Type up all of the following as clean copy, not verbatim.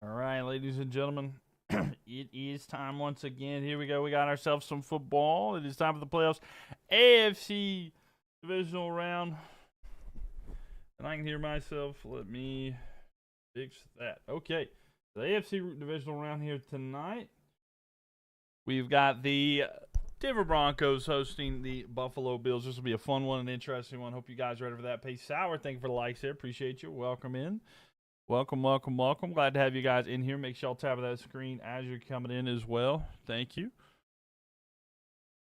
All right, ladies and gentlemen, it is time once again. Here we go. We got ourselves some football. It is time for the playoffs. AFC Divisional round. And I can hear myself. Let me fix that. Okay. The AFC Divisional round here tonight. We've got the Denver Broncos hosting the Buffalo Bills. This will be a fun one, an interesting one. Hope you guys are ready for that. Pace Sour, thank you for the likes here. Appreciate you. Welcome in. Welcome. Glad to have you guys in here. Make sure y'all tap that screen as you're coming in as well. Thank you.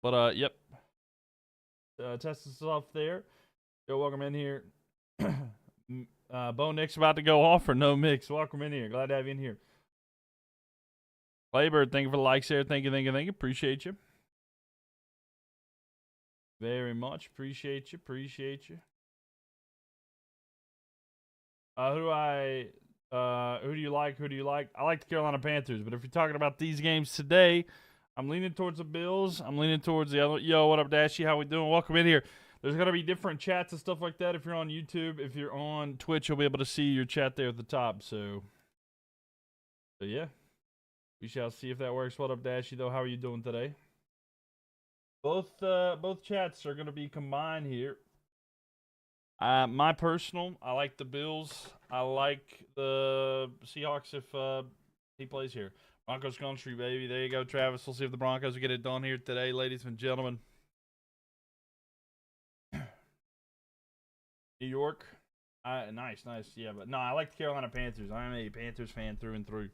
But, yep. Test this off there. Yo, welcome in here. Bo Nick's about to go off or no mix. Welcome in here. Glad to have you in here. Playbird, thank you for the likes there. Thank you. Appreciate you. Very much. Appreciate you. Who do you like? I like the Carolina Panthers, but if you're talking about these games today, I'm leaning towards the Bills. I'm leaning towards the other. Yo, what up, Dashy? How we doing? Welcome in here. There's going to be different chats and stuff like that if you're on YouTube. If you're on Twitch, you'll be able to see your chat there at the top. So yeah. We shall see if that works. What up, Dashy, though? How are you doing today? Both chats are going to be combined here. My personal, I like the Bills. I like the Seahawks if he plays here. Broncos country, baby. There you go, Travis. We'll see if the Broncos will get it done here today, ladies and gentlemen. New York. Nice. Yeah, but no, I like the Carolina Panthers. I'm a Panthers fan through and through.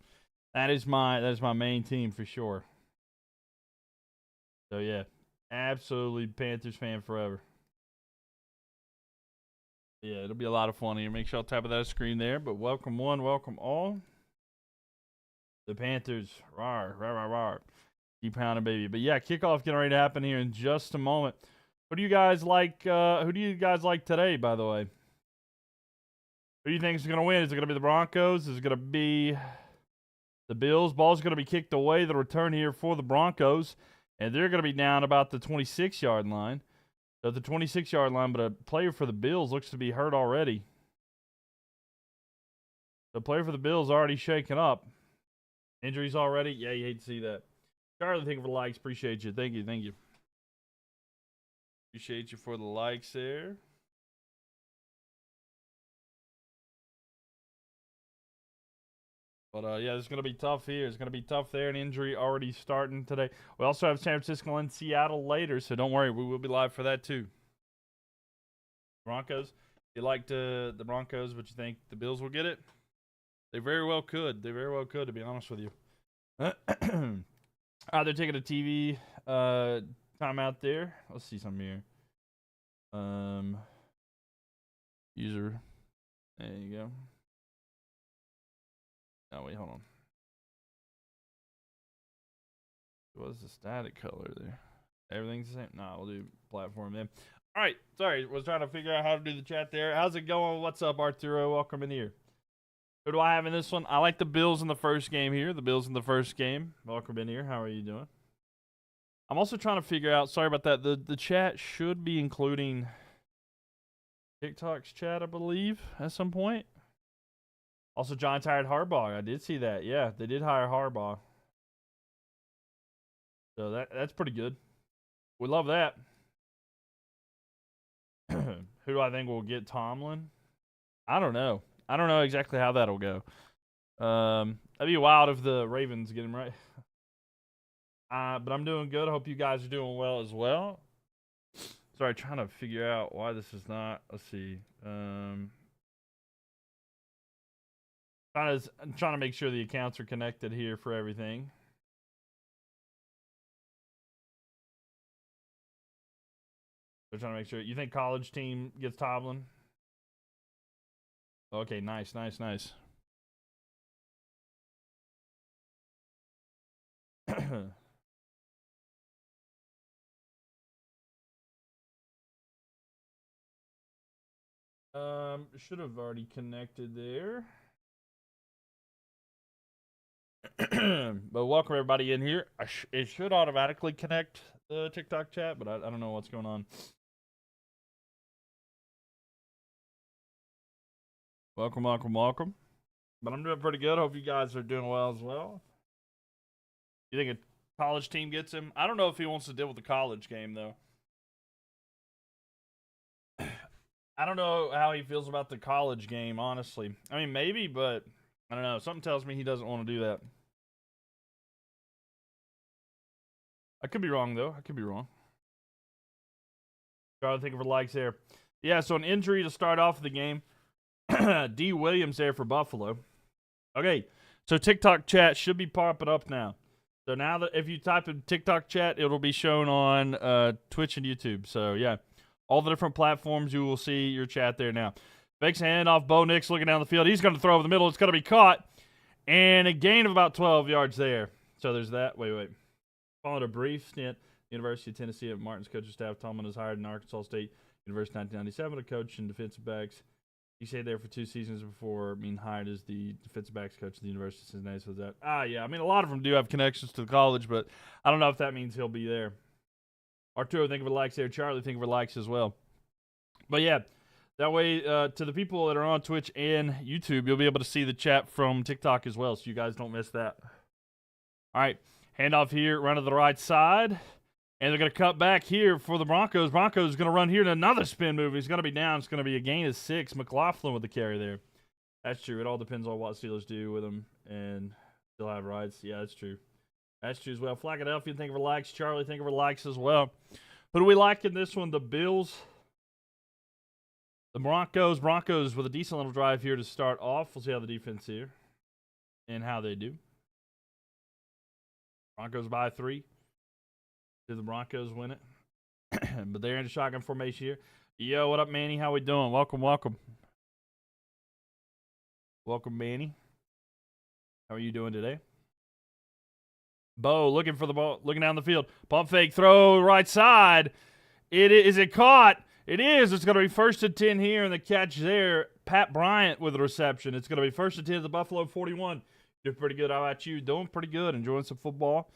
That is my main team for sure. So yeah, absolutely Panthers fan forever. Yeah, it'll be a lot of fun here. Make sure I'll tap that screen there. But welcome one, welcome all. The Panthers, rawr. Keep pounding, baby. But yeah, kickoff getting ready to happen here in just a moment. Who do you guys like? Who do you guys like today, by the way? Who do you think is going to win? Is it going to be the Broncos? Is it going to be the Bills? Ball's going to be kicked away. The return here for the Broncos. And they're going to be down about the 26-yard line. So at the 26-yard line, but a player for the Bills looks to be hurt already. The player for the Bills already shaken up. Injuries already? Yeah, you hate to see that. Charlie, thank you for the likes. Appreciate you. Thank you. Appreciate you for the likes there. But, yeah, it's going to be tough here. It's going to be tough there. An injury already starting today. We also have San Francisco and Seattle later, so don't worry. We will be live for that, too. Broncos. You like the Broncos, but you think the Bills will get it? They very well could. To be honest with you. They're taking a TV timeout there. Let's see something here. User. There you go. Oh, wait, hold on. What's the static color there? Everything's the same? No, we'll do platform then. All right, sorry. Was trying to figure out how to do the chat there. How's it going? What's up, Arturo? Welcome in here. Who do I have in this one? I like the Bills in the first game here. Welcome in here. How are you doing? I'm also trying to figure out, sorry about that, the chat should be including TikTok's chat, I believe, at some point. Also, Giants hired Harbaugh. I did see that. Yeah, they did hire Harbaugh. So that's pretty good. We love that. Who do I think will get Tomlin? I don't know. I don't know exactly how that'll go. That'd be wild if the Ravens get him right. But I'm doing good. I hope you guys are doing well as well. Sorry, trying to figure out why this is not. Let's see. I'm trying to make sure the accounts are connected here for everything. They're trying to make sure. You think college team gets Tomlin? Okay, nice. Should have already connected there. But welcome everybody in here. It should automatically connect the TikTok chat, but I don't know what's going on. Welcome. But I'm doing pretty good. Hope you guys are doing well as well. You think a college team gets him? I don't know if he wants to deal with the college game, though. I don't know how he feels about the college game, honestly. I mean, maybe, but I don't know. Something tells me he doesn't want to do that. I could be wrong, though. I could be wrong. Trying to think of her likes there. Yeah, so an injury to start off the game. D. Williams there for Buffalo. Okay, so TikTok chat should be popping up now. So now that if you type in TikTok chat, it'll be shown on Twitch and YouTube. So, yeah, all the different platforms, you will see your chat there now. Fakes handoff. Bo Nix looking down the field. He's going to throw over the middle. It's going to be caught. And a gain of about 12 yards there. So there's that. Wait. Followed a brief stint. University of Tennessee at Martin's coaching staff. Tomlin is hired in Arkansas State University 1997 to coach in defensive backs. He stayed there for 2 seasons before being hired as the defensive backs coach at the University of Cincinnati. So that, yeah. I mean, a lot of them do have connections to the college, but I don't know if that means he'll be there. Arturo, think of it likes there. Charlie, think of it likes as well. But yeah, that way, to the people that are on Twitch and YouTube, you'll be able to see the chat from TikTok as well, so you guys don't miss that. All right, handoff here, run to the right side. And they're going to cut back here for the Broncos. Broncos going to run here to another spin move. He's going to be down. It's going to be a gain of 6. McLaughlin with the carry there. That's true. It all depends on what Steelers do with him and still have rights. Yeah, that's true. That's true as well. Philadelphia, think of her likes. Charlie, think of her likes as well. Who do we like in this one? The Bills. The Broncos. Broncos with a decent little drive here to start off. We'll see how the defense here and how they do. Broncos by 3. Did the Broncos win it? But they're in a shotgun formation here. Yo, what up, Manny? How we doing? Welcome. Welcome, Manny. How are you doing today? Bo looking for the ball, looking down the field. Pump fake, throw right side. Is it caught? It is. It's going to be 1st and 10 here, and the catch there. Pat Bryant with the reception. It's going to be 1st and 10 at the Buffalo 41. Doing pretty good. How about you? Doing pretty good. Enjoying some football.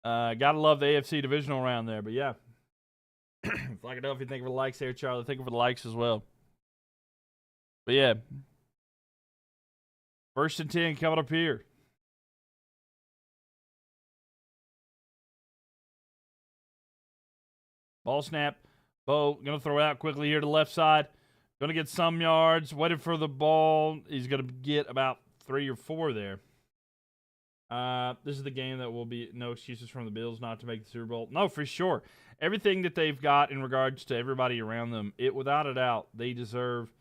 Gotta love the AFC Divisional round there, but yeah. Like I know if you think of the likes there, Charlie, think of the likes as well. But yeah. 1st and 10 coming up here. Ball snap. Bo going to throw it out quickly here to the left side. Going to get some yards. Waiting for the ball. He's going to get about 3 or 4 there. This is the game that will be no excuses from the Bills not to make the Super Bowl. No, for sure. Everything that they've got in regards to everybody around them, it without a doubt, they deserve.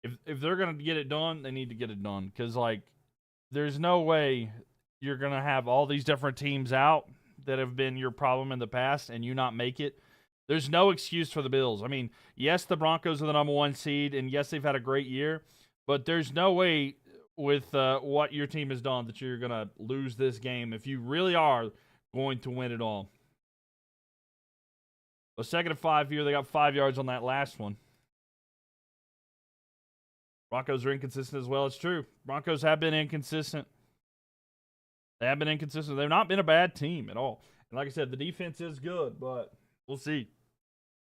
If they're going to get it done, they need to get it done. Because, like, there's no way you're going to have all these different teams out that have been your problem in the past and you not make it. There's no excuse for the Bills. I mean, yes, the Broncos are the number 1 seed, and yes, they've had a great year, but there's no way with what your team has done that you're going to lose this game if you really are going to win it all. A 2nd and 5 here. They got 5 yards on that last one. Broncos are inconsistent as well. It's true. Broncos have been inconsistent. They have been inconsistent. They've not been a bad team at all. And like I said, the defense is good, but we'll see.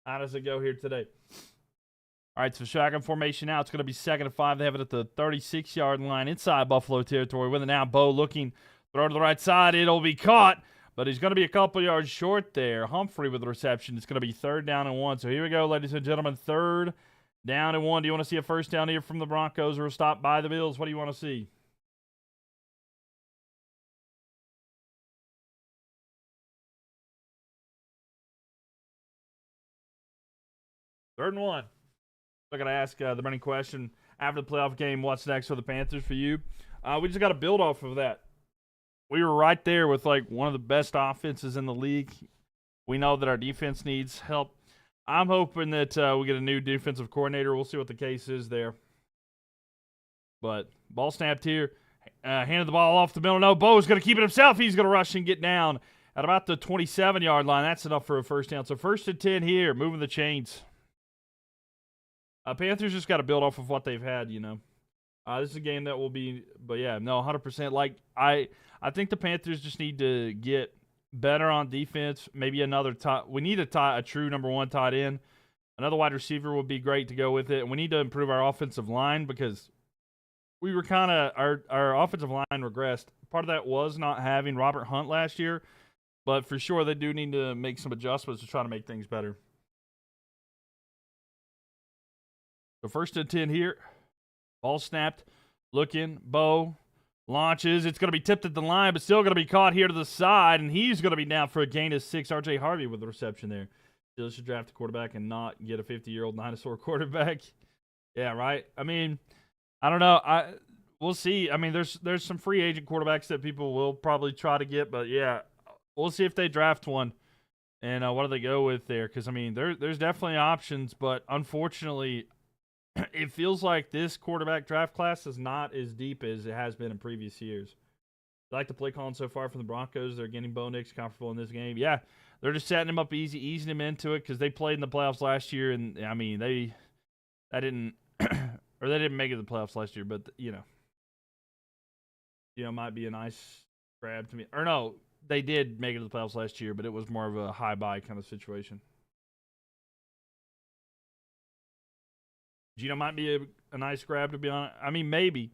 How does it go here today? All right, so shotgun formation now. It's going to be 2nd and 5. They have it at the 36-yard line inside Buffalo territory. With it now, Bo looking. Throw to the right side. It'll be caught, but he's going to be a couple yards short there. Humphrey with the reception. It's going to be 3rd down and 1. So here we go, ladies and gentlemen. 3rd down and 1. Do you want to see a first down here from the Broncos or a stop by the Bills? What do you want to see? Third and 1. I'm going to ask the burning question after the playoff game, what's next for the Panthers for you? We just got to build off of that. We were right there with, like, one of the best offenses in the league. We know that our defense needs help. I'm hoping that we get a new defensive coordinator. We'll see what the case is there. But ball snapped here. Handed the ball off the middle. No, Bo's going to keep it himself. He's going to rush and get down at about the 27-yard line. That's enough for a first down. So 1st and 10 here, moving the chains. Panthers just got to build off of what they've had, you know. This is a game that will be, but yeah, no, 100%. Like, I think the Panthers just need to get better on defense. Maybe another we need a true number 1 tight end. Another wide receiver would be great to go with it. And we need to improve our offensive line because we were kind of our offensive line regressed. Part of that was not having Robert Hunt last year, but for sure they do need to make some adjustments to try to make things better. So 1st and 10 here. Ball snapped. Looking. Bo launches. It's going to be tipped at the line, but still going to be caught here to the side, and he's going to be down for a gain of 6. R.J. Harvey with the reception there. Still should draft a quarterback and not get a 50-year-old dinosaur quarterback. Yeah, right? I mean, I don't know. We'll see. I mean, there's some free agent quarterbacks that people will probably try to get, but yeah, we'll see if they draft one and what do they go with there. Because, I mean, there's definitely options, but unfortunately, it feels like this quarterback draft class is not as deep as it has been in previous years. I like the play calling so far from the Broncos. They're getting Bo Nix comfortable in this game. Yeah, they're just setting him up easy, easing him into it because they played in the playoffs last year, and I mean they didn't or they didn't make it to the playoffs last year, but you know might be a nice grab to me. Or no, they did make it to the playoffs last year, but it was more of a high buy kind of situation. Gino might be a nice grab, to be honest. I mean, maybe.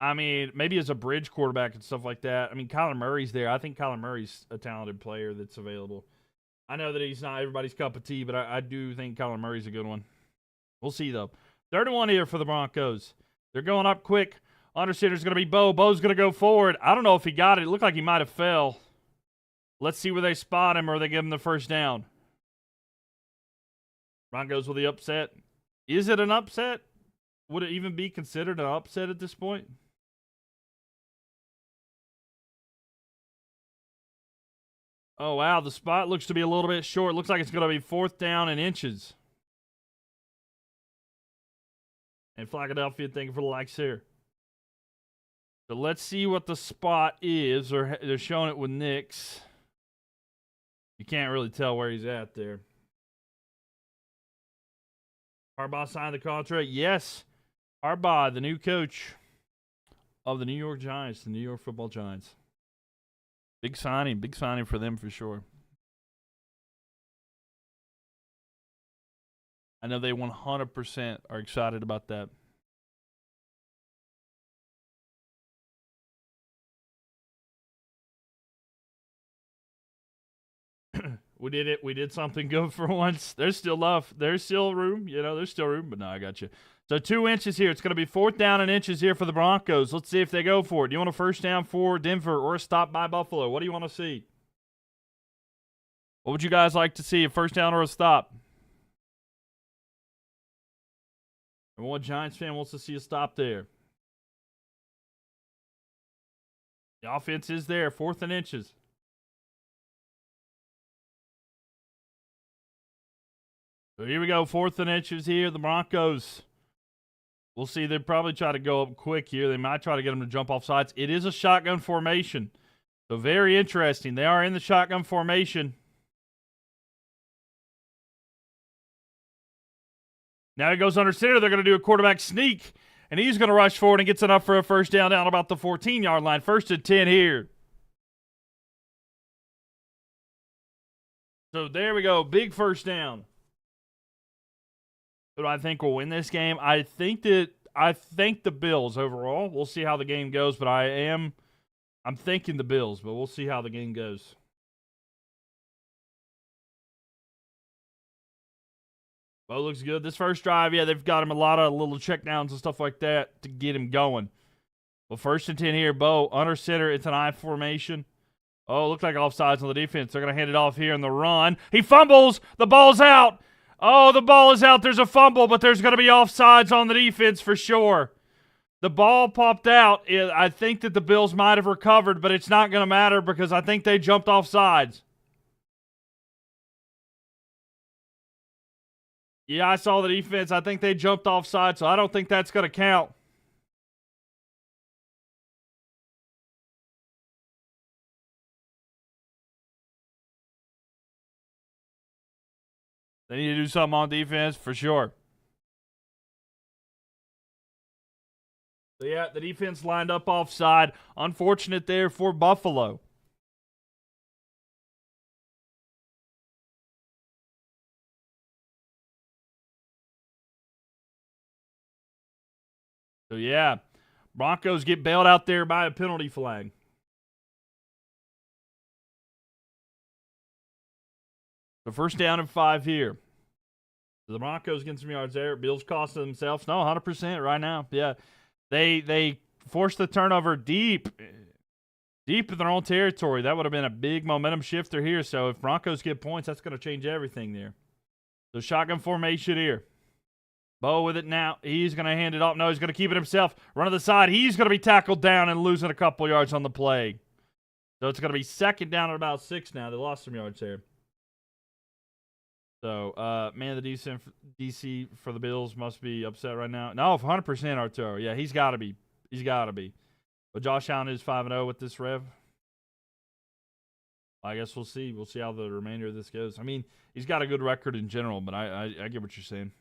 Maybe as a bridge quarterback and stuff like that. I mean, Kyler Murray's there. I think Kyler Murray's a talented player that's available. I know that he's not everybody's cup of tea, but I do think Kyler Murray's a good one. We'll see, though. 3rd and 1 here for the Broncos. They're going up quick. Under center's going to be Bo. Bo's going to go forward. I don't know if he got it. It looked like he might have fell. Let's see where they spot him or they give him the first down. Broncos with the upset. Is it an upset? Would it even be considered an upset at this point? Oh, wow. The spot looks to be a little bit short. Looks like it's going to be 4th down and inches. And Philadelphia thinking for the likes here. So let's see what the spot is. They're showing it with Nix. You can't really tell where he's at there. Harbaugh signed the contract. Yes. Harbaugh, the new coach of the New York Giants, the New York Football Giants. Big signing for them for sure. I know they 100% are excited about that. We did it. We did something good for once. There's still love. There's still room. There's still room. But no, I got you. So 2 inches here. It's going to be 4th down and inches here for the Broncos. Let's see if they go for it. Do you want a first down for Denver or a stop by Buffalo? What do you want to see? What would you guys like to see, a first down or a stop? And one Giants fan wants to see a stop there. The offense is there. 4th and inches. So here we go. 4th and inches here. The Broncos. We'll see. They probably try to go up quick here. They might try to get them to jump off sides. It is a shotgun formation. So very interesting. They are in the shotgun formation. Now he goes under center. They're going to do a quarterback sneak. And he's going to rush forward and gets enough for a first down about the 14-yard line. 1st and 10 here. So there we go. Big first down. Who do I think will win this game? I think the Bills overall. We'll see how the game goes, but I'm thinking the Bills, but we'll see how the game goes. Bo looks good. This first drive, yeah, they've got him a lot of little checkdowns and stuff like that to get him going. Well, 1st and 10 here. Bo under center. It's an I formation. Oh, looks like offsides on the defense. They're going to hand it off here in the run. He fumbles. The ball's out. Oh, the ball is out. There's a fumble, but there's going to be offsides on the defense for sure. The ball popped out. I think that the Bills might have recovered, but it's not going to matter because I think they jumped offsides. Yeah, I saw the defense. I think they jumped offside, so I don't think that's going to count. They need to do something on defense for sure. So yeah, the defense lined up offside. Unfortunate there for Buffalo. So yeah, Broncos get bailed out there by a penalty flag. The first down and 5 here. The Broncos getting some yards there. Bills costing themselves. No, 100% right now. Yeah. They forced the turnover deep in their own territory. That would have been a big momentum shifter here. So if Broncos get points, that's going to change everything there. So shotgun formation here. Bo with it now. He's going to hand it off. No, he's going to keep it himself. Run to the side. He's going to be tackled down and losing a couple yards on the play. So it's going to be second down at about 6 now. They lost some yards there. So, man, the DC for the Bills must be upset right now. No, 100% Arturo. Yeah, he's got to be. He's got to be. But Josh Allen is 5-0 with this rev. I guess we'll see. We'll see how the remainder of this goes. I mean, he's got a good record in general, but I get what you're saying.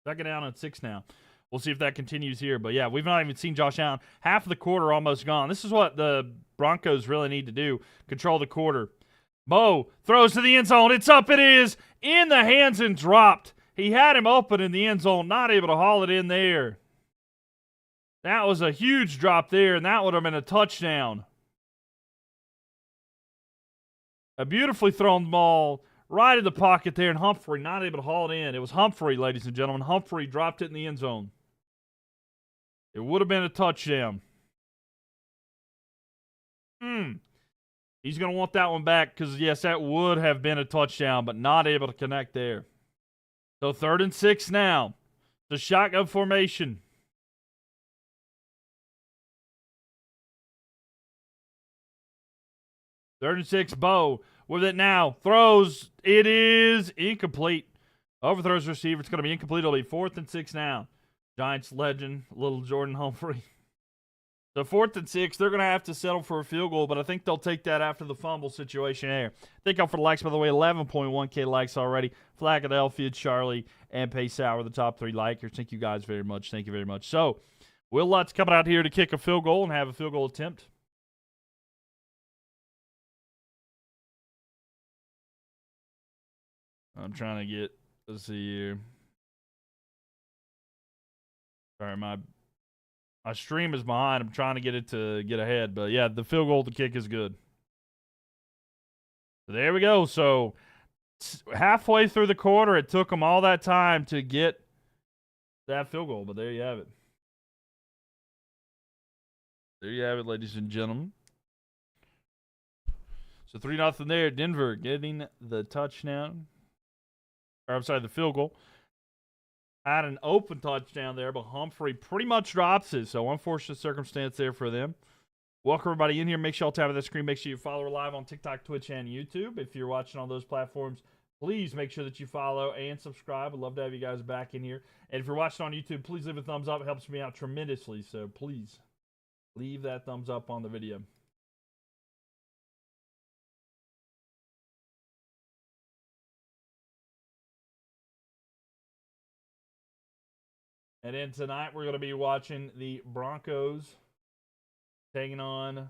Second down at 6 now. We'll see if that continues here. But, yeah, we've not even seen Josh Allen. Half of the quarter almost gone. This is what the Broncos really need to do, control the quarter. Mo throws to the end zone. It's up. It is in the hands and dropped. He had him open in the end zone, not able to haul it in there. That was a huge drop there, and that would have been a touchdown. A beautifully thrown ball right in the pocket there, and Humphrey not able to haul it in. It was Humphrey, ladies and gentlemen. Humphrey dropped it in the end zone. It would have been a touchdown. He's going to want that one back because, yes, that would have been a touchdown, but not able to connect there. So 3rd and 6 now. The shotgun formation. Third and 6, Bo with it now. Throws. It is incomplete. Overthrows receiver. It's going to be incomplete. It'll be 4th and 6 now. Giants legend, little Jordan Humphrey. So 4th and 6, they're going to have to settle for a field goal, but I think they'll take that after the fumble situation there. Thank y'all for the likes, by the way. 11.1K likes already. Philadelphia, Charlie, and Paysauer, the top 3 likers. Thank you guys very much. Thank you very much. So, Will Lutt's coming out here to kick a field goal and have a field goal attempt. I'm trying to get, let's see here. Sorry, my stream is behind. I'm trying to get it to get ahead. But, yeah, the field goal to kick is good. So there we go. So, halfway through the quarter, it took them all that time to get that field goal. But there you have it. There you have it, ladies and gentlemen. So 3-0 there. Denver getting the touchdown. Or, I'm sorry, the field goal. Had an open touchdown there, but Humphrey pretty much drops it. So unfortunate circumstance there for them. Welcome everybody in here. Make sure y'all tap on that screen. Make sure you follow her live on TikTok, Twitch, and YouTube. If you're watching on those platforms, please make sure that you follow and subscribe. I'd love to have you guys back in here. And if you're watching on YouTube, please leave a thumbs up. It helps me out tremendously. So please leave that thumbs up on the video. And then tonight, we're going to be watching the Broncos taking on...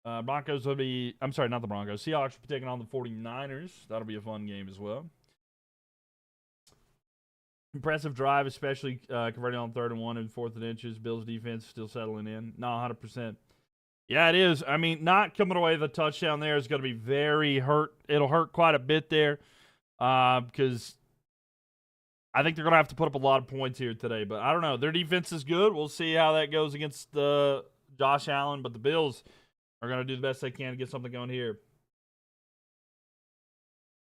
Broncos will be... I'm sorry, not the Broncos. Seahawks will be taking on the 49ers. That'll be a fun game as well. Impressive drive, especially converting on 3rd and 1 and 4th and inches. Bills defense still settling in. No, 100%. Yeah, it is. I mean, not coming away with a touchdown there is going to be very hurt. It'll hurt quite a bit there because... I think they're going to have to put up a lot of points here today, but I don't know. Their defense is good. We'll see how that goes against Josh Allen, but the Bills are going to do the best they can to get something going here.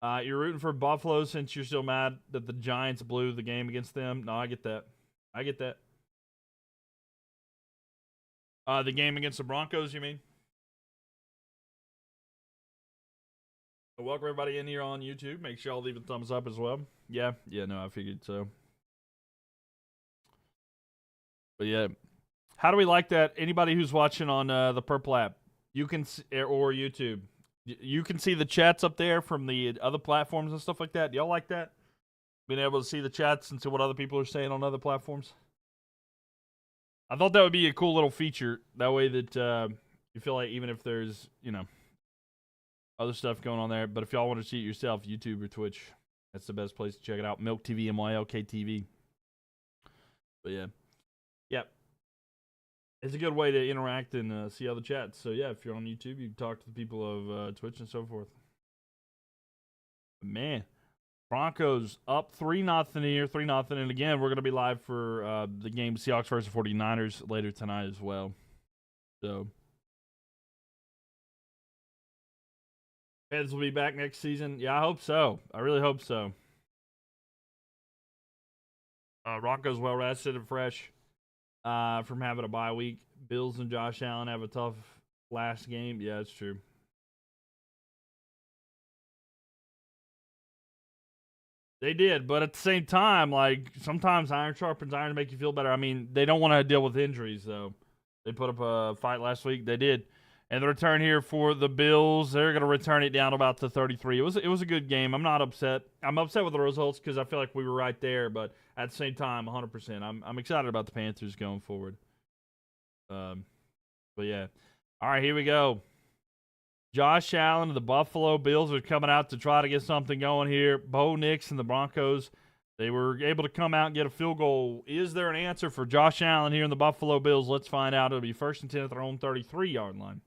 You're rooting for Buffalo since you're still mad that the Giants blew the game against them. No, I get that. I get that. The game against the Broncos, you mean? So welcome everybody in here on YouTube. Make sure y'all leave a thumbs up as well. Yeah, no, I figured so. But yeah, how do we like that? Anybody who's watching on the Purple app, you can or YouTube, you can see the chats up there from the other platforms and stuff like that. Do y'all like that? Being able to see the chats and see what other people are saying on other platforms. I thought that would be a cool little feature. That way that you feel like even if there's, other stuff going on there. But if y'all want to see it yourself, YouTube or Twitch, that's the best place to check it out. MylkTV, MylkTV. But yeah. Yep. It's a good way to interact and see other chats. So yeah, if you're on YouTube, you can talk to the people of Twitch and so forth. Man, Broncos up 3-0 here, 3-0. And again, we're going to be live for the game Seahawks versus 49ers later tonight as well. So, Heads will be back next season. Yeah, I hope so. I really hope so. Broncos well rested and fresh from having a bye week. Bills and Josh Allen have a tough last game. Yeah, it's true. They did, but at the same time, like, sometimes iron sharpens iron to make you feel better. I mean, they don't want to deal with injuries, though. They put up a fight last week. They did. And the return here for the Bills, they're going to return it down about to 33. It was a good game. I'm not upset. I'm upset with the results because I feel like we were right there, but at the same time, 100%. I'm excited about the Panthers going forward. But yeah. All right, here we go. Josh Allen and the Buffalo Bills are coming out to try to get something going here. Bo Nix and the Broncos, they were able to come out and get a field goal. Is there an answer for Josh Allen here in the Buffalo Bills? Let's find out. It'll be 1st and 10 at their own 33-yard line.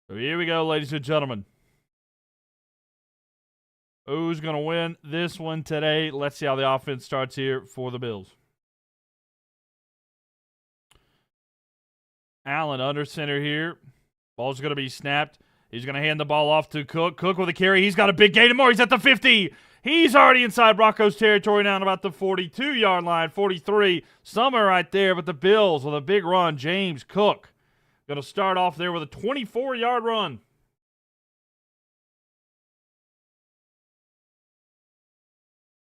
So here we go, ladies and gentlemen. Who's going to win this one today? Let's see how the offense starts here for the Bills. Allen under center here. Ball's going to be snapped. He's going to hand the ball off to Cook. Cook with a carry. He's got a big gain and more. He's at the 50. He's already inside Broncos territory now, about the 42-yard line, 43. Somewhere right there, but the Bills with a big run. James Cook going to start off there with a 24-yard run.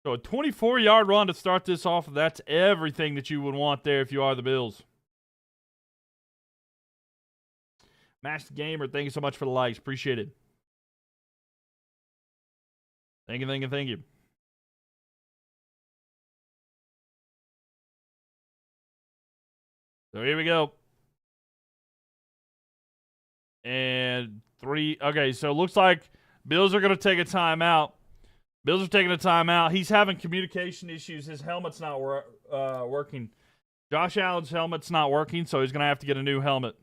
So a 24-yard run to start this off. That's everything that you would want there if you are the Bills. Master Gamer, thank you so much for the likes. Appreciate it. Thank you, thank you, thank you. So here we go. And 3. Okay, so it looks like Bills are going to take a timeout. Bills are taking a timeout. He's having communication issues. His helmet's not working. Josh Allen's helmet's not working, so he's going to have to get a new helmet.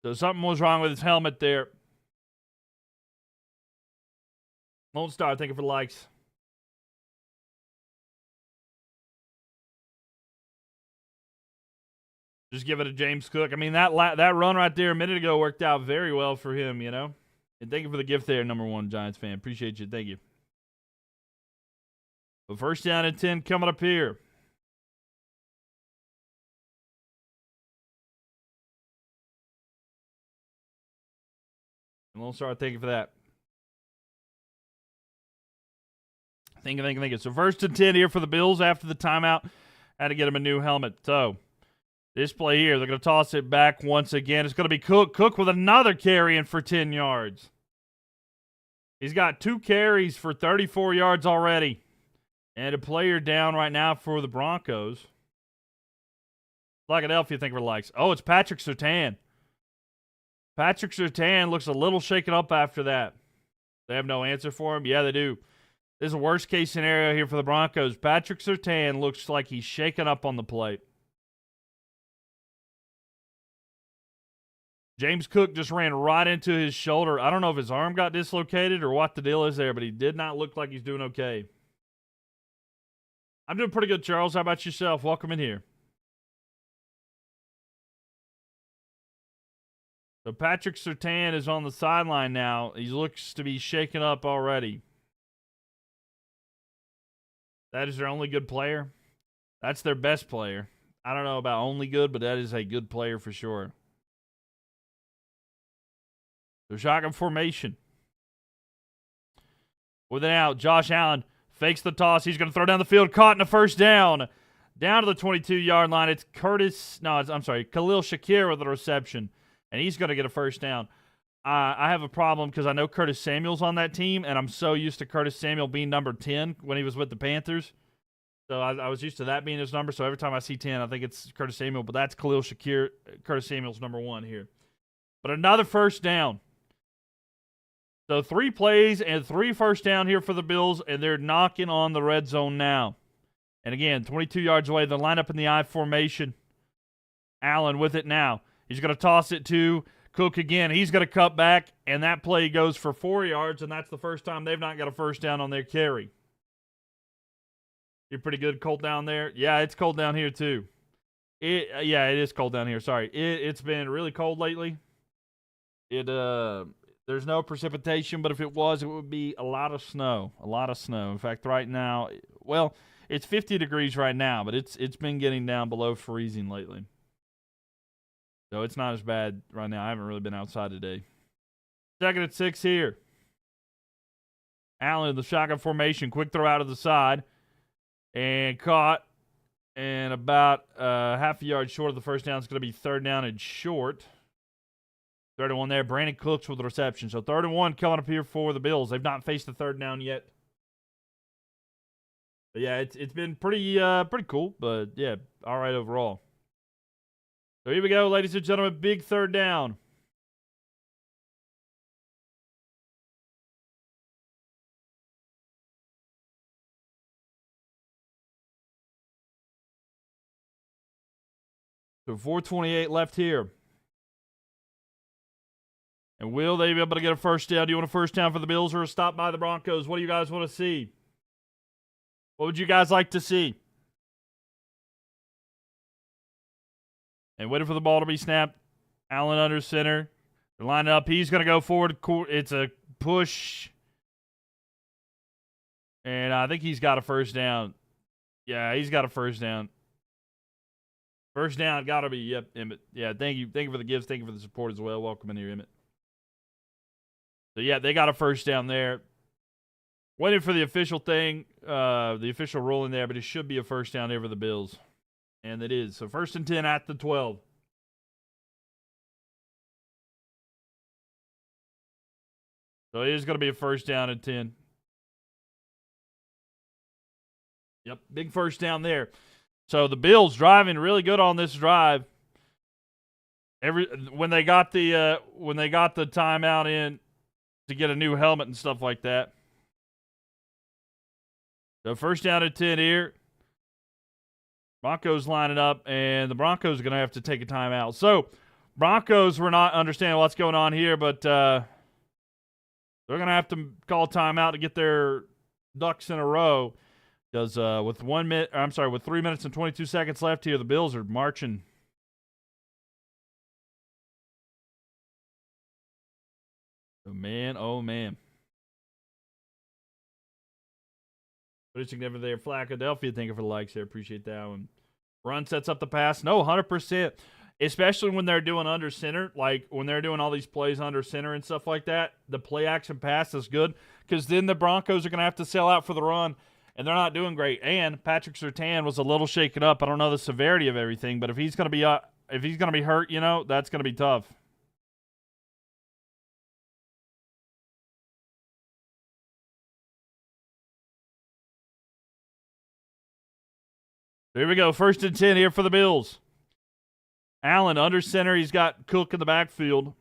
So something was wrong with his helmet there. Lone Star, thank you for the likes. Just give it to James Cook. I mean, that run right there a minute ago worked out very well for him, you know? And thank you for the gift there, number 1 Giants fan. Appreciate you. Thank you. But 1st down and 10 coming up here. And Lone Star, thank you for that. Thank you. So 1st and 10 here for the Bills after the timeout. Had to get him a new helmet. So this play here, they're going to toss it back once again. It's going to be Cook. Cook with another carry in for 10 yards. He's got 2 carries for 34 yards already. And a player down right now for the Broncos. Philadelphia, think of likes. Oh, it's Patrick Surtain. Patrick Surtain looks a little shaken up after that. They have no answer for him? Yeah, they do. This is a worst-case scenario here for the Broncos. Patrick Surtain looks like he's shaken up on the plate. James Cook just ran right into his shoulder. I don't know if his arm got dislocated or what the deal is there, but he did not look like he's doing okay. I'm doing pretty good, Charles. How about yourself? Welcome in here. So Patrick Surtain is on the sideline now. He looks to be shaken up already. That is their only good player. That's their best player. I don't know about only good, but that is a good player for sure. So shotgun formation. With it out, Josh Allen fakes the toss. He's going to throw down the field. Caught in the 1st down. Down to the 22-yard line. It's Khalil Shakir with the reception. And he's going to get a 1st down. I have a problem because I know Curtis Samuel's on that team, and I'm so used to Curtis Samuel being number 10 when he was with the Panthers. So I was used to that being his number. So every time I see 10, I think it's Curtis Samuel. But that's Khalil Shakir. Curtis Samuel's number 1 here. But another 1st down. So 3 plays and 3 first down here for the Bills, and they're knocking on the red zone now. And again, 22 yards away. They line up in the I formation. Allen with it now. He's going to toss it to Cook again. He's going to cut back, and that play goes for 4 yards, and that's the first time they've not got a first down on their carry. You're pretty good cold down there? Yeah, it's cold down here too. Yeah, it is cold down here. Sorry. It's been really cold lately. There's no precipitation, but if it was, it would be a lot of snow. A lot of snow. In fact, right now, well, it's 50 degrees right now, but it's been getting down below freezing lately. So it's not as bad right now. I haven't really been outside today. 2nd and 6 here. Allen in the shotgun formation. Quick throw out of the side. And caught. And about half a yard short of the first down. It's going to be 3rd down and short. 3rd and 1 there. Brandon Cooks with the reception. So 3rd and 1 coming up here for the Bills. They've not faced the 3rd down yet. But yeah, it's been pretty cool. But yeah, all right overall. So here we go, ladies and gentlemen. Big 3rd down. So 4:28 left here. And will they be able to get a first down? Do you want a first down for the Bills or a stop by the Broncos? What do you guys want to see? What would you guys like to see? And waiting for the ball to be snapped. Allen under center. They're lined up. He's going to go forward. It's a push. And I think he's got a first down. Yeah, he's got a first down. First down, got to be, yep, Emmett. Yeah, thank you. Thank you for the gifts. Thank you for the support as well. Welcome in here, Emmett. So, yeah, they got a first down there. Waiting for the official thing, the official ruling there, but it should be a first down there for the Bills. And it is. So 1st and 10 at the 12. So it is going to be a first down and 10. Yep, big first down there. So the Bills driving really good on this drive. When they got the timeout in to get a new helmet and stuff like that. So 1st down and 10 here. Broncos lining up, and the Broncos are going to have to take a timeout. So, Broncos were not understanding what's going on here, but they're going to have to call timeout to get their ducks in a row. Because with 3 minutes and 22 seconds left here, the Bills are marching. Oh man. Pretty significant there. Philadelphia, thank you for the likes there. Appreciate that one. Run sets up the pass. No, 100%. Especially when they're doing under center. Like when they're doing all these plays under center and stuff like that. The play action pass is good. Because then the Broncos are going to have to sell out for the run. And they're not doing great. And Patrick Surtain was a little shaken up. I don't know the severity of everything. But if he's going to be hurt, that's going to be tough. Here we go. 1st and 10 here for the Bills. Allen under center. He's got Cook in the backfield.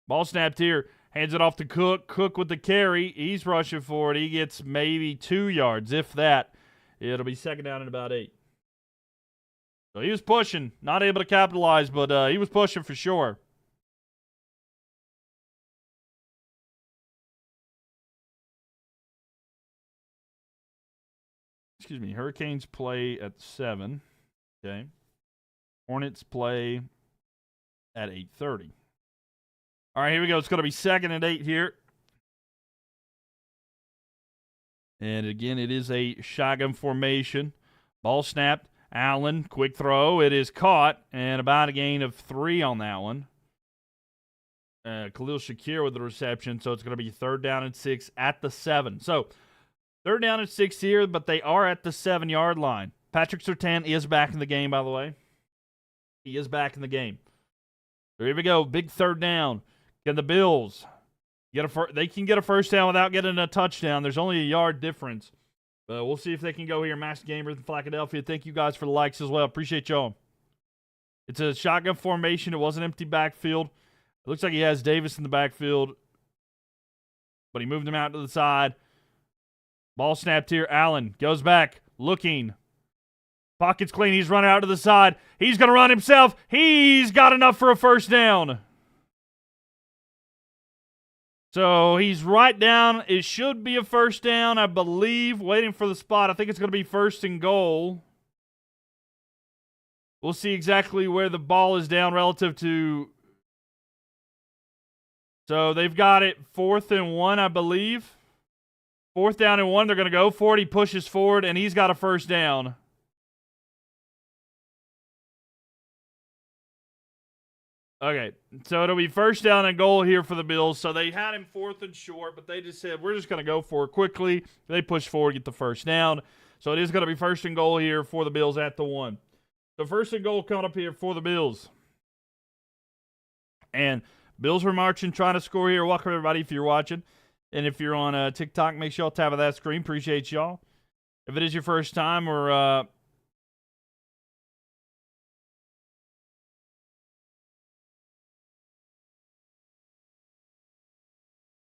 Ball snapped here. Hands it off to Cook. Cook with the carry. He's rushing for it. He gets maybe 2 yards, if that. It'll be 2nd down and about 8. So he was pushing. Not able to capitalize, but he was pushing for sure. Excuse me, Hurricanes play at 7. Okay. Hornets play at 8:30. All right, here we go. It's going to be 2nd and 8 here. And again, it is a shotgun formation. Ball snapped. Allen, quick throw. It is caught, and about a gain of 3 on that one. Khalil Shakir with the reception, so it's going to be 3rd down and 6 at the 7. So 3rd down and 6 here, but they are at the 7-yard line. Patrick Surtain is back in the game, by the way. He is back in the game. So here we go. Big 3rd down. Can the Bills they can get a first down without getting a touchdown. There's only a yard difference. But we'll see if they can go here. Max Gamers in Philadelphia. Thank you guys for the likes as well. Appreciate y'all. It's a shotgun formation. It was an empty backfield. It looks like he has Davis in the backfield, but he moved him out to the side. Ball snapped here. Allen goes back, looking. Pocket's clean. He's running out to the side. He's going to run himself. He's got enough for a first down. So he's right down. It should be a first down, I believe. Waiting for the spot. I think it's going to be first and goal. We'll see exactly where the ball is down relative to. So they've got it 4th and 1, I believe. 4th down and 1. They're going to go for it. He pushes forward, and he's got a first down. Okay, so it'll be first down and goal here for the Bills. So they had him 4th and short, but they just said, we're just going to go for it quickly. They push forward, get the first down. So it is going to be first and goal here for the Bills at the 1. So first and goal coming up here for the Bills. And Bills are marching, trying to score here. Welcome, everybody, if you're watching. And if you're on TikTok, make sure y'all tap on that screen. Appreciate y'all. If it is your first time or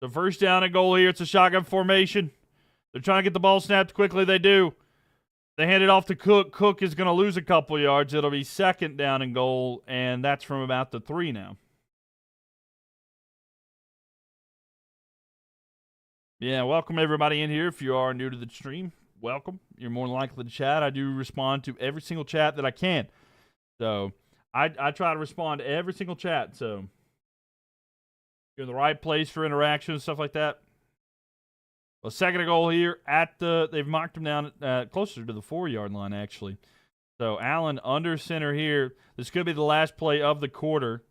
the first down and goal here, it's a shotgun formation. They're trying to get the ball snapped quickly. They do. They hand it off to Cook. Cook is going to lose a couple yards. It'll be second down and goal, and that's from about the 3 now. Yeah, welcome everybody in here. If you are new to the stream, welcome. You're more than likely to chat. I do respond to every single chat that I can. So I try to respond to every single chat. So you're in the right place for interaction and stuff like that. Well, second goal here they've marked him down closer to the 4-yard line, actually. So Allen under center here. This could be the last play of the quarter.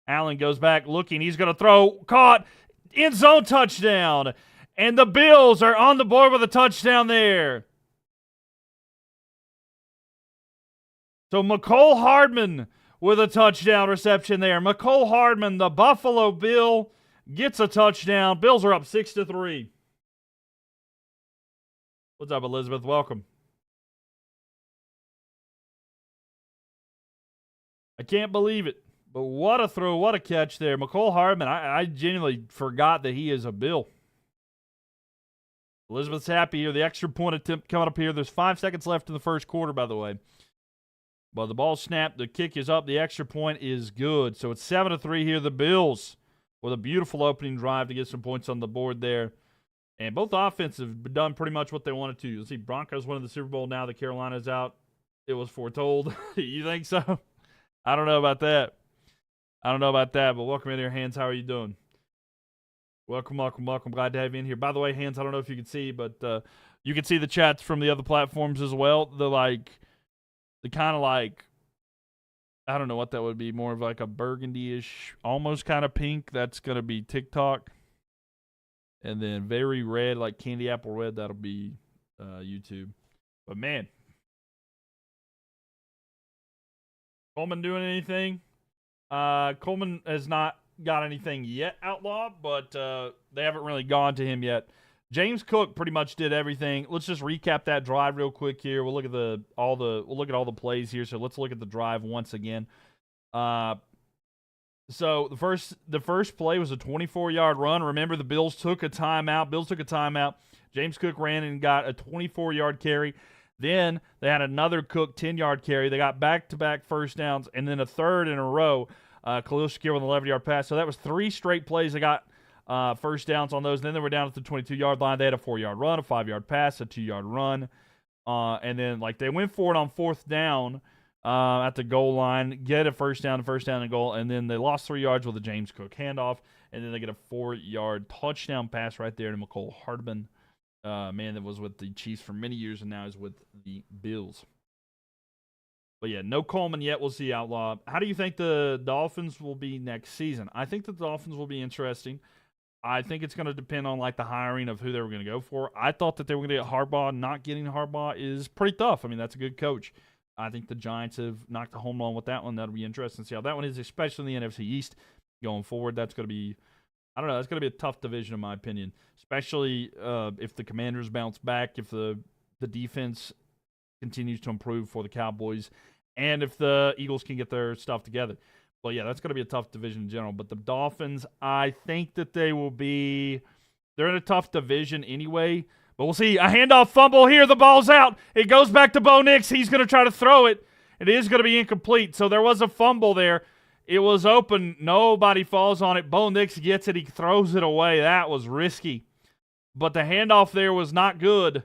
Allen goes back looking. He's going to throw. Caught. End zone touchdown. And the Bills are on the board with a touchdown there. So McCole Hardman with a touchdown reception there. McCole Hardman, the Buffalo Bill, gets a touchdown. Bills are up 6-3. What's up, Elizabeth? Welcome. I can't believe it. But what a throw, what a catch there. McCole Hardman, I genuinely forgot that he is a Bill. Elizabeth's happy here. The extra point attempt coming up here. There's 5 seconds left in the first quarter, by the way. But the ball snapped. The kick is up. The extra point is good. So it's 7-3 here. The Bills with a beautiful opening drive to get some points on the board there. And both offenses have done pretty much what they wanted to. You'll see Broncos winning the Super Bowl now that Carolina's out. It was foretold. You think so? I don't know about that. But welcome in here, Hans. How are you doing? Welcome. Glad to have you in here. By the way, Hans, I don't know if you can see, but you can see the chats from the other platforms as well. The kind of like, I don't know what that would be, more of like a burgundy-ish, almost kind of pink. That's going to be TikTok. And then very red, like candy apple red, that'll be YouTube. But man, Coleman doing anything? Coleman has not got anything yet, Outlaw, but they haven't really gone to him yet. James Cook pretty much did everything. Let's just recap that drive real quick here. We'll look at all the plays here. So let's look at the drive once again. So the first play was a 24-yard run. Remember, the Bills took a timeout. James Cook ran and got a 24-yard carry. Then they had another Cook 10-yard carry. They got back-to-back first downs, and then a third in a row. Khalil Shakir with an 11-yard pass. So that was 3 straight plays. They got first downs on those. And then they were down at the 22-yard line. They had a 4-yard run, a 5-yard pass, a 2-yard run. And then they went for it on 4th down at the goal line, get a first down and goal. And then they lost 3 yards with a James Cook handoff. And then they get a 4-yard touchdown pass right there to McCole Hardman. Man that was with the Chiefs for many years and now is with the Bills. But yeah, no Coleman yet. We'll see, Outlaw. How do you think the Dolphins will be next season? I think the Dolphins will be interesting. I think it's going to depend on the hiring of who they were going to go for. I thought that they were going to get Harbaugh. Not getting Harbaugh is pretty tough. I mean, that's a good coach. I think the Giants have knocked a home run with that one. That'll be interesting to see how that one is, especially in the NFC East going forward. That's going to be, I don't know, that's going to be a tough division in my opinion, especially if the Commanders bounce back, if the defense continues to improve for the Cowboys, and if the Eagles can get their stuff together. well, yeah, that's going to be a tough division in general. But the Dolphins, I think that they will be. They're in a tough division anyway. But we'll see. A handoff fumble here. The ball's out. It goes back to Bo Nix. He's going to try to throw it. It is going to be incomplete. So there was a fumble there. It was open. Nobody falls on it. Bo Nix gets it. He throws it away. That was risky. But the handoff there was not good.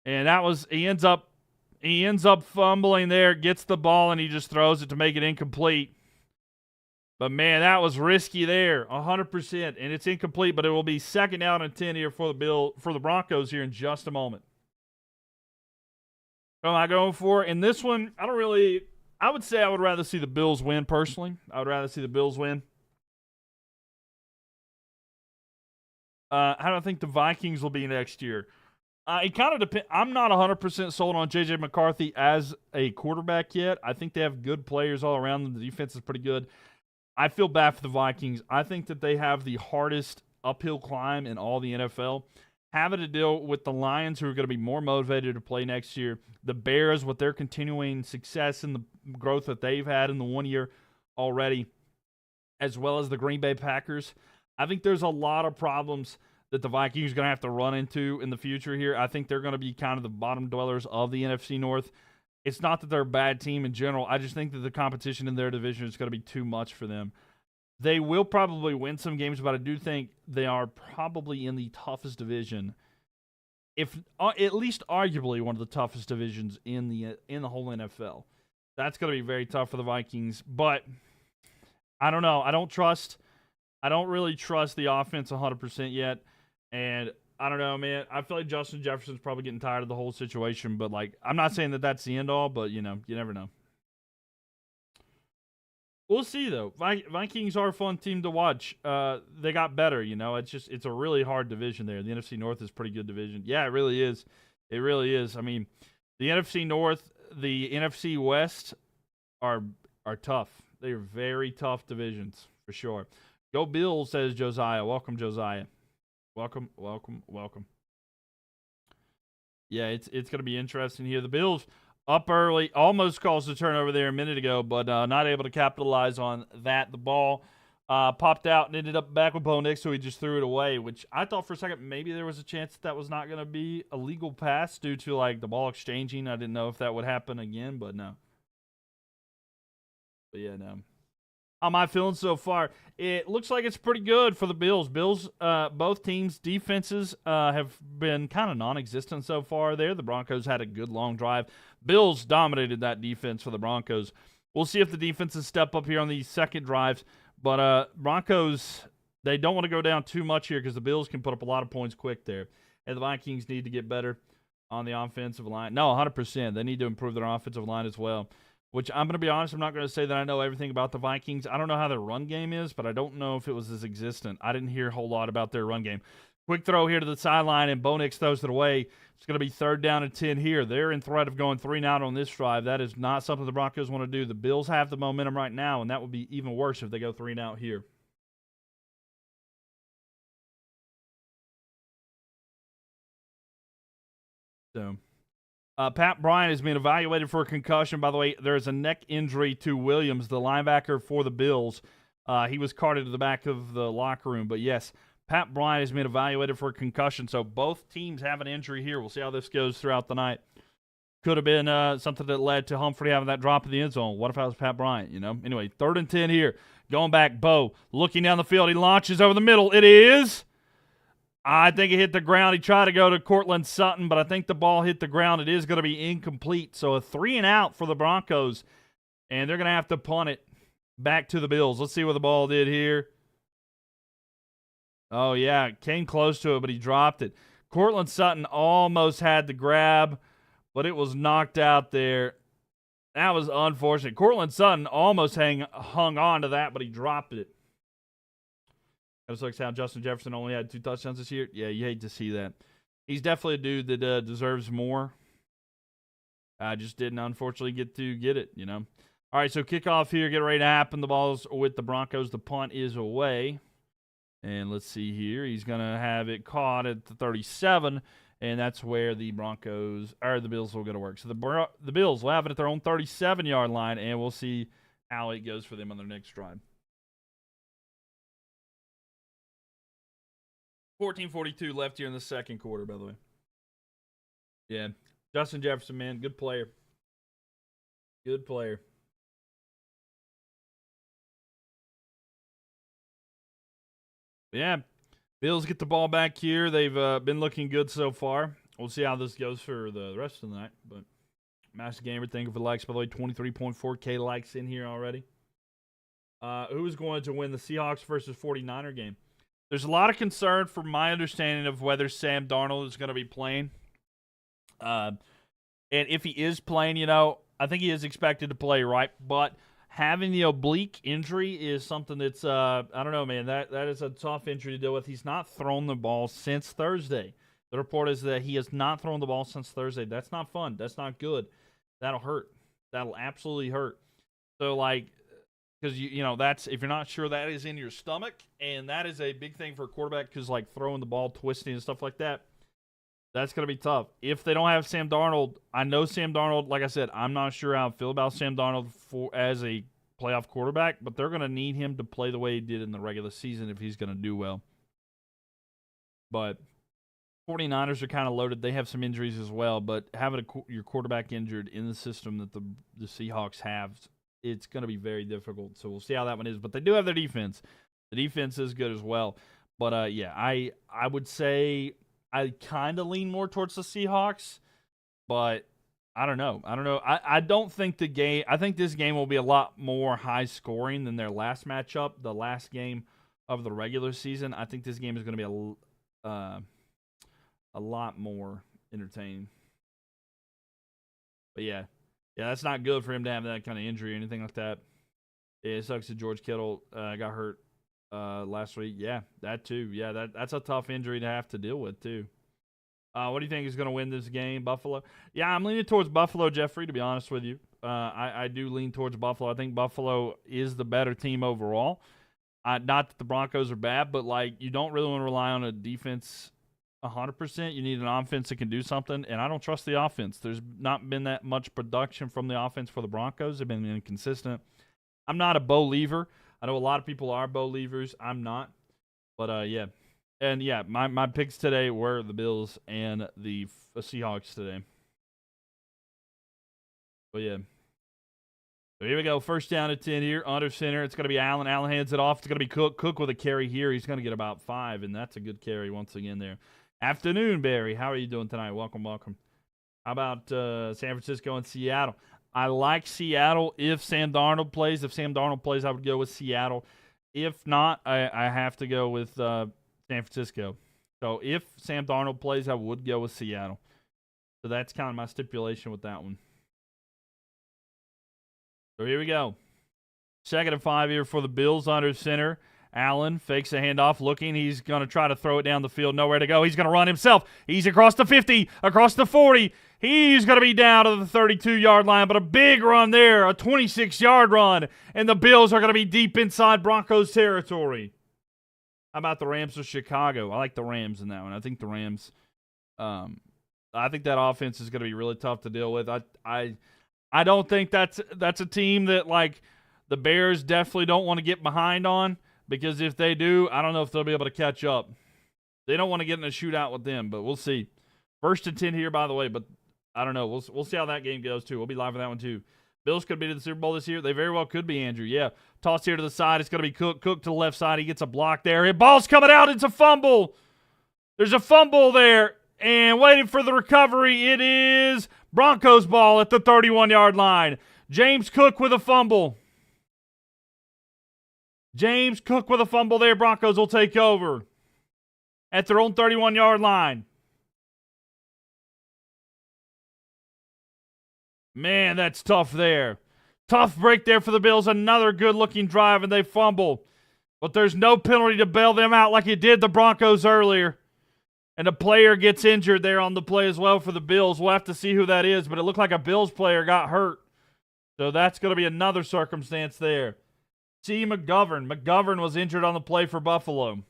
And that was he ends up fumbling there, gets the ball, and he just throws it to make it incomplete. But, man, that was risky there, 100%. And it's incomplete, but it will be 2nd down and 10 here for the Broncos here in just a moment. What am I going for? In this one, I would say I would rather see the Bills win, personally. I would rather see the Bills win. How do I think the Vikings will be next year? It kind of depends. I'm not 100% sold on J.J. McCarthy as a quarterback yet. I think they have good players all around them. The defense is pretty good. I feel bad for the Vikings. I think that they have the hardest uphill climb in all the NFL. Having to deal with the Lions, who are going to be more motivated to play next year. The Bears, with their continuing success and the growth that they've had in the 1 year already, as well as the Green Bay Packers. I think there's a lot of problems that the Vikings are going to have to run into in the future here. I think they're going to be kind of the bottom dwellers of the NFC North. It's not that they're a bad team in general. I just think that the competition in their division is going to be too much for them. They will probably win some games, but I do think they are probably in the toughest division, if at least arguably one of the toughest divisions in the whole NFL. That's going to be very tough for the Vikings, but I don't know. I don't really trust the offense 100% yet, and I don't know, man. I feel like Justin Jefferson's probably getting tired of the whole situation, but, like, I'm not saying that that's the end-all, but, you never know. We'll see, though. Vikings are a fun team to watch. They got better, It's a really hard division there. The NFC North is a pretty good division. Yeah, it really is. It really is. I mean, the NFC North, the NFC West are tough. They are very tough divisions, for sure. Go Bills, says Josiah. Welcome, Josiah. Welcome. Yeah, it's going to be interesting here. The Bills up early, almost caused a turnover there a minute ago, but not able to capitalize on that. The ball popped out and ended up back with Bo Nix, so he just threw it away, which I thought for a second maybe there was a chance that was not going to be a legal pass due to, like, the ball exchanging. I didn't know if that would happen again, but no. But, yeah, no. How am I feeling so far? It looks like it's pretty good for the Bills. Both teams' defenses have been kind of non-existent so far there. The Broncos had a good long drive. Bills dominated that defense for the Broncos. We'll see if the defenses step up here on these second drives. But Broncos, they don't want to go down too much here because the Bills can put up a lot of points quick there. And the Vikings need to get better on the offensive line. No, 100%. They need to improve their offensive line as well. Which, I'm going to be honest, I'm not going to say that I know everything about the Vikings. I don't know how their run game is, but I don't know if it was as existent. I didn't hear a whole lot about their run game. Quick throw here to the sideline, and Bo Nix throws it away. It's going to be 3rd down and 10 here. They're in threat of going 3 and out on this drive. That is not something the Broncos want to do. The Bills have the momentum right now, and that would be even worse if they go 3 and out here. So, Pat Bryant has been evaluated for a concussion. By the way, there is a neck injury to Williams, the linebacker for the Bills. He was carted to the back of the locker room. But, yes, Pat Bryant has been evaluated for a concussion. So both teams have an injury here. We'll see how this goes throughout the night. Could have been something that led to Humphrey having that drop in the end zone. What if I was Pat Bryant, Anyway, 3rd and 10 here. Going back, Bo looking down the field. He launches over the middle. It is... I think it hit the ground. He tried to go to Cortland Sutton, but I think the ball hit the ground. It is going to be incomplete. So a 3 and out for the Broncos, and they're going to have to punt it back to the Bills. Let's see what the ball did here. Oh, yeah, came close to it, but he dropped it. Cortland Sutton almost had the grab, but it was knocked out there. That was unfortunate. Cortland Sutton almost hung on to that, but he dropped it. Just looks how Justin Jefferson only had 2 touchdowns this year. Yeah, you hate to see that. He's definitely a dude that deserves more. I just didn't, unfortunately, get to get it, All right, so kickoff here. Get ready to happen. The ball's with the Broncos. The punt is away. And let's see here. He's going to have it caught at the 37, and that's where the Bills will go to work. So the Bills will have it at their own 37-yard line, and we'll see how it goes for them on their next drive. 14:42 left here in the second quarter, by the way. Yeah. Justin Jefferson, man, good player. Good player. Yeah. Bills get the ball back here. They've been looking good so far. We'll see how this goes for the rest of the night. But Master Gamer, thank you for the likes. By the way, 23.4K likes in here already. Who is going to win the Seahawks versus 49er game? There's a lot of concern from my understanding of whether Sam Darnold is going to be playing. And if he is playing, you know, I think he is expected to play, right? But having the oblique injury is something that's, I don't know, man. That is a tough injury to deal with. He's not thrown the ball since Thursday. The report is that he has not thrown the ball since Thursday. That's not fun. That's not good. That'll hurt. That'll absolutely hurt. So, like, because, you know, that's, if you're not sure, that is in your stomach. And that is a big thing for a quarterback because, like, throwing the ball, twisting and stuff like that, that's going to be tough. If they don't have Sam Darnold, I know Sam Darnold, like I said, I'm not sure how I feel about Sam Darnold as a playoff quarterback, but they're going to need him to play the way he did in the regular season if he's going to do well. But 49ers are kind of loaded. They have some injuries as well, but having your quarterback injured in the system that the Seahawks have, it's going to be very difficult. So we'll see how that one is. But they do have their defense. The defense is good as well. But, yeah, I would say I kind of lean more towards the Seahawks, but I don't know. I don't think the game – I think this game will be a lot more high-scoring than their last matchup, the last game of the regular season. I think this game is going to be a lot more entertaining. But, yeah, that's not good for him to have that kind of injury or anything like that. Yeah, it sucks that George Kittle got hurt last week. Yeah, that too. Yeah, that's a tough injury to have to deal with too. What do you think is going to win this game, Buffalo? Yeah, I'm leaning towards Buffalo, Jeffrey, to be honest with you. I do lean towards Buffalo. I think Buffalo is the better team overall. Not that the Broncos are bad, but, like, you don't really want to rely on a defense 100%. You need an offense that can do something, and I don't trust the offense. There's not been that much production from the offense for the Broncos. They've been inconsistent. I'm not a believer. I know a lot of people are believers. I'm not. But, yeah. And, yeah, my picks today were the Bills and the Seahawks today. But, yeah. So here we go. First down at 10 here. Under center. It's going to be Allen. Allen hands it off. It's going to be Cook. Cook with a carry here. He's going to get about 5, and that's a good carry once again there. Afternoon, Barry. How are you doing tonight? Welcome. How about San Francisco and Seattle? I like Seattle if Sam Darnold plays. If Sam Darnold plays, I would go with Seattle. If not, I have to go with San Francisco. So if Sam Darnold plays, I would go with Seattle. So that's kind of my stipulation with that one. So here we go. 2nd and 5 here for the Bills under center. Allen fakes a handoff, looking. He's going to try to throw it down the field. Nowhere to go. He's going to run himself. He's across the 50, across the 40. He's going to be down to the 32-yard line, but a big run there, a 26-yard run, and the Bills are going to be deep inside Broncos territory. How about the Rams of Chicago? I like the Rams in that one. I think the Rams, I think that offense is going to be really tough to deal with. I don't think that's a team that, like, the Bears definitely don't want to get behind on, because if they do, I don't know if they'll be able to catch up. They don't want to get in a shootout with them, but we'll see. 1st and 10 here, by the way, but I don't know. We'll see how that game goes, too. We'll be live on that one, too. Bills could be to the Super Bowl this year. They very well could be, Andrew. Yeah. Toss here to the side. It's going to be Cook. Cook to the left side. He gets a block there. Ball's coming out. It's a fumble. There's a fumble there. And waiting for the recovery, it is Broncos ball at the 31-yard line. James Cook with a fumble. James Cook with a fumble there. Broncos will take over at their own 31-yard line. Man, that's tough there. Tough break there for the Bills. Another good-looking drive, and they fumble. But there's no penalty to bail them out like it did the Broncos earlier. And a player gets injured there on the play as well for the Bills. We'll have to see who that is, but it looked like a Bills player got hurt. So that's going to be another circumstance there. C. McGovern. McGovern was injured on the play for Buffalo.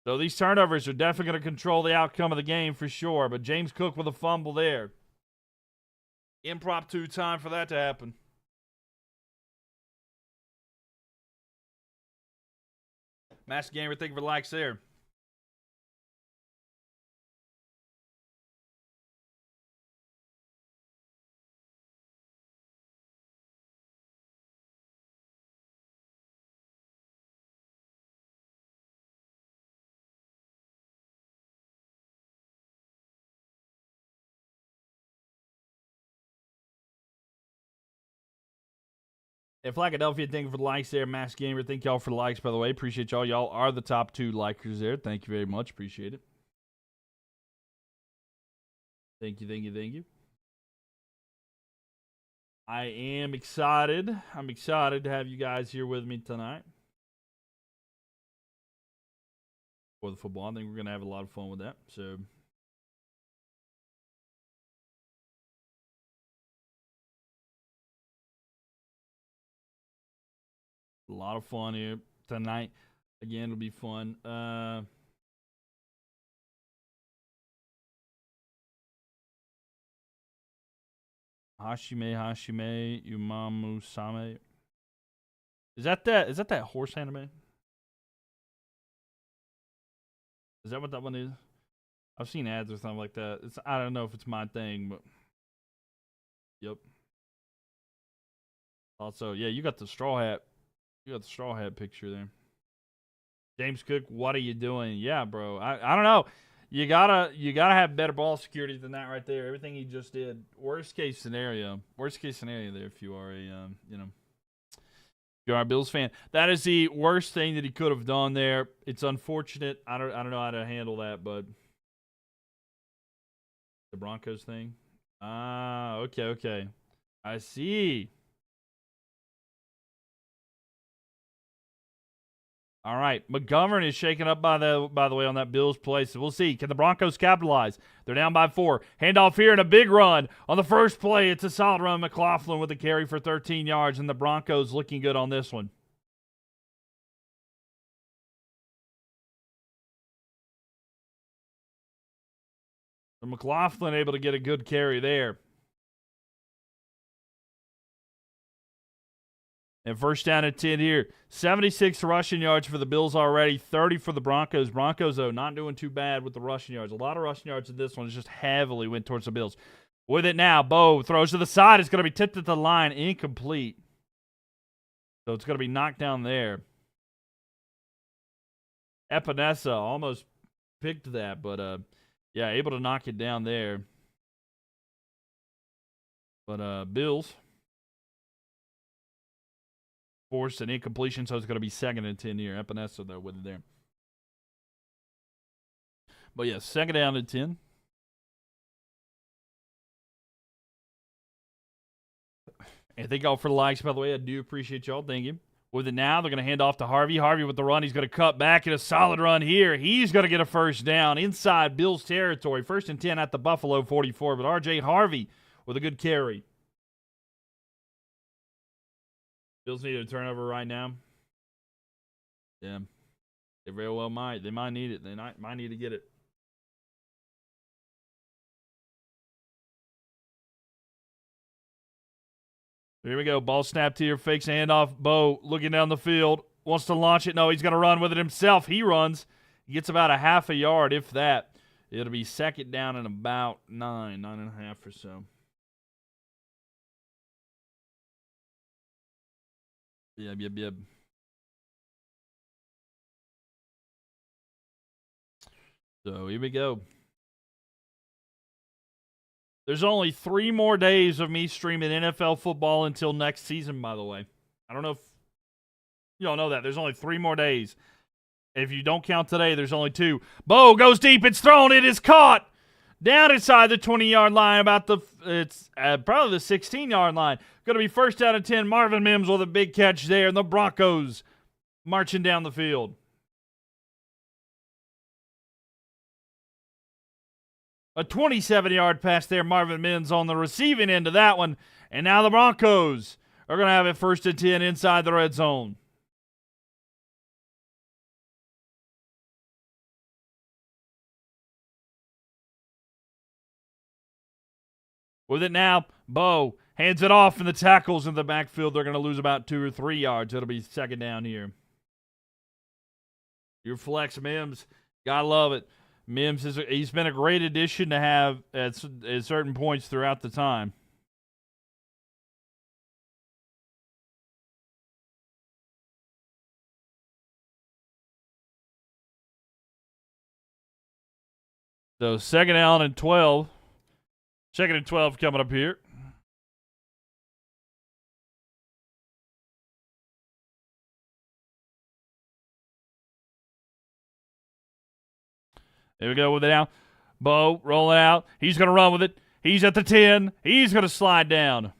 So these turnovers are definitely going to control the outcome of the game for sure. But James Cook with a fumble there. Impromptu time for that to happen. Master Gamer, thank you for the likes there. And Philadelphia, thank you for the likes there. Master Gamer, thank y'all for the likes, by the way. Appreciate y'all. Y'all are the top 2 likers there. Thank you very much. Appreciate it. Thank you, thank you, thank you. I am excited. I'm excited to have you guys here with me tonight for the football. I think we're going to have a lot of fun with that. So, a lot of fun here tonight. Again, it'll be fun. Hashime Umamu Same. Is that horse anime? Is that what that one is? I've seen ads or something like that. I don't know if it's my thing, but yep. Also, yeah, you got the straw hat. You got the straw hat picture there. James Cook, what are you doing? Yeah, bro. I don't know. You gotta have better ball security than that right there. Everything he just did. Worst case scenario there. If you are a if you are a Bills fan, that is the worst thing that he could have done there. It's unfortunate. I don't know how to handle that, but the Broncos thing. Okay. I see. All right, McGovern is shaken up by the way on that Bills play. So we'll see. Can the Broncos capitalize? They're down by 4. Handoff here and a big run on the first play. It's a solid run. McLaughlin with a carry for 13 yards, and the Broncos looking good on this one. So McLaughlin able to get a good carry there. And first down at 10 here. 76 rushing yards for the Bills already. 30 for the Broncos. Broncos, though, not doing too bad with the rushing yards. A lot of rushing yards in this one. It's just heavily went towards the Bills. With it now, Bo throws to the side. It's going to be tipped at the line. Incomplete. So it's going to be knocked down there. Epinesa almost picked that, but, yeah, able to knock it down there. But Bills forced an incompletion, so it's going to be 2nd and 10 here. Epinesa, though, with it there. But, yeah, 2nd down and 10. And thank y'all for the likes, by the way. I do appreciate y'all. Thank you. With it now, they're going to hand off to Harvey. Harvey with the run. He's going to cut back in a solid run here. He's going to get a first down inside Bills territory. 1st and 10 at the Buffalo 44. But R.J. Harvey with a good carry. Bills need a turnover right now. Yeah. They very well might. They might need it. They might need to get it. Here we go. Ball snapped here. Fakes a handoff. Bo looking down the field. Wants to launch it. No, he's going to run with it himself. He runs. He gets about a half a yard, if that. It'll be 2nd down and about 9.5 or so. Yep. So here we go. There's only 3 more days of me streaming NFL football until next season, by the way. I don't know if you don't know that. There's only 3 more days. If you don't count today, there's only 2. Bo goes deep. It's thrown. It is caught. Down inside the 20-yard line, it's probably the 16-yard line. Going to be 1st down and 10. Marvin Mims with a big catch there, and the Broncos marching down the field. A 27-yard pass there. Marvin Mims on the receiving end of that one, and now the Broncos are going to have it 1st and 10 inside the red zone. With it now, Bo hands it off, and the tackles in the backfield. They're going to lose about 2 or 3 yards. It'll be 2nd down here. Your flex Mims. Gotta love it. Mims he's been a great addition to have at certain points throughout the time. So 2nd down and 12. 2nd and 12 coming up here. There we go with it now. Bo rolling out. He's going to run with it. He's at the 10. He's going to slide down.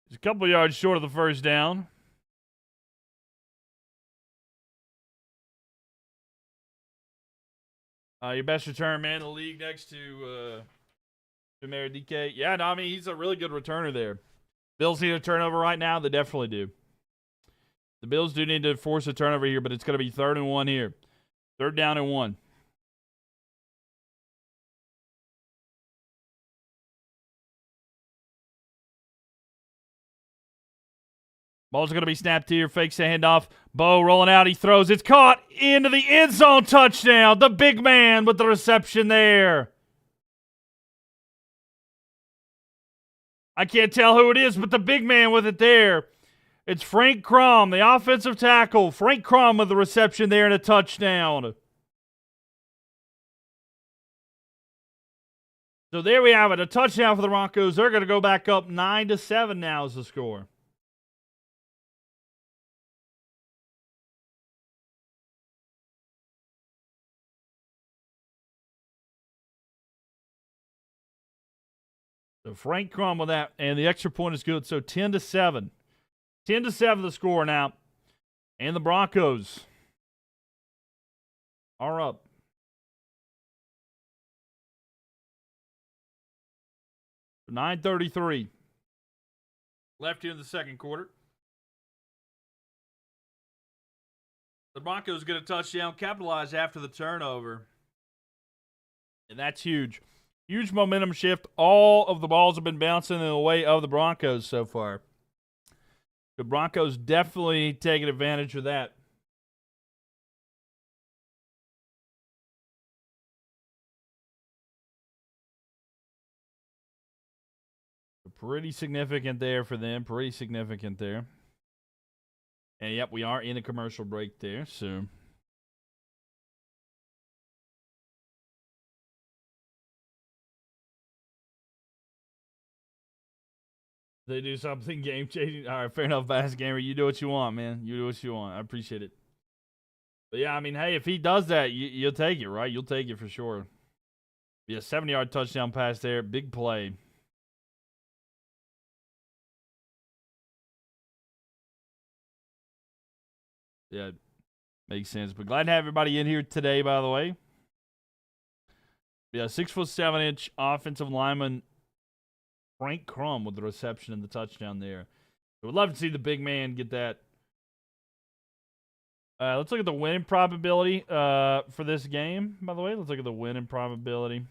He's a couple yards short of the first down. Your best return man in the league next to Jameer DK. Yeah, no, I mean, he's a really good returner there. Bills need a turnover right now. They definitely do. The Bills do need to force a turnover here, but it's going to be 3rd and 1 here. 3rd down and 1. Ball's going to be snapped here. Fakes the handoff. Bo rolling out. He throws. It's caught into the end zone. Touchdown. The big man with the reception there. I can't tell who it is, but the big man with it there. It's Frank Crum, the offensive tackle. Frank Crum with the reception there and a touchdown. So there we have it. A touchdown for the Broncos. They're going to go back up 9-7 now as the score. So Frank Crum with that, and the extra point is good. So 10-7. 10-7 the score now. And the Broncos are up. .9:33 left here in the second quarter. The Broncos get a touchdown, capitalize after the turnover. And that's huge. Huge momentum shift. All of the balls have been bouncing in the way of the Broncos so far. The Broncos definitely taking advantage of that. Pretty significant there for them. Pretty significant there. And, yep, we are in a commercial break there, so. They do something game-changing. All right, fair enough, Bass Gamer. You do what you want, man. You do what you want. I appreciate it. But, yeah, I mean, hey, if he does that, you'll take it, right? You'll take it for sure. Yeah, 70-yard touchdown pass there. Big play. Yeah, makes sense. But glad to have everybody in here today, by the way. Yeah, 6'7" offensive lineman Frank Crum with the reception and the touchdown there. So we'd love to see the big man get that. Let's look at the winning probability for this game, by the way. Let's look at the winning probability.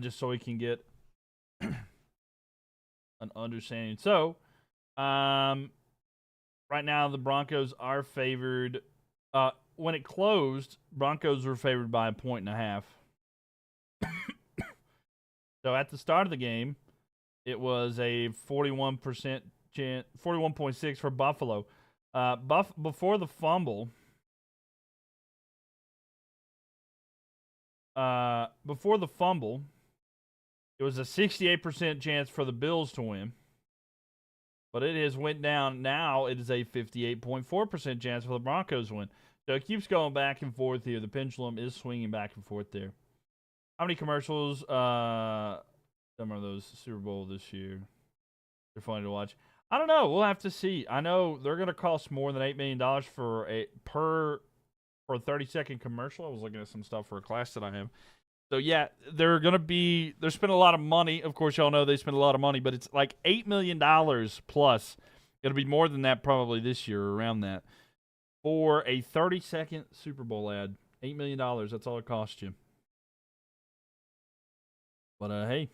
Just so we can get an understanding. So, right now the Broncos are favored. When it closed, Broncos were favored by 1.5. So at the start of the game, it was a 41% chance, 41.6 for Buffalo. Before the fumble, it was a 68% chance for the Bills to win. But it has went down. Now it is a 58.4% chance for the Broncos to win. So it keeps going back and forth here. The pendulum is swinging back and forth there. How many commercials? Some are those Super Bowl this year. They're funny to watch. I don't know. We'll have to see. I know they're going to cost more than $8 million for a 30-second commercial. I was looking at some stuff for a class that I have. So, yeah, they're spending a lot of money. Of course, y'all know they spend a lot of money, but it's like $8 million plus. It'll be more than that probably this year, around that, for a 30-second Super Bowl ad. $8 million. That's all it costs you. But, hey,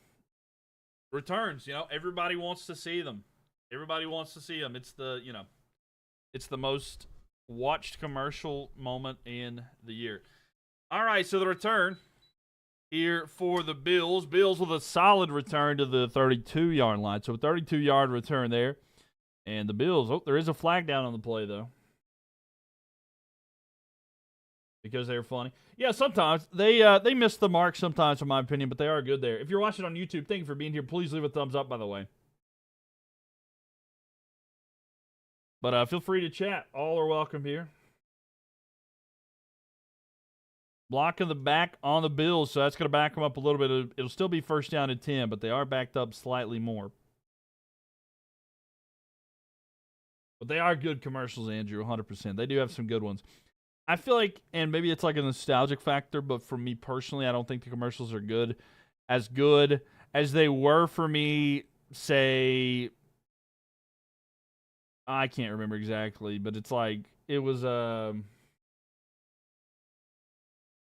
Returns, everybody wants to see them. Everybody wants to see them. It's the most watched commercial moment in the year. All right, so the return here for the Bills. Bills with a solid return to the 32-yard line. So a 32-yard return there. And the Bills, there is a flag down on the play, though. Because they're funny. Yeah, sometimes. They miss the mark sometimes, in my opinion, but they are good there. If you're watching on YouTube, thank you for being here. Please leave a thumbs up, by the way. But feel free to chat. All are welcome here. Block in the back on the Bills, so that's going to back them up a little bit. It'll still be first down and 10, but they are backed up slightly more. But they are good commercials, Andrew, 100%. They do have some good ones. I feel like, and maybe it's like a nostalgic factor, but for me personally, I don't think the commercials are good as they were for me, say, I can't remember exactly, but it's like, it was, I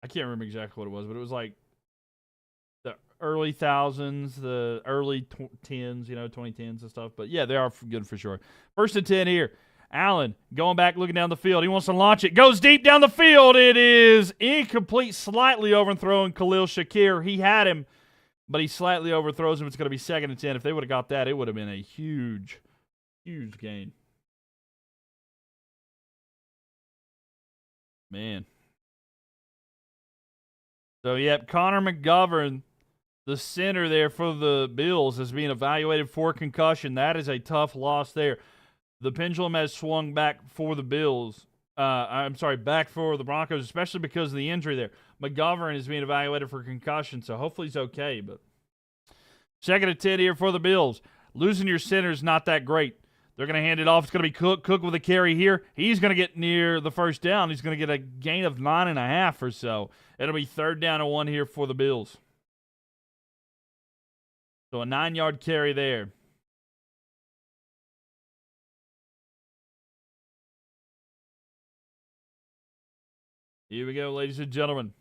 can't remember exactly what it was, but it was like the early thousands, the early tens, 2010s and stuff. But yeah, they are good for sure. First and 10 here. Allen going back, looking down the field. He wants to launch it. Goes deep down the field. It is incomplete, slightly overthrown Khalil Shakir. He had him, but he slightly overthrows him. It's going to be second and 10. If they would have got that, it would have been a huge, huge gain. Man. So, yep, Connor McGovern, the center there for the Bills, is being evaluated for concussion. That is a tough loss there. The pendulum has swung back for the Bills. Back for the Broncos, especially because of the injury there. McGovern is being evaluated for concussion, so hopefully he's okay. But second and 10 here for the Bills. Losing your center is not that great. They're going to hand it off. It's going to be Cook. Cook with a carry here. He's going to get near the first down. He's going to get a gain of 9.5 or so. It'll be third down and 1 here for the Bills. So a 9-yard carry there. Here we go, ladies and gentlemen.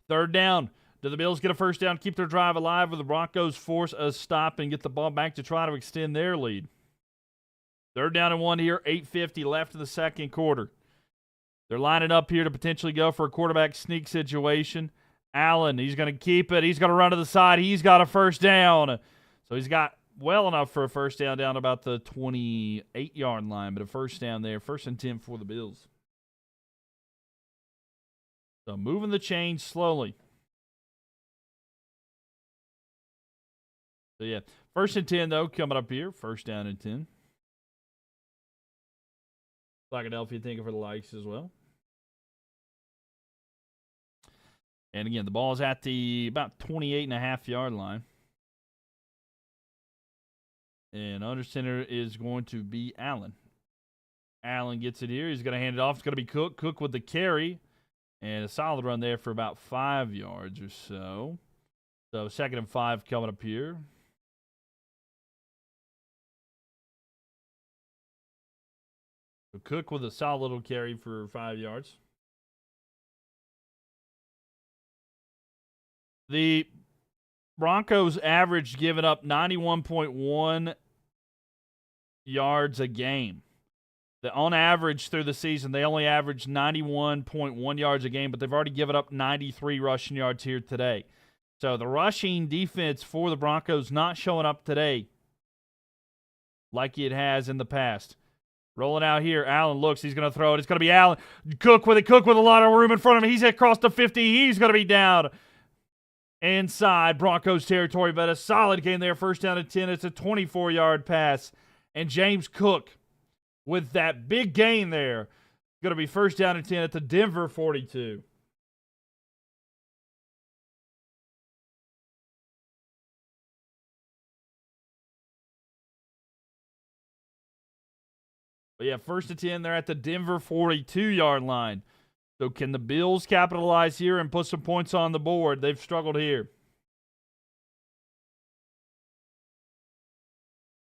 Third down. Do the Bills get a first down, keep their drive alive, or the Broncos force a stop and get the ball back to try to extend their lead? Third down and 1 here, 8:50 left in the second quarter. They're lining up here to potentially go for a quarterback sneak situation. Allen, he's going to keep it. He's going to run to the side. He's got a first down. So he's got well enough for a first down about the 28-yard line, but a first down there. First and 10 for the Bills. So moving the chains slowly. So, yeah, first and 10, though, coming up here. First down and 10. Philadelphia thinking for the likes as well. And, again, the ball is at the about 28.5-yard line. And under center is going to be Allen. Allen gets it here. He's going to hand it off. It's going to be Cook. Cook with the carry. And a solid run there for about 5 yards or so. So second and 5 coming up here. So Cook with a solid little carry for 5 yards. The Broncos averaged giving up 91.1 yards a game. On average through the season, they only averaged 91.1 yards a game, but they've already given up 93 rushing yards here today. So the rushing defense for the Broncos not showing up today like it has in the past. Rolling out here, Allen looks, he's going to throw it. It's going to be Allen. Cook with it. Cook with a lot of room in front of him. He's across the 50. He's going to be down inside Broncos territory, but a solid game there. First down and 10. It's a 24-yard pass. And James Cook, with that big gain there, going to be first down and 10 at the Denver 42. But yeah, first and 10, they're at the Denver 42-yard line. So can the Bills capitalize here and put some points on the board? They've struggled here.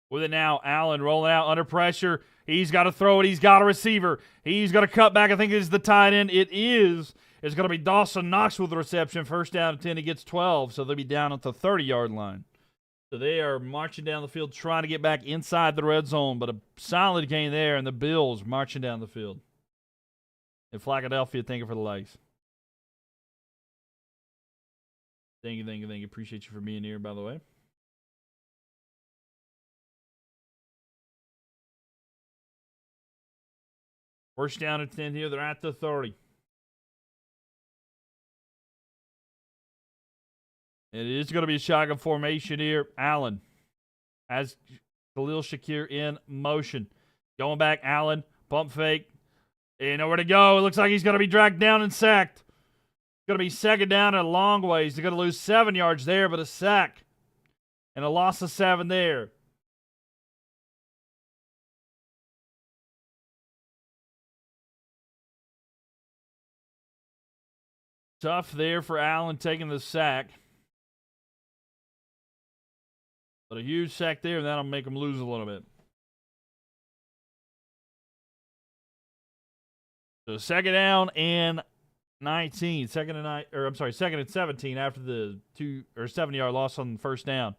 With it now, Allen rolling out under pressure. He's got to throw it. He's got a receiver. He's got to cut back. I think it's the tight end. It is. It's going to be Dawson Knox with the reception. First down and 10. He gets 12, so they'll be down at the 30-yard line. So they are marching down the field, trying to get back inside the red zone, but a solid gain there, and the Bills marching down the field. And Philadelphia, thank you for the likes. Thank you. Appreciate you for being here, by the way. First down at 10 here. They're at the 30. It is going to be a shotgun formation here. Allen has Khalil Shakir in motion. Going back, Allen, pump fake. And nowhere to go. It looks like he's going to be dragged down and sacked. It's going to be second down and a long ways. They're going to lose 7 yards there, but a sack. And a loss of 7 there. Tough there for Allen taking the sack. But a huge sack there, and that'll make them lose a little bit. So second down and 19. Second and 17 after the 7-yard loss on the first down.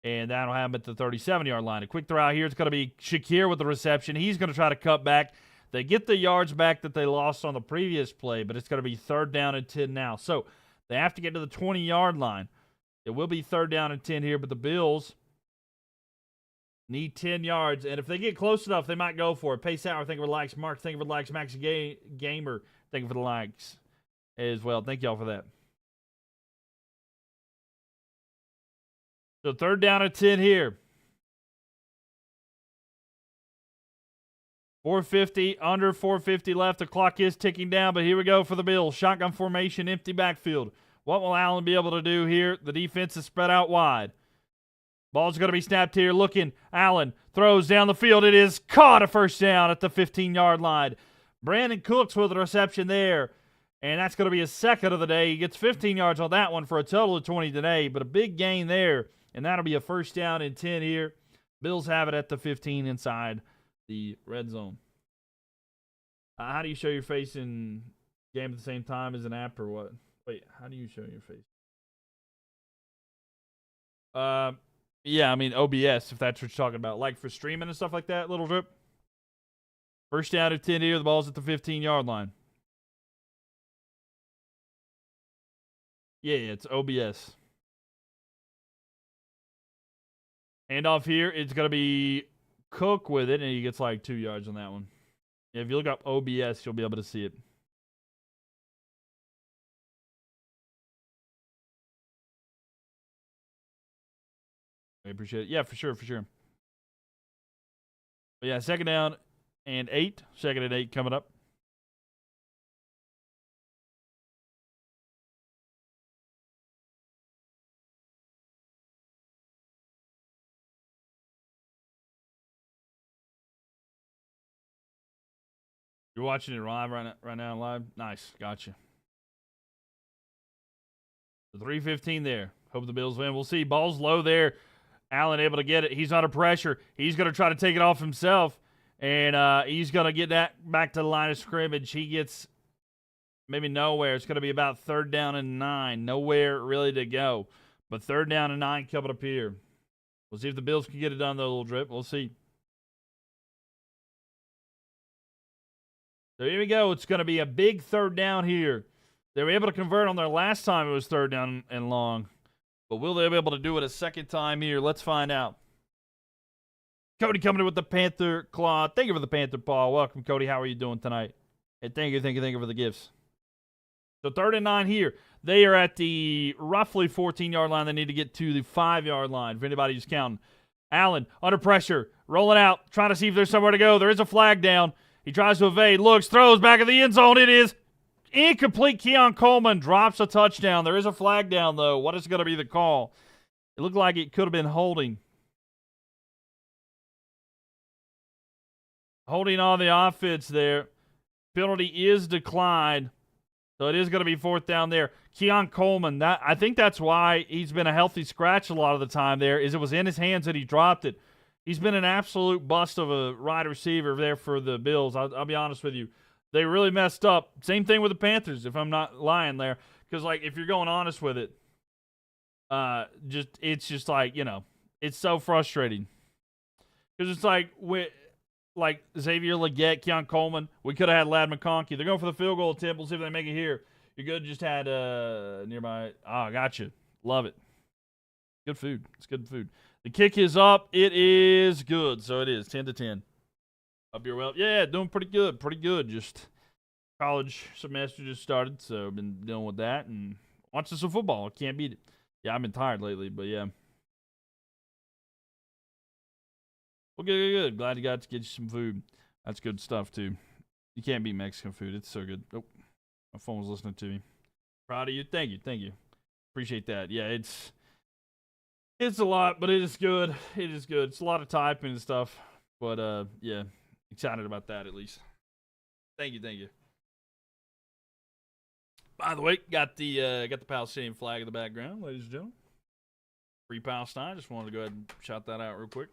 And that'll happen at the 37-yard line. A quick throw out here. It's going to be Shakir with the reception. He's going to try to cut back. They get the yards back that they lost on the previous play, but it's going to be third down and 10 now. So they have to get to the 20-yard line. It will be third down and 10 here, but the Bills need 10 yards. And if they get close enough, they might go for it. Pace Hour, thank you for the likes. Mark, thank you for the likes. Max Gamer, thank you for the likes as well. Thank y'all for that. So third down and 10 here. 450, under 450 left. The clock is ticking down, but here we go for the Bills. Shotgun formation, empty backfield. What will Allen be able to do here? The defense is spread out wide. Ball's going to be snapped here. Looking, Allen throws down the field. It is caught, a first down at the 15-yard line. Brandon Cooks with a reception there, and that's going to be his second of the day. He gets 15 yards on that one for a total of 20 today, but a big gain there, and that'll be a first down and 10 here. Bills have it at the 15 inside the red zone. How do you show your face in game at the same time as an app or what? Wait, how do you show your face? Yeah, I mean OBS, if that's what you're talking about. Like for streaming and stuff like that, little drip. First down at 10 here. The ball's at the 15-yard line. Yeah, it's OBS. Handoff here. It's going to be Cook with it, and he gets like 2 yards on that one. Yeah, if you look up OBS, you'll be able to see it. I appreciate it. Yeah, for sure. But yeah, second down and 8. Second and 8 coming up. You're watching it live right now, live? Nice. Gotcha. The 3:15 there. Hope the Bills win. We'll see. Ball's low there. Allen able to get it. He's under pressure. He's going to try to take it off himself. And he's going to get that back to the line of scrimmage. He gets maybe nowhere. It's going to be about third down and 9. Nowhere really to go. But third down and 9 coming up here. We'll see if the Bills can get it done, though, a little drip. We'll see. So here we go. It's going to be a big third down here. They were able to convert on their last time it was third down and long. But will they be able to do it a second time here? Let's find out. Cody coming in with the Panther Claw. Thank you for the Panther Paw. Welcome, Cody. How are you doing tonight? And thank you for the gifts. So third and 9 here. They are at the roughly 14-yard line. They need to get to the 5-yard line for anybody who's counting. Allen under pressure, rolling out, trying to see if there's somewhere to go. There is a flag down. He tries to evade, looks, throws back at the end zone. It is incomplete. Keon Coleman drops a touchdown. There is a flag down, though. What is going to be the call? It looked like it could have been holding. Holding on the offense there. Penalty is declined. So it is going to be fourth down there. Keon Coleman, I think that's why he's been a healthy scratch a lot of the time there, is it was in his hands that he dropped it. He's been an absolute bust of a wide receiver there for the Bills. I'll be honest with you. They really messed up. Same thing with the Panthers, if I'm not lying there. Because, like, if you're going honest with it, It's just like, it's so frustrating because it's like like Xavier Legette, Keon Coleman. We could have had Ladd McConkey. They're going for the field goal attempt. We'll see if they make it here. You could just had nearby. I got you. Love it. Good food. It's good food. The kick is up. It is good. So it is 10-10. Up your well. Yeah, doing pretty good. Pretty good. Just college semester just started, so I've been dealing with that and watching some football. Can't beat it. Yeah, I've been tired lately, but yeah. Well, good. Glad you got to get you some food. That's good stuff, too. You can't beat Mexican food. It's so good. Oh, my phone was listening to me. Proud of you. Thank you. Appreciate that. Yeah, it's a lot, but it is good. It's a lot of typing and stuff, but yeah, excited about that at least. Thank you. By the way, got the Palestinian flag in the background, ladies and gentlemen. Free Palestine. Just wanted to go ahead and shout that out real quick.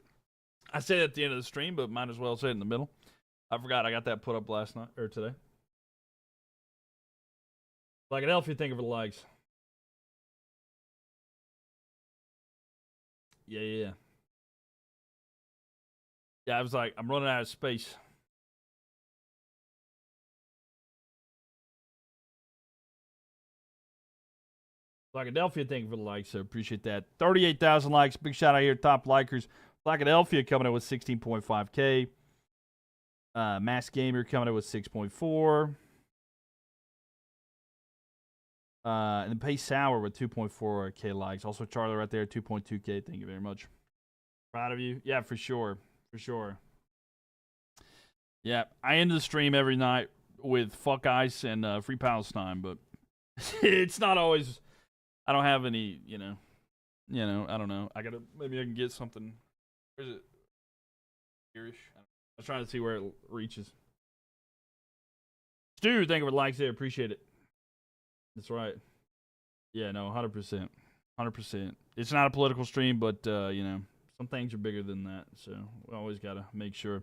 I said it at the end of the stream, but might as well say it in the middle. I forgot I got that put up last night or today. Like an elf, you think of it likes. Yeah. Yeah, I was like, I'm running out of space. Philadelphia, thank you for the likes, so appreciate that. 38,000 likes. Big shout out here, top likers. Philadelphia coming in with 16.5K. Mass Gamer coming in with 6.4. And then Pace Sour with 2.4K likes. Also Charlie right there, 2.2K. Thank you very much. Proud of you. Yeah, for sure. Yeah, I end the stream every night with Fuck Ice and Free Palestine, but it's not always. I don't have any, I don't know. Maybe I can get something. Where is it? Here-ish. I was trying to see where it reaches. Stu, thank you for the likes there. Appreciate it. That's right. Yeah, no, 100%. 100%. It's not a political stream, but, some things are bigger than that. So we always got to make sure.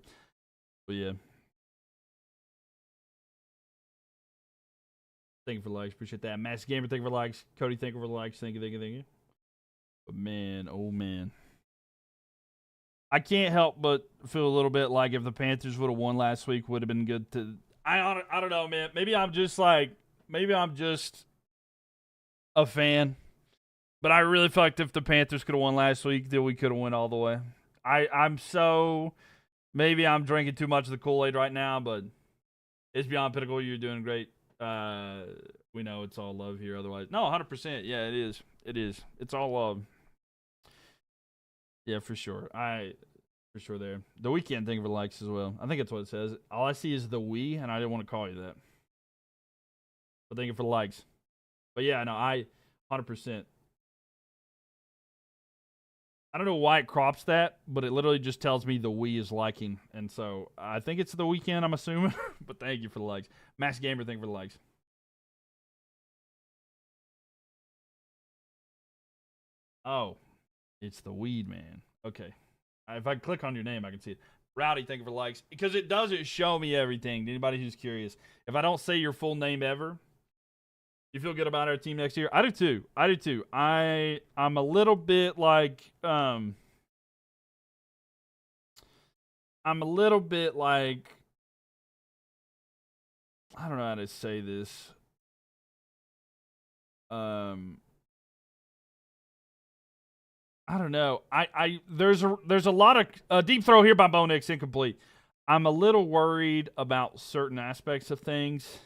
But, yeah. Thank you for the likes. Appreciate that. Mass Gamer, thank you for the likes. Cody, thank you for the likes. Thank you. But, man, oh, man. I can't help but feel a little bit like if the Panthers would have won last week, would have been good to. I don't know, man. Maybe I'm just a fan. But I really feel like if the Panthers could have won last week, then we could have won all the way. Maybe I'm drinking too much of the Kool-Aid right now, but it's beyond pinnacle. You're doing great. We know it's all love here. Otherwise, no, 100%. Yeah, it is. It's all love. Yeah, for sure. For sure there. The Weekend, thank you for the likes as well. I think that's what it says. All I see is the we, and I didn't want to call you that. But thank you for the likes. But yeah, no, 100%. I don't know why it crops that, but it literally just tells me the we is liking. And so I think it's the Weekend, I'm assuming. But thank you for the likes. Max Gamer, thank you for the likes. Oh, it's the Weed Man. Okay. If I click on your name, I can see it. Rowdy, thank you for the likes. Because it doesn't show me everything. Anybody who's curious. If I don't say your full name ever, you feel good about our team next year? I do too. I'm a little bit like I don't know how to say this. I don't know. There's a lot of deep throw here by Bo Nix, incomplete. I'm a little worried about certain aspects of things,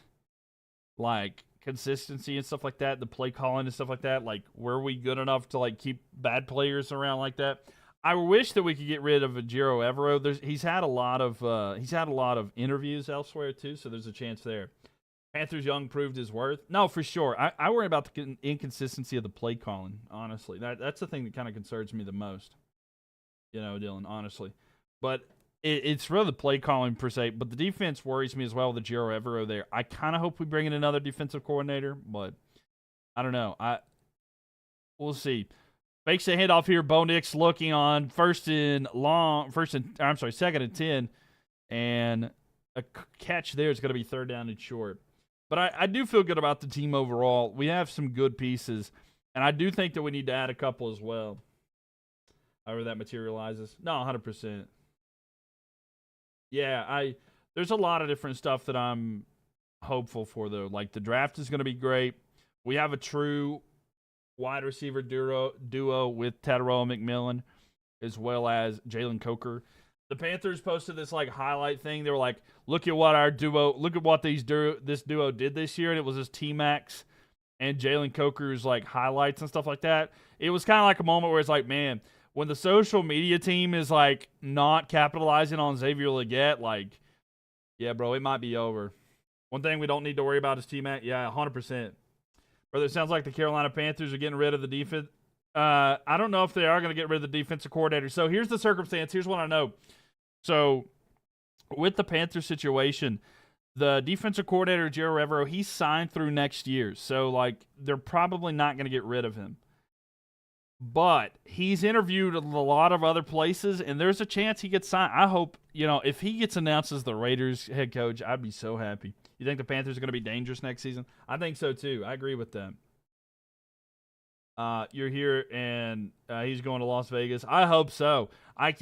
like consistency and stuff like that, the play calling and stuff like that. Like, were we good enough to keep bad players around like that? I wish that we could get rid of Ejiro Evero. He's had a lot of interviews elsewhere too, so there's a chance there. Panthers Young proved his worth. No, for sure. I worry about the inconsistency of the play calling, honestly. That's the thing that kind of concerns me the most. Dylan, honestly. But it's really the play calling per se. But the defense worries me as well with the Ejiro Evero there. I kind of hope we bring in another defensive coordinator, but I don't know. We'll see. Fakes a handoff here. Bo Nix looking on second and 10. And a catch there is going to be third down and short. But I do feel good about the team overall. We have some good pieces. And I do think that we need to add a couple as well. However that materializes. No, 100%. Yeah, there's a lot of different stuff that I'm hopeful for, though. Like, the draft is going to be great. We have a true wide receiver duo with Tataroa McMillan as well as Jalen Coker. The Panthers posted this like highlight thing. They were like, look at what this duo did this year, and it was his T-Max and Jalen Coker's like highlights and stuff like that. It was kind of like a moment where it's like, man, when the social media team is like not capitalizing on Xavier Legette, like, yeah, bro, it might be over. One thing we don't need to worry about is T-Mac. Yeah, 100%. Brother, it sounds like the Carolina Panthers are getting rid of the defense. I don't know if they are going to get rid of the defensive coordinator. So here's the circumstance. Here's what I know. So with the Panthers situation, the defensive coordinator, Jerry Revero, he's signed through next year. So, like, they're probably not going to get rid of him. But he's interviewed a lot of other places, and there's a chance he gets signed. I hope, if he gets announced as the Raiders head coach, I'd be so happy. You think the Panthers are going to be dangerous next season? I think so, too. I agree with that. You're here, and he's going to Las Vegas. I hope so.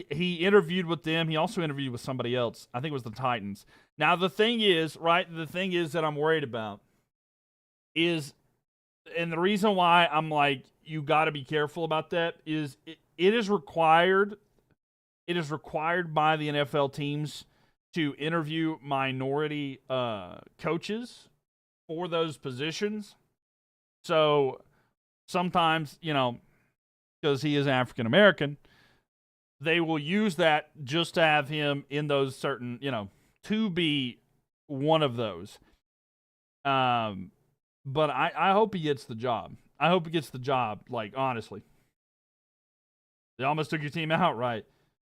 He interviewed with them. He also interviewed with somebody else. I think it was the Titans. Now, the thing is that I'm worried about is, and the reason why I'm like, you got to be careful about that is it is required. It is required by the NFL teams to interview minority coaches for those positions. So sometimes, because he is African American, they will use that just to have him in those certain, to be one of those. But I hope he gets the job. I hope he gets the job, like, honestly. They almost took your team out, right?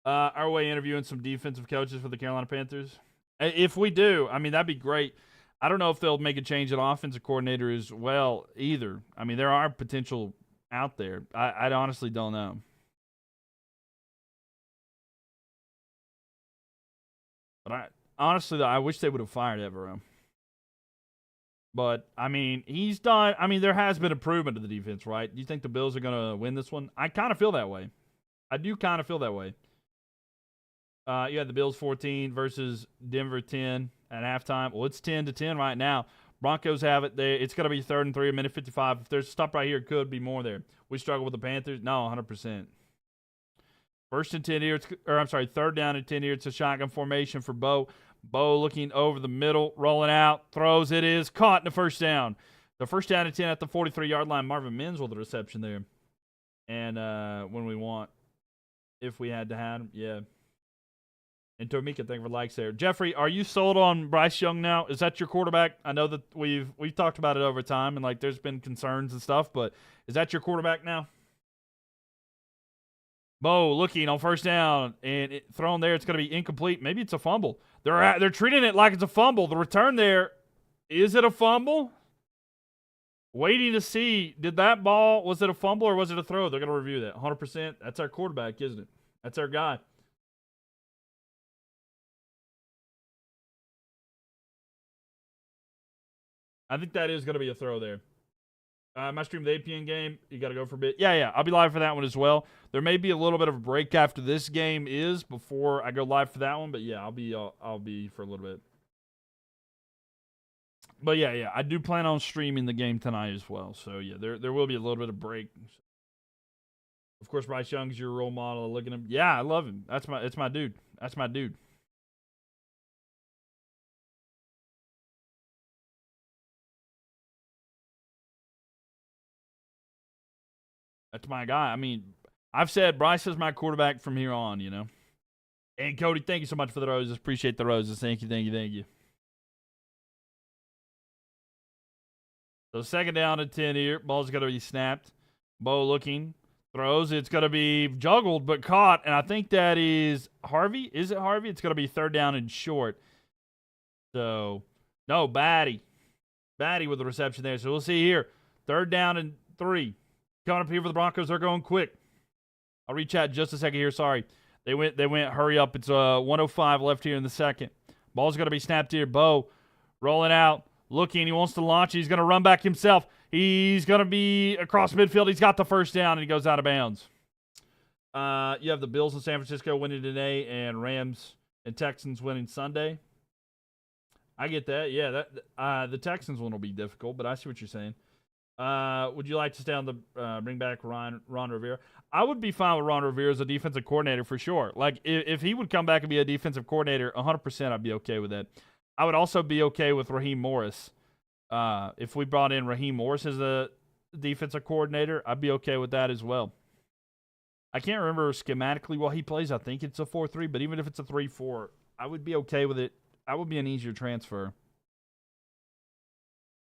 Are we interviewing some defensive coaches for the Carolina Panthers? If we do, I mean, that'd be great. I don't know if they'll make a change at offensive coordinator as well either. I mean, there are potential out there. I honestly don't know. But honestly, I wish they would have fired Evero. But, I mean, he's done. I mean, there has been improvement to the defense, right? Do you think the Bills are going to win this one? I kind of feel that way. I do kind of feel that way. You had the Bills 14 versus Denver 10 at halftime. Well, it's 10-10 right now. Broncos have it there. It's going to be 3rd and 3, a minute 55. If there's a stop right here, it could be more there. We struggle with the Panthers. No, 100%. 1st and 10 here. 3rd down and 10 here. It's a shotgun formation for Bo. Bo looking over the middle, rolling out, throws. It is caught in the first down. The 1st down and 10 at the 43-yard line. Marvin Mims with the reception there. And when we want, if we had to have him, yeah. And Tomika, thank you for likes there. Jeffrey, are you sold on Bryce Young now? Is that your quarterback? I know that we've talked about it over time, and like there's been concerns and stuff, but is that your quarterback now? Bo looking on 1st down and thrown there. It's going to be incomplete. Maybe it's a fumble. They're treating it like it's a fumble. The return there, is it a fumble? Waiting to see, was it a fumble or was it a throw? They're going to review that. 100%. That's our quarterback, isn't it? That's our guy. I think that is going to be a throw there. My stream the 8 p.m. game, you got to go for a bit. Yeah, I'll be live for that one as well. There may be a little bit of a break after this game before I go live for that one, but yeah, I'll be for a little bit. But yeah, I do plan on streaming the game tonight as well. So yeah, there will be a little bit of break. Of course, Bryce Young's your role model. Look at him. Yeah, I love him. That's my dude. That's my dude. That's my guy. I mean, I've said Bryce is my quarterback from here on, And Cody, thank you so much for the roses. Appreciate the roses. Thank you. So 2nd down and 10 here. Ball's going to be snapped. Bo looking. Throws. It's going to be juggled but caught. And I think that is Harvey. Is it Harvey? It's going to be 3rd down and short. So, no, Batty. Batty with the reception there. So we'll see here. 3rd down and 3. Coming up here for the Broncos. They're going quick. I'll rechat just a second here. Sorry. They went hurry up. It's 1:05 left here in the second. Ball's going to be snapped here. Bo rolling out. Looking, he wants to launch. He's going to run back himself. He's going to be across midfield. He's got the first down, and he goes out of bounds. You have the Bills in San Francisco winning today, and Rams and Texans winning Sunday. I get that. Yeah, the Texans one will be difficult, but I see what you're saying. Would you like to stay on the bring back Ron Rivera? I would be fine with Ron Rivera as a defensive coordinator for sure. Like, if he would come back and be a defensive coordinator, 100% I'd be okay with that. I would also be okay with Raheem Morris. If we brought in Raheem Morris as a defensive coordinator, I'd be okay with that as well. I can't remember schematically what he plays. I think it's a 4-3, but even if it's a 3-4, I would be okay with it. That would be an easier transfer.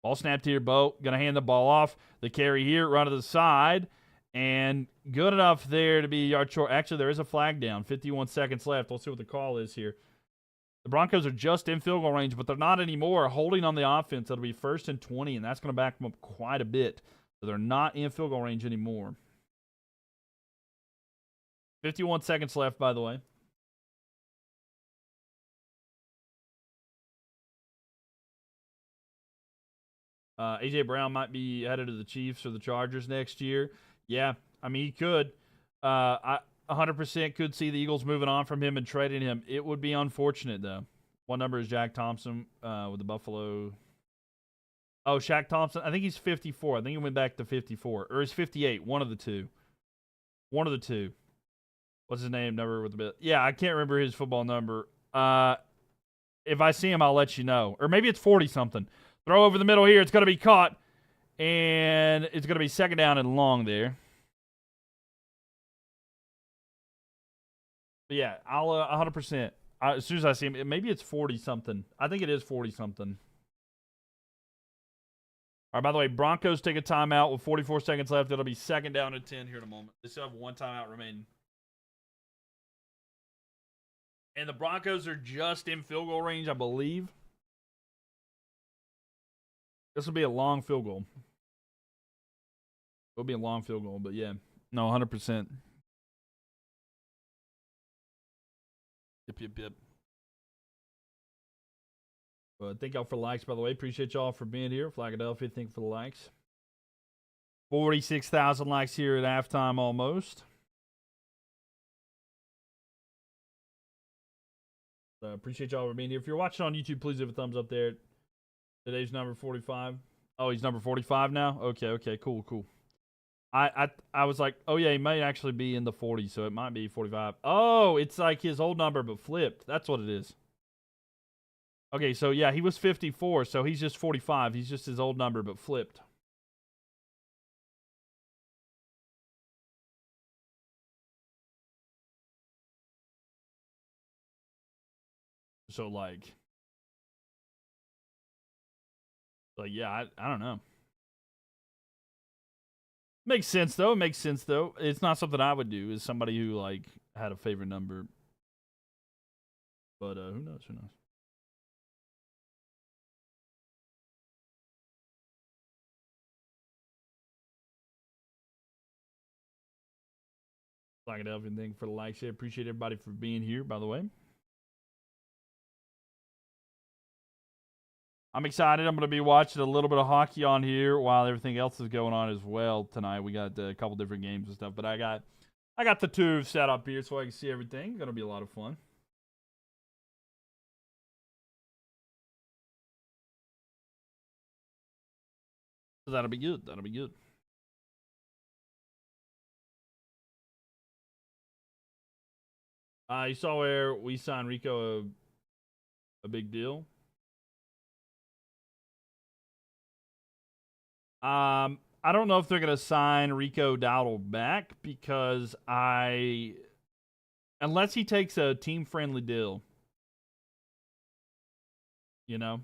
Ball snapped here, Bo. Going to hand the ball off. The carry here, run to the side. And good enough there to be yard short. Actually, there is a flag down. 51 seconds left. Let's see what the call is here. The Broncos are just in field goal range, but they're not anymore. Holding on the offense, it'll be 1st and 20, and that's going to back them up quite a bit. So they're not in field goal range anymore. 51 seconds left, by the way. A.J. Brown might be headed to the Chiefs or the Chargers next year. Yeah, I mean, he could. I 100% could see the Eagles moving on from him and trading him. It would be unfortunate, though. What number is Jack Thompson with the Buffalo? Oh, Shaq Thompson. I think he's 54. I think he went back to 54. Or he's 58. One of the two. One of the two. What's his name? Number with the bit. Yeah, I can't remember his football number. If I see him, I'll let you know. Or maybe it's 40-something. Throw over the middle here. It's going to be caught. And it's going to be 2nd down and long there. But yeah, I'll 100%. As soon as I see him, maybe it's 40-something. I think it is 40-something. All right, by the way, Broncos take a timeout with 44 seconds left. It'll be 2nd down and 10 here in a moment. They still have one timeout remaining. And the Broncos are just in field goal range, I believe. This will be a long field goal. It'll be a long field goal, but yeah. No, 100%. Yep. Thank y'all for the likes, by the way. Appreciate y'all for being here. Philadelphia, thank you for the likes. 46,000 likes here at halftime almost. Appreciate y'all for being here. If you're watching on YouTube, please leave a thumbs up there. Today's number 45. Oh, he's number 45 now? Okay, cool. I was like, oh yeah, he may actually be in the 40s, so it might be 45. Oh, it's like his old number but flipped. That's what it is. Okay, so yeah, he was 54, so he's just 45. He's just his old number but flipped. So like yeah, I don't know. Makes sense though. It's not something I would do as somebody who like had a favorite number. But who knows? Philadelphia, thank you for the likes here. Appreciate everybody for being here, by the way. I'm excited. I'm going to be watching a little bit of hockey on here while everything else is going on as well tonight. We got a couple different games and stuff, but I got the tube set up here so I can see everything. It's going to be a lot of fun. So that'll be good. You saw where we signed Rico a big deal. I don't know if they're going to sign Rico Dowdle back because unless he takes a team-friendly deal, you know.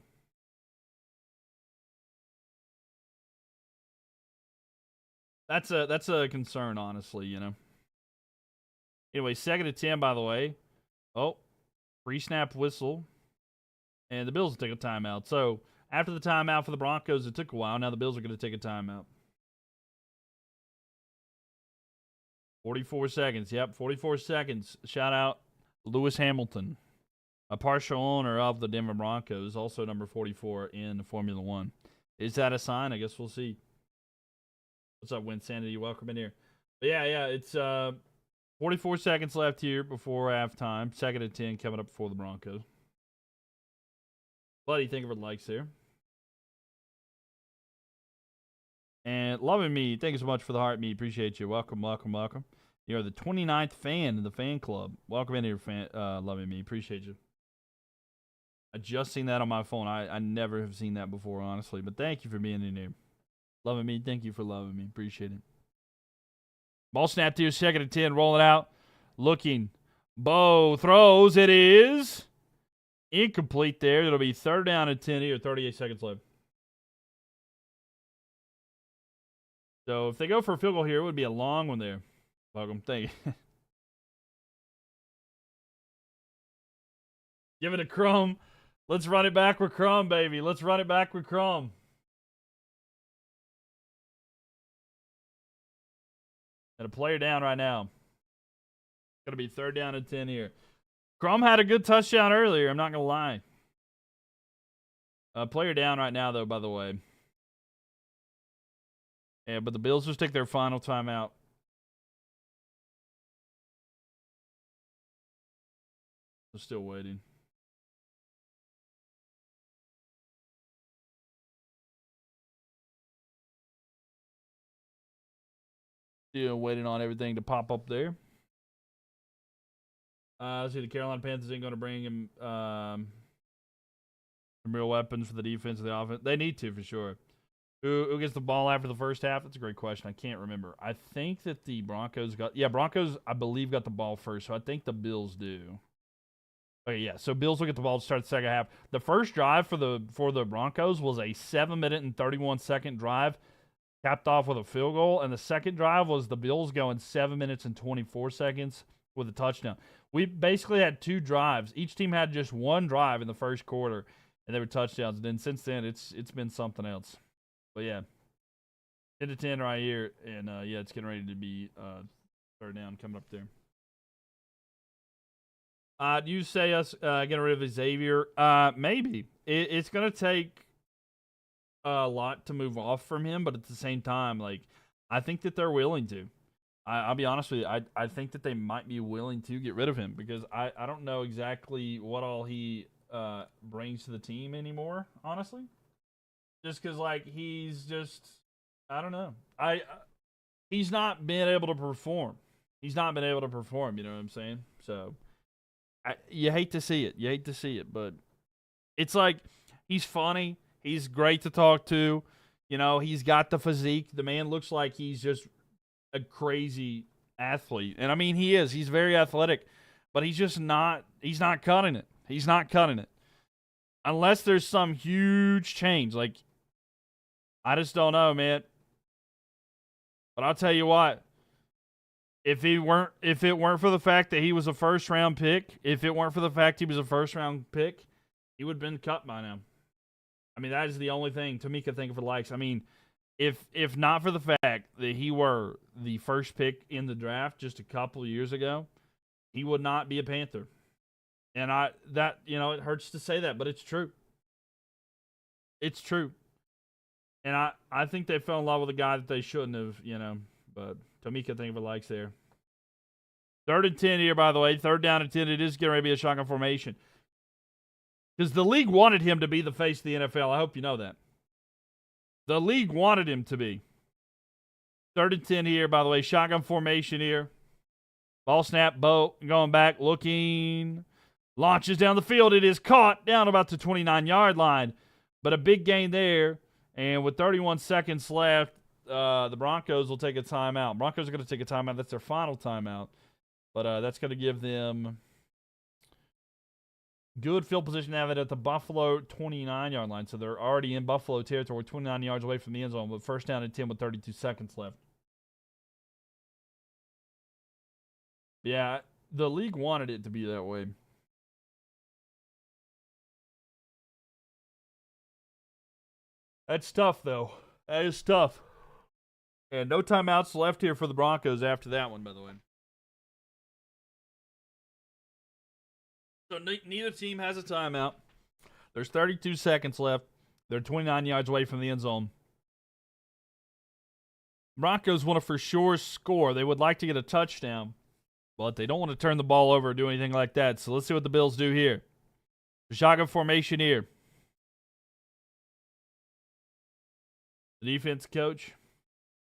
That's a concern, honestly, you know. Anyway, 2nd and 10, by the way. Oh, pre-snap whistle. And the Bills will take a timeout. So, after the timeout for the Broncos, it took a while. Now the Bills are going to take a timeout. 44 seconds. Yep, 44 seconds. Shout out Lewis Hamilton. a partial owner of the Denver Broncos, also number 44 in Formula One. Is that a sign? I guess we'll see. What's up, Winsanity? Welcome in here. But yeah, it's 44 seconds left here before halftime. 2nd and 10 coming up for the Broncos. What do you think of it likes there? And Loving Me, thank you so much for the heart, me. Appreciate you. Welcome. You're the 29th fan in the fan club. Welcome in here, Loving Me. Appreciate you. I just seen that on my phone. I never have seen that before, honestly. But thank you for being in here. Loving Me, thank you for loving me. Appreciate it. Ball snapped here, 2nd and 10, rolling out. Looking. Bo throws. It is incomplete there. It'll be 3rd down and 10 here, 38 seconds left. So if they go for a field goal here, it would be a long one there. Welcome. Thank you. Give it a Crumb. Let's run it back with Crumb, baby. Let's run it back with Crumb. And a player down right now. Going to be 3rd down and 10 here. Crumb had a good touchdown earlier. I'm not going to lie. Player down right now, though, by the way. Yeah, but the Bills just take their final timeout. They're still waiting. Still waiting on everything to pop up there. Let's see, the Carolina Panthers ain't going to bring him some real weapons for the defense and the offense. They need to, for sure. Who gets the ball after the first half? That's a great question. I can't remember. I think that the Broncos Broncos, I believe, got the ball first, so I think the Bills do. Okay, yeah, so Bills will get the ball to start the second half. The first drive for the Broncos was a 7-minute and 31-second drive, capped off with a field goal, and the second drive was the Bills going 7 minutes and 24 seconds with a touchdown. We basically had 2 drives. Each team had just 1 drive in the first quarter, and they were touchdowns. And then since then, it's been something else. But yeah, 10 to 10 right here, and yeah, it's getting ready to be 3rd down coming up there. Do you say us getting rid of Xavier? Maybe. It's going to take a lot to move off from him, but at the same time, like, I think that they're willing to. I'll be honest with you. I think that they might be willing to get rid of him because I don't know exactly what all he brings to the team anymore, honestly. Just because, like, he's just, I don't know. He's not been able to perform. You know what I'm saying? So, you hate to see it. But it's like, he's funny. He's great to talk to. You know, he's got the physique. The man looks like he's just a crazy athlete. And, I mean, he is. He's very athletic. But he's just not, he's not cutting it. Unless there's some huge change. Like, I just don't know, man. But I'll tell you what. If it weren't for the fact that he was a first-round pick, he would have been cut by now. I mean, that is the only thing Tamika thinking for likes. I mean, if not for the fact that he were the first pick in the draft just a couple of years ago, he would not be a Panther. And it hurts to say that, but it's true. It's true. And I think they fell in love with a guy that they shouldn't have, but Tamika thinking for likes there. 3rd and 10 here, by the way. 3rd down and 10. It is going to be a shotgun formation. Because the league wanted him to be the face of the NFL. I hope you know that. The league wanted him to be. 3rd and 10 here, by the way. Shotgun formation here. Ball snap, Bo going back, looking. Launches down the field. It is caught down about the 29-yard line. But a big gain there. And with 31 seconds left, the Broncos will take a timeout. Broncos are going to take a timeout. That's their final timeout. But that's going to give them good field position to have it at the Buffalo 29-yard line. So they're already in Buffalo territory, 29 yards away from the end zone, but 1st down and 10 with 32 seconds left. Yeah, the league wanted it to be that way. That's tough, though. That is tough. And no timeouts left here for the Broncos after that one, by the way. So neither team has a timeout. There's 32 seconds left. They're 29 yards away from the end zone. Broncos want to for sure score. They would like to get a touchdown, but they don't want to turn the ball over or do anything like that. So let's see what the Bills do here. Shotgun formation here. The defense coach.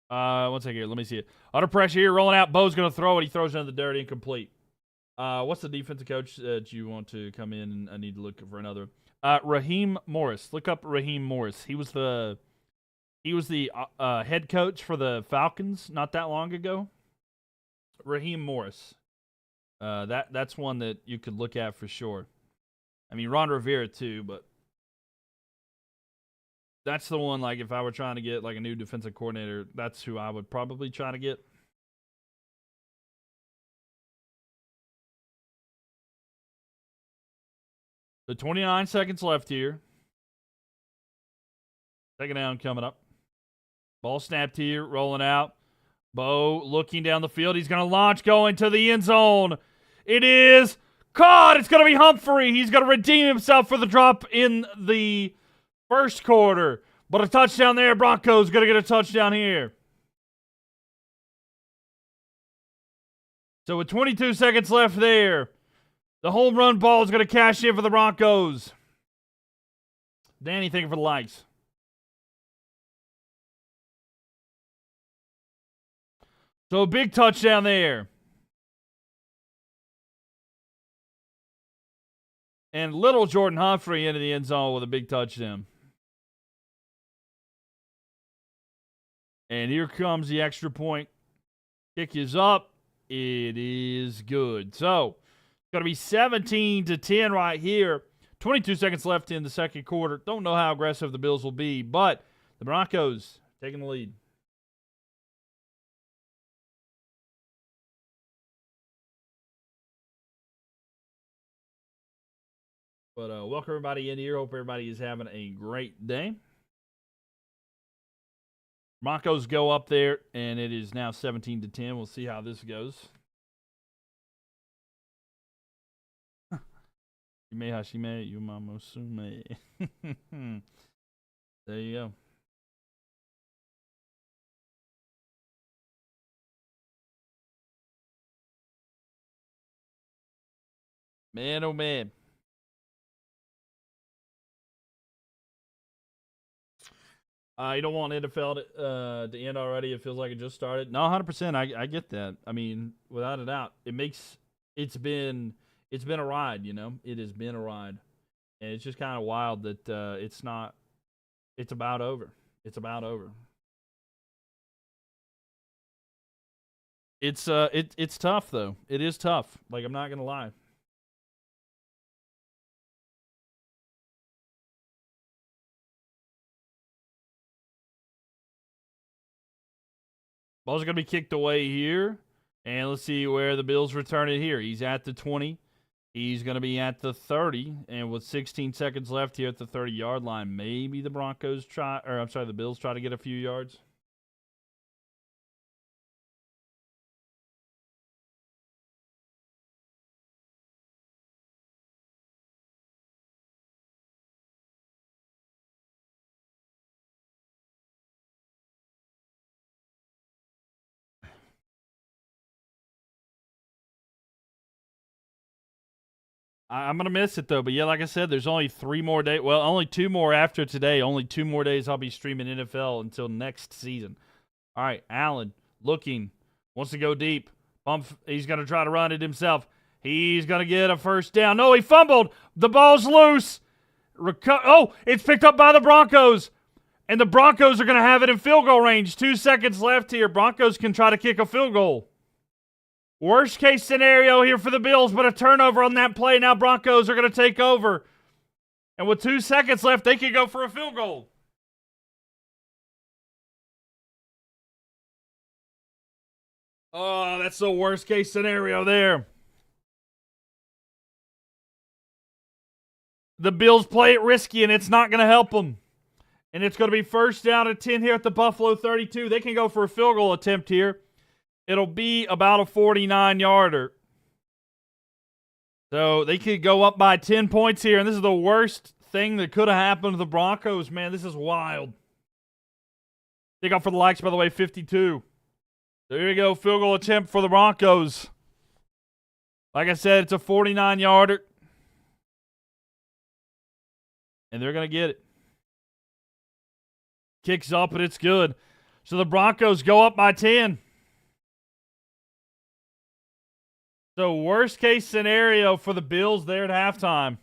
One second here. Let me see it. Under pressure here, rolling out. Bo's going to throw it. He throws it in the dirt, incomplete. What's the defensive coach that you want to come in? And I need to look for another. Raheem Morris. Look up Raheem Morris. He was the head coach for the Falcons not that long ago. Raheem Morris. That's one that you could look at for sure. I mean, Ron Rivera too, but that's the one, like, if I were trying to get, like, a new defensive coordinator, that's who I would probably try to get. The 29 seconds left here. Second down coming up. Ball snapped here, rolling out. Bo looking down the field. He's going to launch, going to the end zone. It is caught. It's going to be Humphrey. He's going to redeem himself for the drop in the first quarter. But a touchdown there. Broncos going to get a touchdown here. So with 22 seconds left there, the home run ball is going to cash in for the Broncos. Danny, thank you for the likes. So a big touchdown there. And little Jordan Humphrey into the end zone with a big touchdown. And here comes the extra point. Kick is up. It is good. So it's going to be 17-10 right here. 22 seconds left in the second quarter. Don't know how aggressive the Bills will be, but the Broncos taking the lead. But welcome everybody in here. Hope everybody is having a great day. Broncos go up there, and it is now 17-10. We'll see how this goes. Hashime, Hashime, Yumamo Sume. There you go. Man, oh man. You don't want NFL to end already. It feels like it just started. No, 100%. I get that. I mean, without a doubt, it's been a ride. You know, it has been a ride, and it's just kind of wild that it's not. It's about over. It's about over. It's tough though. It is tough. Like, I'm not gonna lie. Ball's going to be kicked away here. And let's see where the Bills return it here. He's at the 20. He's going to be at the 30. And with 16 seconds left here at the 30-yard line, maybe the the Bills try to get a few yards. I'm going to miss it, though. But, yeah, like I said, there's only 3 more days. Well, only 2 more after today. Only 2 more days I'll be streaming NFL until next season. All right, Allen looking. Wants to go deep. He's going to try to run it himself. He's going to get a first down. No, he fumbled. The ball's loose. It's picked up by the Broncos. And the Broncos are going to have it in field goal range. 2 seconds left here. Broncos can try to kick a field goal. Worst case scenario here for the Bills, but a turnover on that play. Now Broncos are going to take over. And with 2 seconds left, they could go for a field goal. Oh, that's the worst case scenario there. The Bills play it risky, and it's not going to help them. And it's going to be first down and 10 here at the Buffalo 32. They can go for a field goal attempt here. It'll be about a 49-yarder. So they could go up by 10 points here, and this is the worst thing that could have happened to the Broncos, man. This is wild. Take off for the likes, by the way, 52. There you go, field goal attempt for the Broncos. Like I said, it's a 49-yarder. And they're going to get it. Kicks up, and it's good. So the Broncos go up by 10. So worst case scenario for the Bills there at halftime.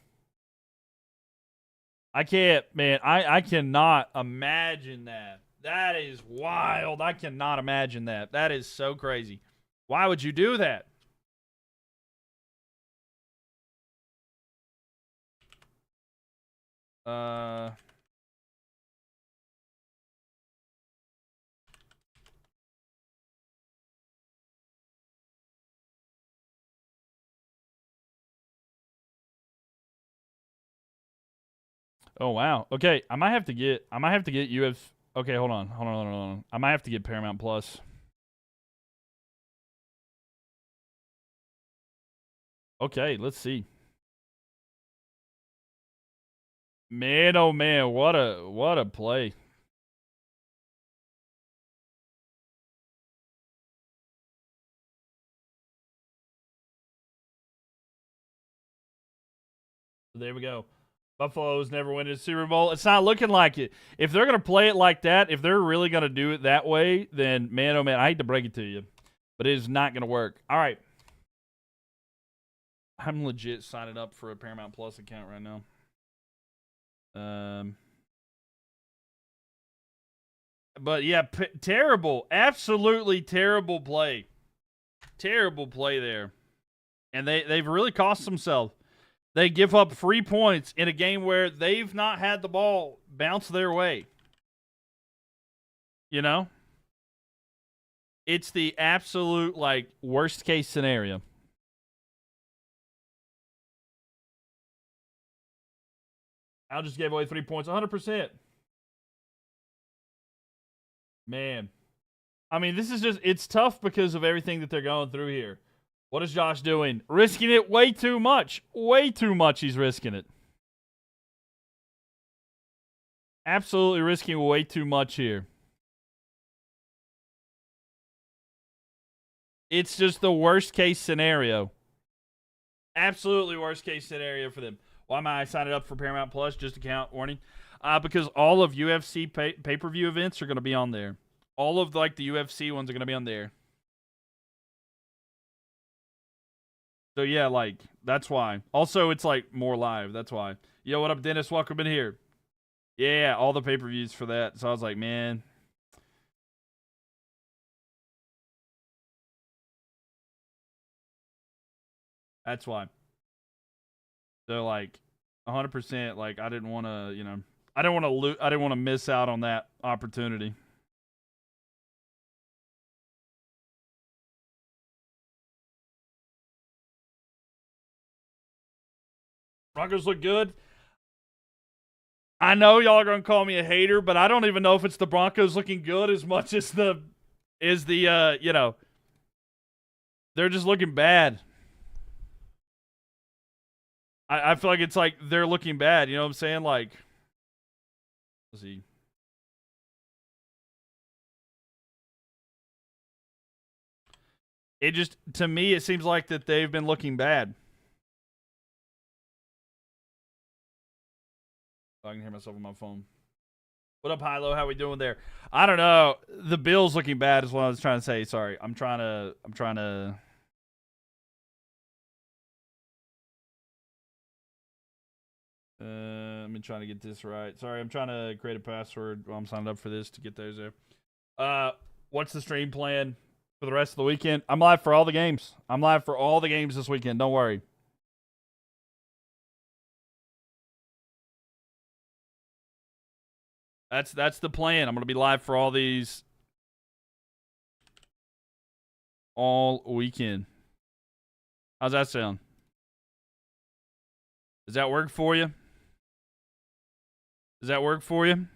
I can't, man. I cannot imagine that. That is wild. I cannot imagine that. That is so crazy. Why would you do that? Oh wow. Okay, I might have to get UFC. Okay, hold on. I might have to get Paramount Plus. Okay, let's see. Man, oh man, what a play. There we go. Buffalo's never win a Super Bowl. It's not looking like it. If they're going to play it like that, if they're really going to do it that way, then man, oh man, I hate to break it to you, but it is not going to work. All right. I'm legit signing up for a Paramount Plus account right now. But yeah, terrible, absolutely terrible play. Terrible play there. And they've really cost themselves. They give up 3 points in a game where they've not had the ball bounce their way. You know? It's the absolute, like, worst case scenario. Al just gave away 3 points. 100%. Man. I mean, this is just, it's tough because of everything that they're going through here. What is Josh doing? Risking it way too much. Way too much he's risking it. Absolutely risking way too much here. It's just the worst case scenario. Absolutely worst case scenario for them. Why am I signing up for Paramount Plus? Just account warning. Because all of UFC pay-per-view events are going to be on there. All of like the UFC ones are going to be on there. So yeah, like that's why. Also, it's like more live. That's why. Yo, what up, Dennis? Welcome in here. Yeah, all the pay-per-views for that. So I was like, man. That's why. So like 100% like I didn't want to, I didn't want to miss out on that opportunity. Broncos look good. I know y'all are going to call me a hater, but I don't even know if it's the Broncos looking good as much as they're just looking bad. I feel like it's like they're looking bad. You know what I'm saying? Like, let's see. It just, to me, it seems like that they've been looking bad. I can hear myself on my phone. What up, Hilo? How we doing there? I don't know. The Bills looking bad is what I was trying to say. Sorry. I'm trying to let me try to get this right. Sorry, I'm trying to create a password while I'm signed up for this to get those there. What's the stream plan for the rest of the weekend? I'm live for all the games. I'm live for all the games this weekend. Don't worry. That's the plan. I'm going to be live for all these all weekend. How's that sound? Does that work for you? Does that work for you?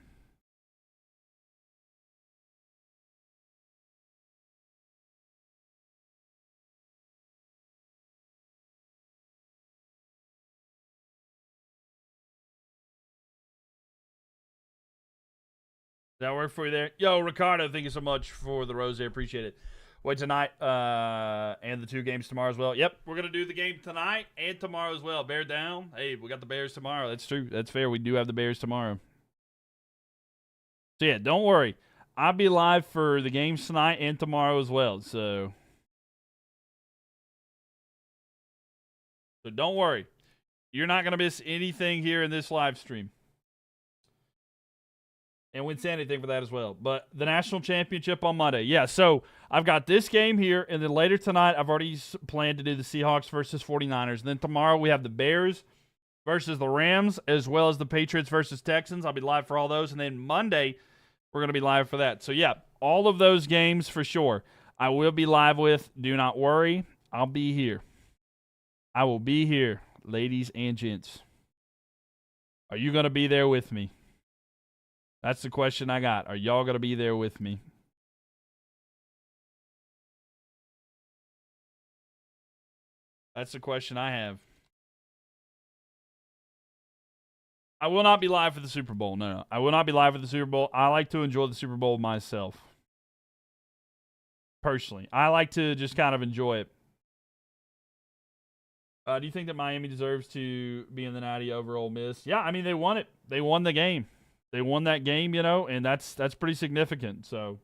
that work for you there? Yo, Ricardo, thank you so much for the rose there. Appreciate it. Wait tonight and the 2 games tomorrow as well. Yep, we're going to do the game tonight and tomorrow as well. Bear down. Hey, we got the Bears tomorrow. That's true. That's fair. We do have the Bears tomorrow. So, yeah, don't worry. I'll be live for the games tonight and tomorrow as well. So don't worry. You're not going to miss anything here in this live stream. And win anything for that as well. But the national championship on Monday. Yeah, so I've got this game here, and then later tonight I've already planned to do the Seahawks versus 49ers. And then tomorrow we have the Bears versus the Rams, as well as the Patriots versus Texans. I'll be live for all those. And then Monday, we're going to be live for that. So, yeah, all of those games for sure I will be live with. Do not worry. I'll be here. I will be here, ladies and gents. Are you going to be there with me? That's the question I got. Are y'all going to be there with me? That's the question I have. I will not be live for the Super Bowl. No. I will not be live for the Super Bowl. I like to enjoy the Super Bowl myself. Personally. I like to just kind of enjoy it. Do you think that Miami deserves to be in the 90 over Ole Miss? Yeah, I mean, they won it. They won the game. They won that game, you know, and that's pretty significant. So,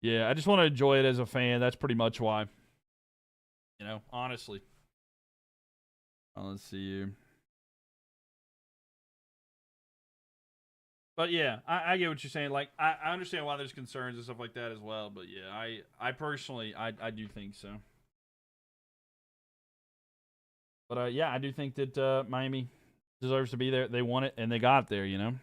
yeah, I just want to enjoy it as a fan. That's pretty much why. You know, honestly. Let's see here. But yeah, I get what you're saying. Like, I understand why there's concerns and stuff like that as well. But yeah, I personally, I do think so. But yeah, I do think that Miami deserves to be there. They won it and they got there, you know?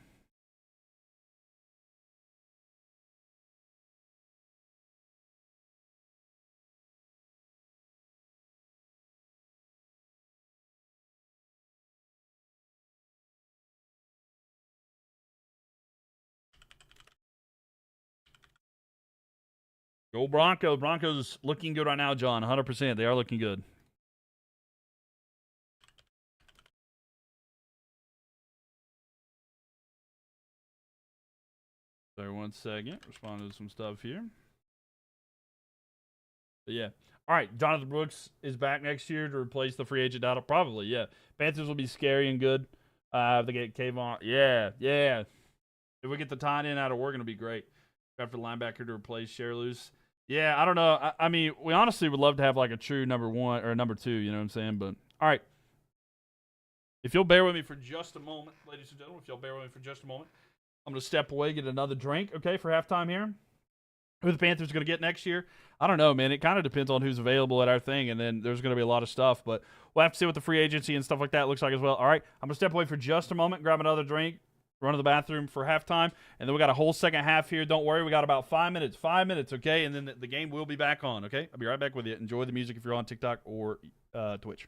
Go Broncos. Broncos looking good right now, John. 100%. They are looking good. So 1 second. Respond to some stuff here. But yeah. All right. Jonathan Brooks is back next year to replace the free agent data. Probably, yeah. Panthers will be scary and good. If they get Kayvon. Yeah. If we get the tight end out of Oregon, it'll be great. After linebacker to replace Sherloose. Yeah, I don't know. I mean, we honestly would love to have like a true number 1 or number 2, you know what I'm saying? But all right. If you'll bear with me for just a moment, ladies and gentlemen, if you'll bear with me for just a moment, I'm going to step away, get another drink, okay, for halftime here. Who the Panthers are going to get next year? I don't know, man. It kind of depends on who's available at our thing, and then there's going to be a lot of stuff. But we'll have to see what the free agency and stuff like that looks like as well. All right, I'm going to step away for just a moment, grab another drink, run to the bathroom for halftime, and then we got a whole second half here. Don't worry, we got about 5 minutes. 5 minutes, okay? And then the game will be back on, okay? I'll be right back with you. Enjoy the music if you're on TikTok or Twitch.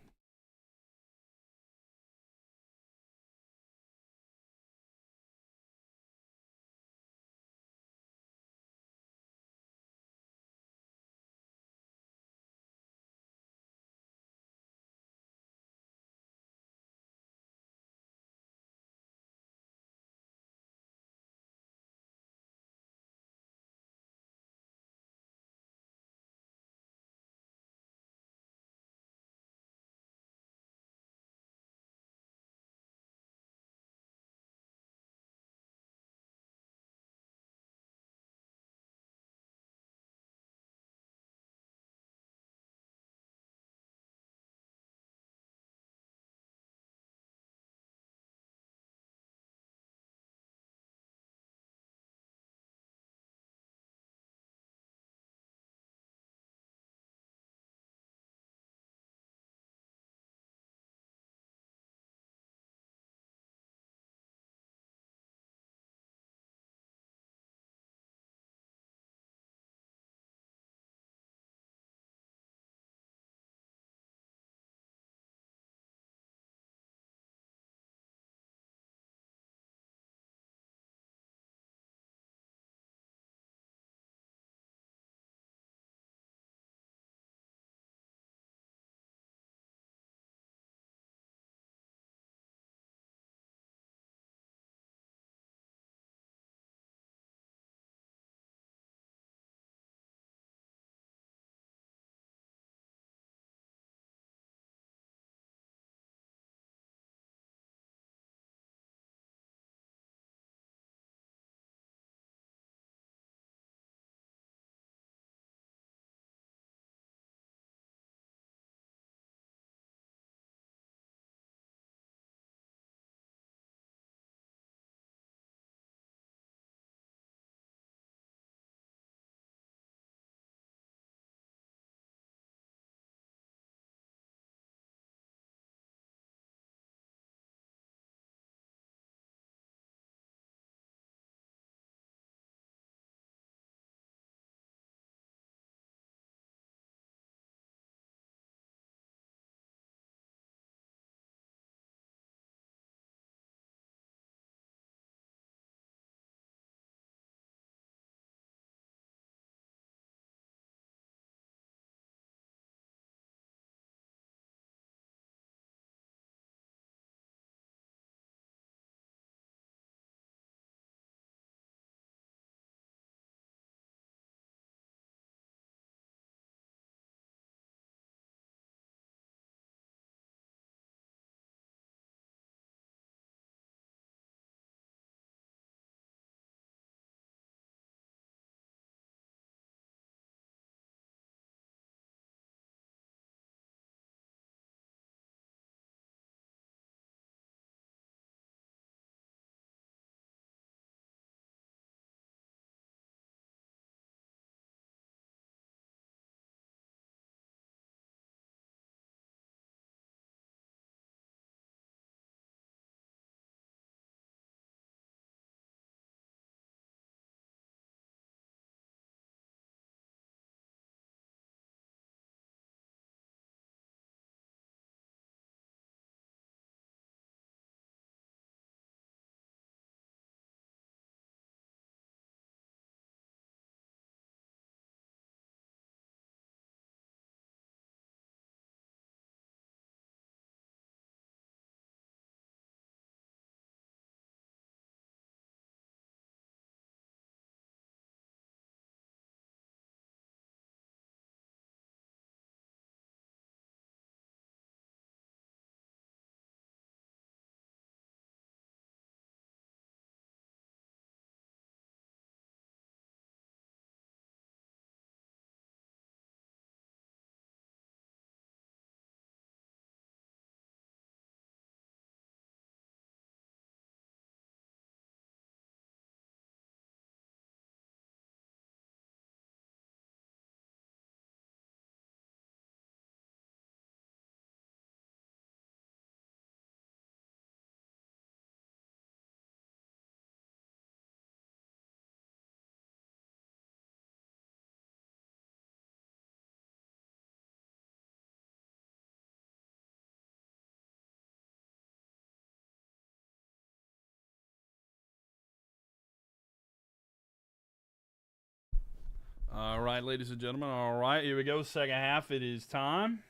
All right, ladies and gentlemen. All right, here we go. Second half. It is time.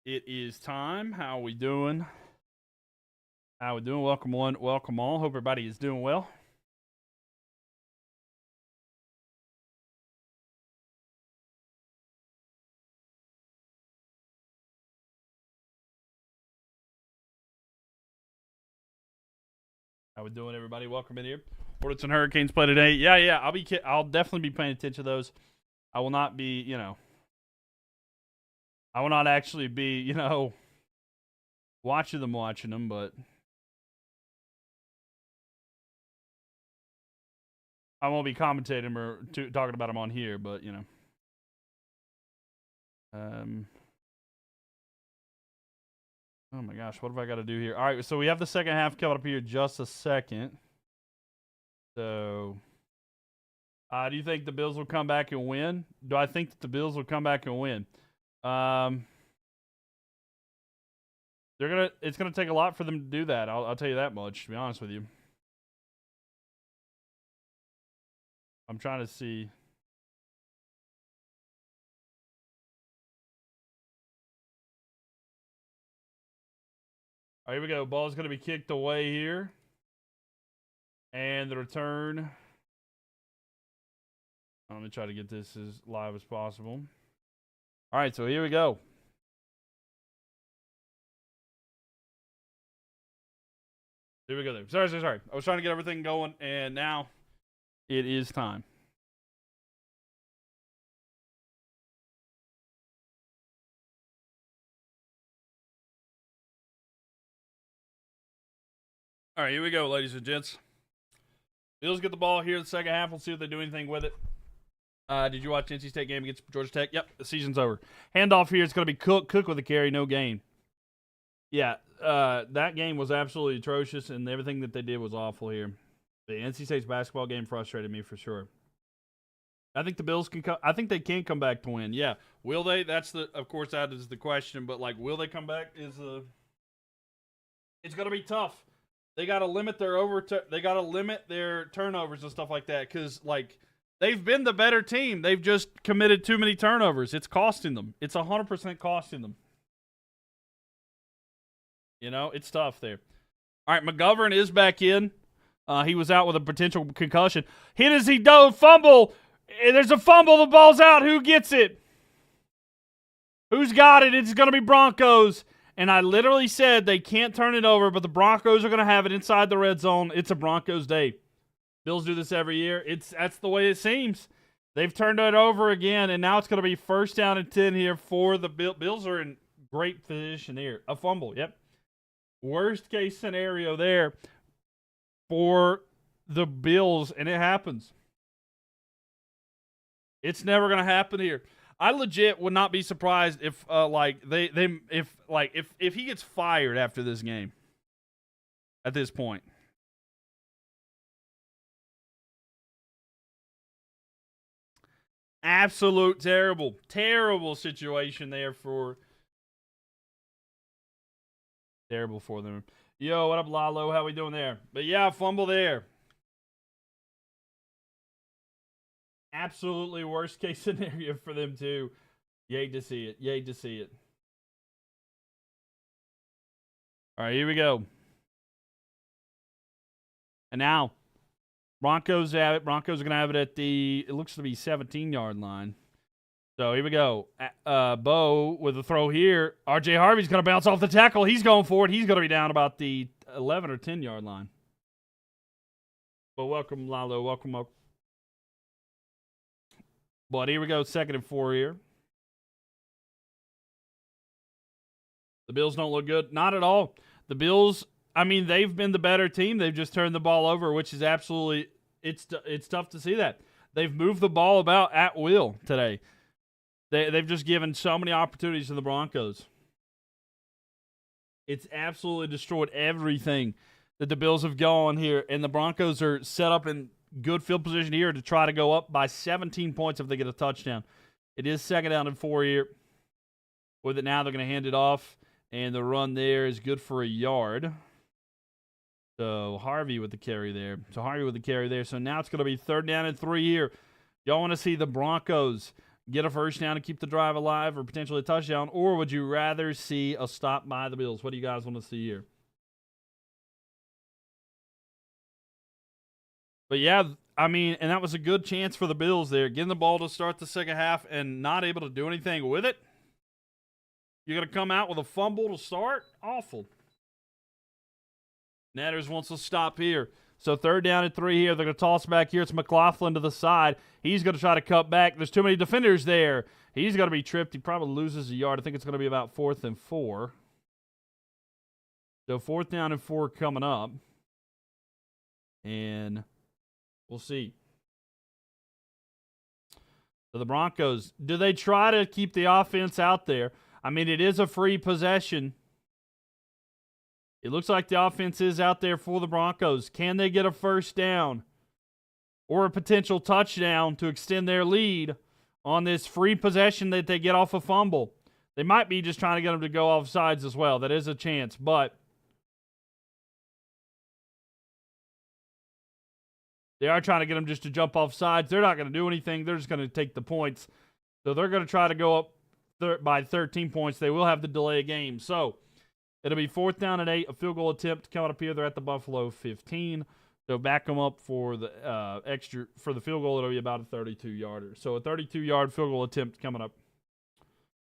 It is time. How are we doing? How we doing? Welcome one, welcome all. Hope everybody is doing well. How we doing, everybody? Welcome in here. Hornets and Hurricanes play today. Yeah. I'll definitely be paying attention to those. I will not be, I will not actually be, watching them, but I won't be commentating or talking about them on here, but, oh my gosh, what have I got to do here? All right, so we have the second half coming up here in just a second. So, do you think the Bills will come back and win? Do I think that the Bills will come back and win? It's gonna take a lot for them to do that. I'll tell you that much, to be honest with you. I'm trying to see. All right, here we go. Ball's going to be kicked away here. And the return. Let me try to get this as live as possible. All right, so here we go. Here we go there. Sorry. I was trying to get everything going, and now it is time. All right, here we go, ladies and gents. Bills get the ball here in the second half. We'll see if they do anything with it. Did you watch NC State game against Georgia Tech? Yep, the season's over. Handoff here. It's going to be Cook with a carry, no gain. Yeah, that game was absolutely atrocious, and everything that they did was awful here. The NC State's basketball game frustrated me for sure. I think the Bills can I think they can come back to win. Yeah, will they? Of course, that is the question. But will they come back? It's going to be tough. They got to limit their turnovers and stuff like that because they've been the better team. They've just committed too many turnovers. It's costing them. It's 100% costing them. It's tough there. All right, McGovern is back in. He was out with a potential concussion. Hit as he dove, fumble. There's a fumble. The ball's out. Who gets it? Who's got it? It's going to be Broncos. And I literally said they can't turn it over, but the Broncos are going to have it inside the red zone. It's a Broncos day. Bills do this every year. That's the way it seems. They've turned it over again, and now it's going to be 1st down and 10 here for the Bills. Bills are in great position here. A fumble, yep. Worst case scenario there for the Bills, and it happens. It's never going to happen here. I legit would not be surprised if if he gets fired after this game. At this point. Absolute terrible situation there for terrible for them. Yo, what up, Lalo? How we doing there? But yeah, fumble there. Absolutely worst case scenario for them too. Yay to see it. All right, here we go. And now, Broncos have it. Broncos are going to have it at it looks to be 17-yard line. So here we go. Bo with a throw here. R.J. Harvey's going to bounce off the tackle. He's going for it. He's going to be down about the 11 or 10-yard line. But welcome, Lalo. Welcome. But here we go, 2nd and 4 here. The Bills don't look good. Not at all. The Bills, they've been the better team. They've just turned the ball over, which is absolutely, it's tough to see that. They've moved the ball about at will today. They've just given so many opportunities to the Broncos. It's absolutely destroyed everything that the Bills have gone here, and the Broncos are set up in good field position here to try to go up by 17 points if they get a touchdown. It is 2nd down and 4 here. With it now, they're going to hand it off, and the run there is good for a yard. So Harvey with the carry there. So now it's going to be 3rd down and 3 here Y'all want to see the Broncos get a first down and keep the drive alive or potentially a touchdown, or would you rather see a stop by the Bills? What do you guys want to see here? But yeah, I mean, and that was a good chance for the Bills there, getting the ball to start the second half and not able to do anything with it. You're going to come out with a fumble to start? Awful. Netters wants to stop here. So 3rd down and 3 here. They're going to toss back here. It's McLaughlin to the side. He's going to try to cut back. There's too many defenders there. He's going to be tripped. He probably loses a yard. I think it's going to be about 4th and 4. So 4th down and 4 coming up. And we'll see. So the Broncos, do they try to keep the offense out there? I mean, it is a free possession. It looks like the offense is out there for the Broncos. Can they get a first down or a potential touchdown to extend their lead on this free possession that they get off a fumble? They might be just trying to get them to go off sides as well. That is a chance, but they are trying to get them just to jump off sides. They're not going to do anything. They're just going to take the points. So they're going to try to go up by 13 points. They will have to delay a game. So it'll be 4th down and 8, a field goal attempt coming up here. They're at the Buffalo 15. So back them up for the for the field goal. It'll be about a 32-yarder. So a 32-yard field goal attempt coming up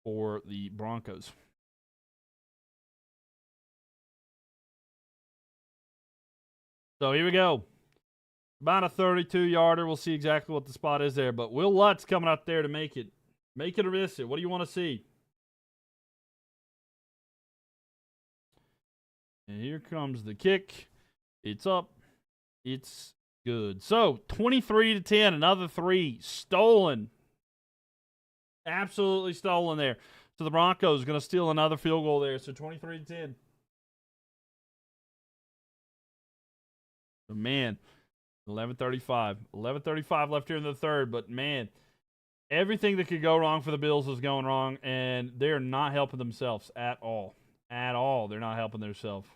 for the Broncos. So here we go. About a 32-yarder. We'll see exactly what the spot is there. But Will Lutz coming out there to make it. Make it or miss it. What do you want to see? And here comes the kick. It's up. It's good. So 23-10. Another 3 stolen. Absolutely stolen there. So the Broncos going to steal another field goal there. So 23-10. Man, 11:35. 11:35 left here in the third. But man, everything that could go wrong for the Bills is going wrong, and they're not helping themselves at all. At all. They're not helping themselves.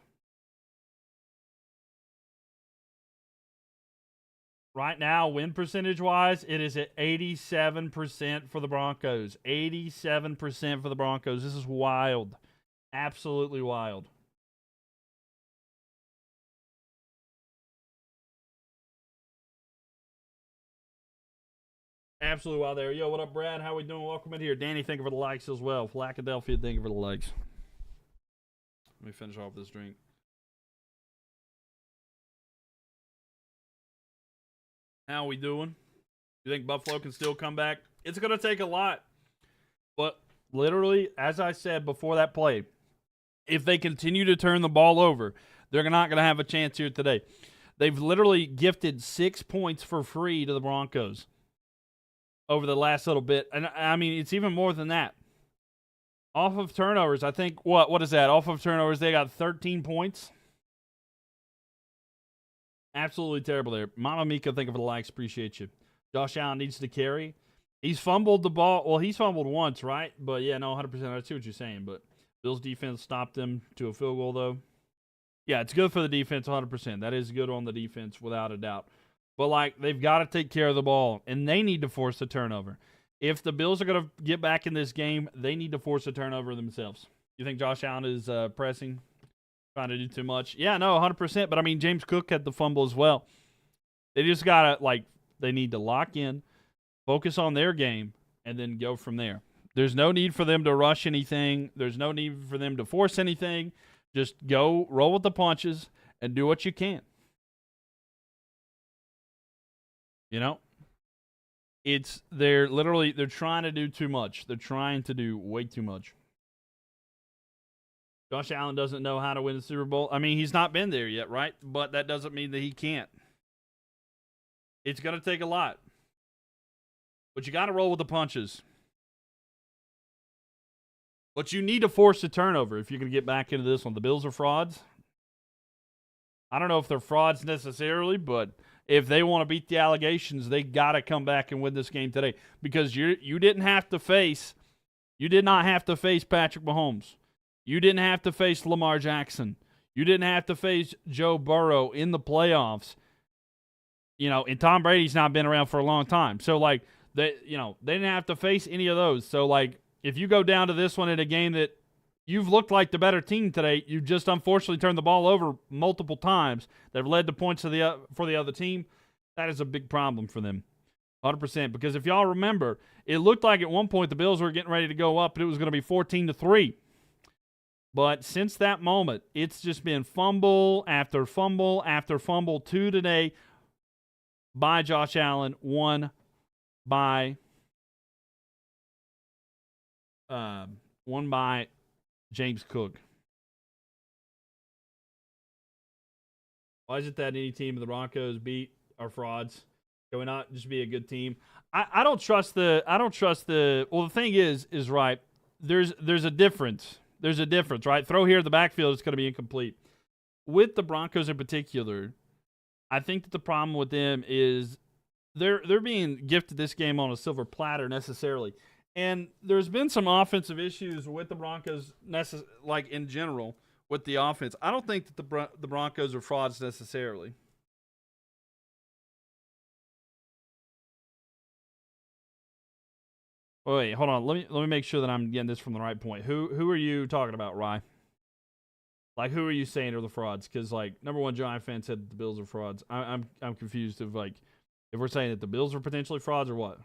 Right now, win percentage-wise, it is at 87% for the Broncos. 87% for the Broncos. This is wild. Absolutely wild. Absolutely wild there. Yo, what up, Brad? How we doing? Welcome in here. Danny, thank you for the likes as well. Philadelphia, thank you for the likes. Let me finish off this drink. How we doing? You think Buffalo can still come back? It's going to take a lot. But literally, as I said before that play, if they continue to turn the ball over, they're not going to have a chance here today. They've literally gifted 6 points for free to the Broncos over the last little bit. And I mean, it's even more than that. Off of turnovers, I think, what is that? Off of turnovers, they got 13 points. Absolutely terrible there. Mama Mika, thank you for the likes. Appreciate you. Josh Allen needs to carry. He's fumbled the ball. Well, he's fumbled once, right? But yeah, no, 100%. I see what you're saying. But Bills defense stopped them to a field goal, though. Yeah, it's good for the defense, 100%. That is good on the defense, without a doubt. But, like, they've got to take care of the ball, and they need to force a turnover. If the Bills are going to get back in this game, they need to force a turnover themselves. You think Josh Allen is pressing, trying to do too much? Yeah, no, 100%. But, I mean, James Cook had the fumble as well. They just got to, like, they need to lock in, focus on their game, and then go from there. There's no need for them to rush anything. There's no need for them to force anything. Just go, roll with the punches, and do what you can. You know? They're trying to do too much. They're trying to do way too much. Josh Allen doesn't know how to win the Super Bowl. I mean, he's not been there yet, right? But that doesn't mean that he can't. It's going to take a lot. But you got to roll with the punches. But you need to force a turnover if you're going to get back into this one. The Bills are frauds. I don't know if they're frauds necessarily, but if they want to beat the allegations, they got to come back and win this game today. Because you did not have to face Patrick Mahomes. You didn't have to face Lamar Jackson. You didn't have to face Joe Burrow in the playoffs. And Tom Brady's not been around for a long time. So, like, they didn't have to face any of those. So, like, if you go down to this one in a game that you've looked like the better team today, you just unfortunately turned the ball over multiple times that have led to points for the other team, that is a big problem for them. 100%. Because if y'all remember, it looked like at one point the Bills were getting ready to go up and it was going to be 14-3. But since that moment, it's just been fumble after fumble after fumble. 2 today by Josh Allen, 1 by James Cook. Why is it that any team the Broncos beat are frauds? Can we not just be a good team? I don't trust the. Well, the thing is right. There's a difference. There's a difference, right? Throw here in the backfield, it's going to be incomplete. With the Broncos in particular, I think that the problem with them is they're being gifted this game on a silver platter necessarily. And there's been some offensive issues with the Broncos, like in general, with the offense. I don't think that the Broncos are frauds necessarily. Wait, hold on. Let me make sure that I'm getting this from the right point. Who are you talking about, Rye? Like, who are you saying are the frauds? Because, like, number one Giant fan said the Bills are frauds. I'm confused if we're saying that the Bills are potentially frauds or what.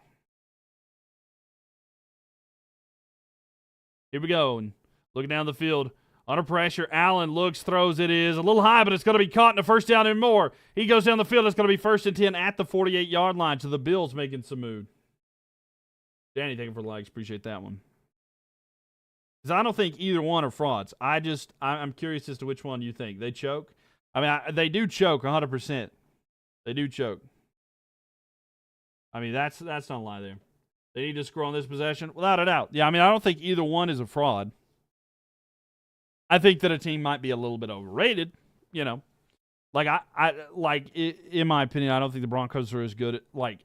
Here we go. And looking down the field. Under pressure, Allen looks, throws. It is a little high, but it's going to be caught in a first down and more. He goes down the field. It's going to be 1st and 10 at the 48-yard line. So the Bills making some mood. Danny, thank you for the likes. Appreciate that one. Because I don't think either one are frauds. I'm curious as to which one you think. They choke? I mean, they do choke 100%. They do choke. I mean, that's not a lie there. They need to score on this possession? Without a doubt. Yeah, I mean, I don't think either one is a fraud. I think that a team might be a little bit overrated, Like, in my opinion, I don't think the Broncos are as good at, like,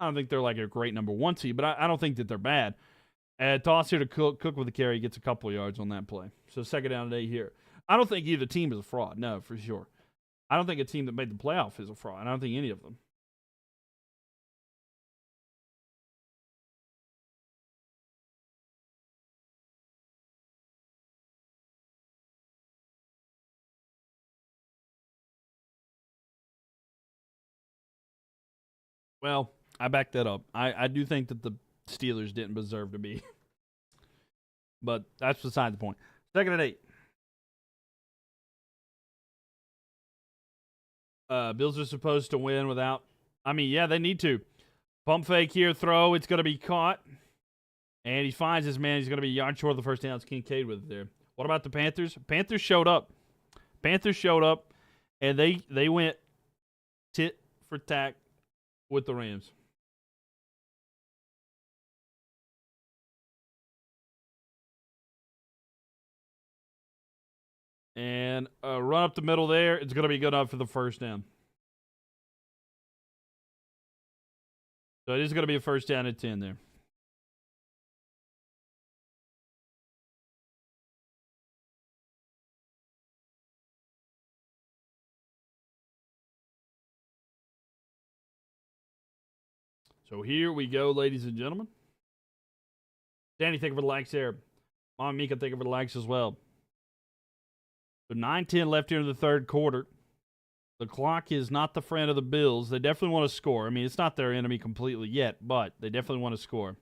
I don't think they're like a great number one seed, but I don't think that they're bad. Toss here to Cook with the carry, gets a couple of yards on that play. So 2nd down today here. I don't think either team is a fraud. No, for sure. I don't think a team that made the playoff is a fraud. I don't think any of them. Well, I back that up. I do think that the Steelers didn't deserve to be. But that's beside the point. 2nd and 8. Bills are supposed to win without... I mean, yeah, they need to. Pump fake here, throw. It's going to be caught. And he finds his man. He's going to be a yard short of the first down. It's Kincaid with it there. What about the Panthers? Panthers showed up. And they went tit for tat with the Rams. And a run up the middle there. It's going to be good enough for the first down. So it is going to be a 1st down at 10 there. So here we go, ladies and gentlemen. Danny, thank you for the likes there. Mom Mika, thank you for the likes as well. So 9-10 left here in the 3rd quarter. The clock is not the friend of the Bills. They definitely want to score. I mean, it's not their enemy completely yet, but they definitely want to score.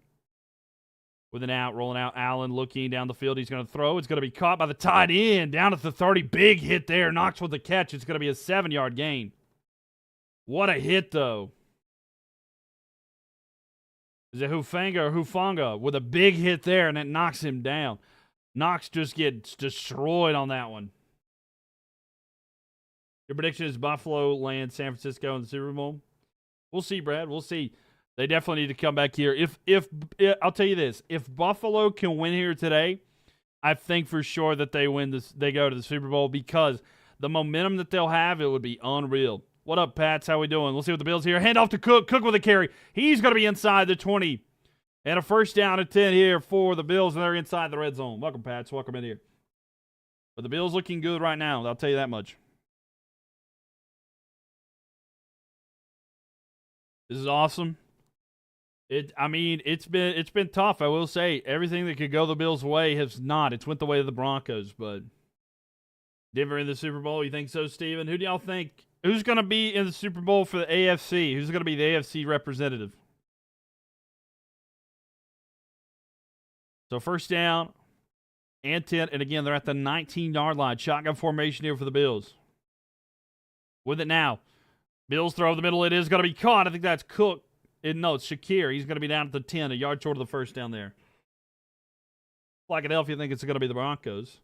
With an out, rolling out, Allen looking down the field. He's going to throw. It's going to be caught by the tight end. Down at the 30. Big hit there. Knox with the catch. It's going to be a 7-yard gain. What a hit, though. Is it Hufanga or Hufanga with a big hit there, and it knocks him down. Knox just gets destroyed on that one. Your prediction is Buffalo land San Francisco in the Super Bowl? We'll see, Brad. We'll see. They definitely need to come back here. If I'll tell you this, if Buffalo can win here today, I think for sure that they win this. They go to the Super Bowl because the momentum that they'll have, it would be unreal. What up, Pats? How we doing? We'll see what the Bills here. Hand off to Cook. Cook with a carry. He's going to be inside the 20. And a 1st down at 10 here for the Bills, and they're inside the red zone. Welcome, Pats. Welcome in here. But the Bills looking good right now. I'll tell you that much. This is awesome. I mean, it's been tough. I will say everything that could go the Bills' way has not. It's went the way of the Broncos, but Denver in the Super Bowl. You think so, Steven? Who do y'all think? Who's going to be in the Super Bowl for the AFC? Who's going to be the AFC representative? So first down and 10, and again, they're at the 19-yard line. Shotgun formation here for the Bills. With it now. Bills throw over the middle. It is going to be caught. I think that's Cook. No, it's Shakir. He's going to be down at the 10, a yard short of the first down there. Philadelphia think it's going to be the Broncos.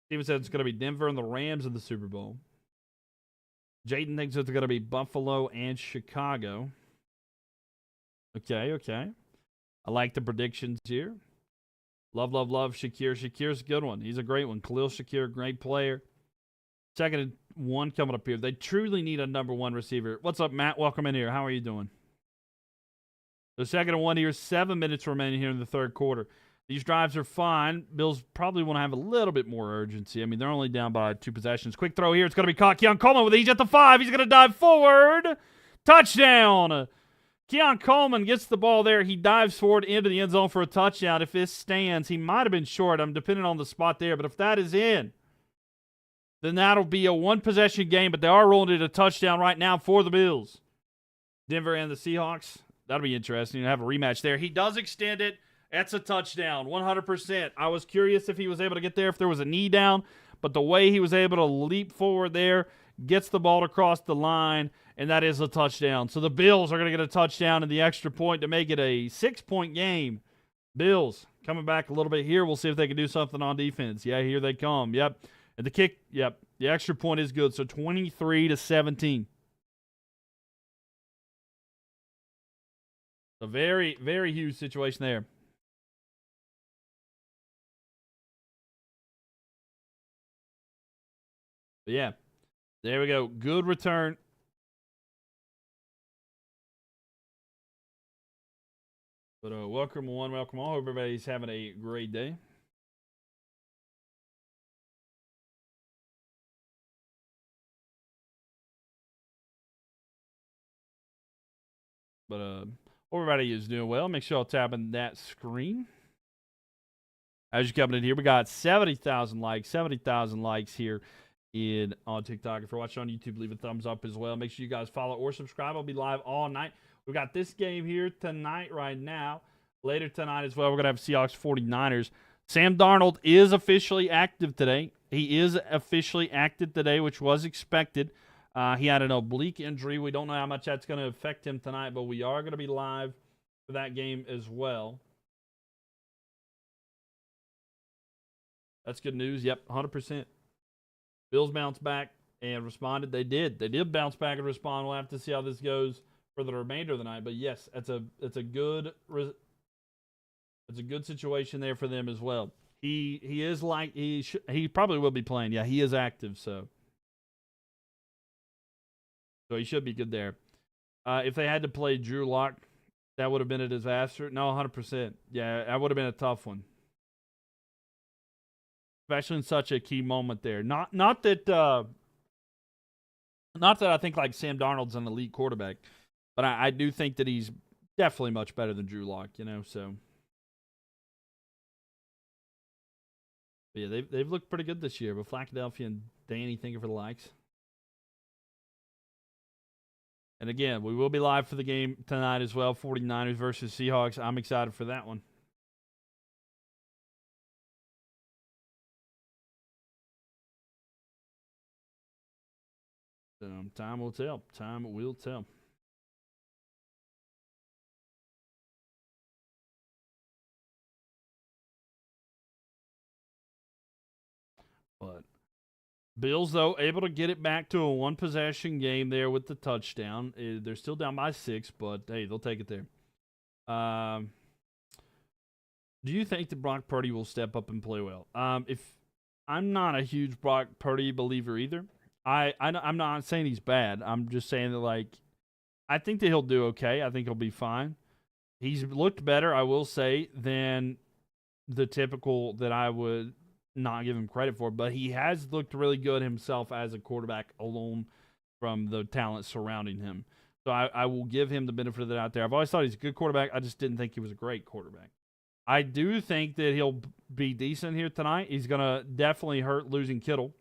Steven said it's going to be Denver and the Rams in the Super Bowl. Jaden thinks it's going to be Buffalo and Chicago. Okay. I like the predictions here. Love Shakir. Shakir's a good one. He's a great one. Khalil Shakir, great player. Second and 1 coming up here. They truly need a number 1 receiver. What's up, Matt? Welcome in here. How are you doing? The second and 1 here, 7 minutes remaining here in the third quarter. These drives are fine. Bills probably want to have a little bit more urgency. I mean, they're only down by 2 possessions. Quick throw here. It's going to be caught. Keon Coleman with ease at the 5. He's going to dive forward. Touchdown. Keon Coleman gets the ball there. He dives forward into the end zone for a touchdown. If this stands, he might have been short. I'm depending on the spot there. But if that is in, then that'll be a 1-possession game. But they are rolling it a touchdown right now for the Bills. Denver and the Seahawks. That'll be interesting to have a rematch there. He does extend it. That's a touchdown, 100%. I was curious if he was able to get there, if there was a knee down, but the way he was able to leap forward there, gets the ball across the line, and that is a touchdown. So the Bills are going to get a touchdown and the extra point to make it a 6-point game. Bills coming back a little bit here. We'll see if they can do something on defense. Yeah, here they come. Yep. And the kick, yep. The extra point is good. So 23-17. A very, very huge situation there. But yeah, there we go. Good return. But welcome one, welcome all. Hope everybody's having a great day. But everybody is doing well. Make sure y'all tapping that screen. As you're coming in here, we got 70,000 likes here on TikTok. If you're watching on YouTube, leave a thumbs up as well. Make sure you guys follow or subscribe. I'll be live all night. We got this game here tonight right now. Later tonight as well, we're going to have Seahawks 49ers. Sam Darnold is officially active today. He is officially active today, which was expected. He had an oblique injury. We don't know how much that's going to affect him tonight, but we are going to be live for that game as well. That's good news. Yep, 100%. Bills bounced back and responded. They did. They did bounce back and respond. We'll have to see how this goes for the remainder of the night. But yes, it's a good situation there for them as well. He is like he probably will be playing. Yeah, he is active, so he should be good there. If they had to play Drew Lock, that would have been a disaster. No, 100%. Yeah, that would have been a tough one. Especially in such a key moment there. Not that I think like Sam Darnold's an elite quarterback, but I do think that he's definitely much better than Drew Lock, so. But yeah, they've looked pretty good this year, but Philadelphia and Danny thinking for the likes. And again, we will be live for the game tonight as well, 49ers versus Seahawks. I'm excited for that one. Time will tell. Time will tell. But Bills, though, able to get it back to a 1-possession game there with the touchdown. They're still down by 6, but hey, they'll take it there. Do you think that Brock Purdy will step up and play well? If I'm not a huge Brock Purdy believer either. I'm not saying he's bad. I'm just saying that, I think that he'll do okay. I think he'll be fine. He's looked better, I will say, than the typical that I would not give him credit for. But he has looked really good himself as a quarterback alone from the talent surrounding him. So I will give him the benefit of the doubt there. I've always thought he's a good quarterback. I just didn't think he was a great quarterback. I do think that he'll be decent here tonight. He's going to definitely hurt losing Kittle.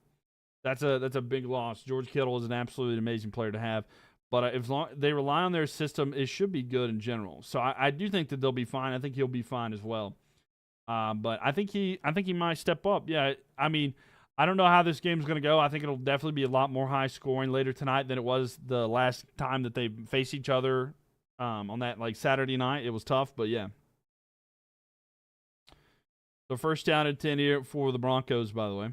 That's a big loss. George Kittle is an absolutely amazing player to have. But as long they rely on their system, it should be good in general. So I do think that they'll be fine. I think he'll be fine as well. But I think he might step up. Yeah, I mean, I don't know how this game's going to go. I think it'll definitely be a lot more high scoring later tonight than it was the last time that they faced each other on that like Saturday night. It was tough, but yeah. So first down and 10 here for the Broncos, by the way.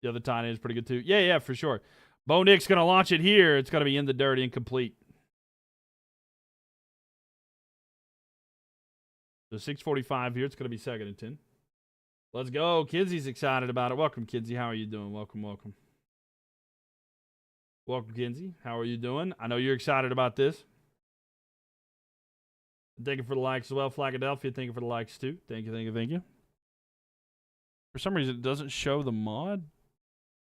The other tight end is pretty good too. Yeah, for sure. Bo Nick's going to launch it here. It's going to be in the dirt, incomplete. So 6:45 here. It's going to be second and 10. Let's go. Kidsy's excited about it. Welcome, Kidsy. How are you doing? Welcome. Welcome, Kinsey. How are you doing? I know you're excited about this. Thank you for the likes as well. Philadelphia, thank you for the likes too. Thank you. For some reason, it doesn't show the mod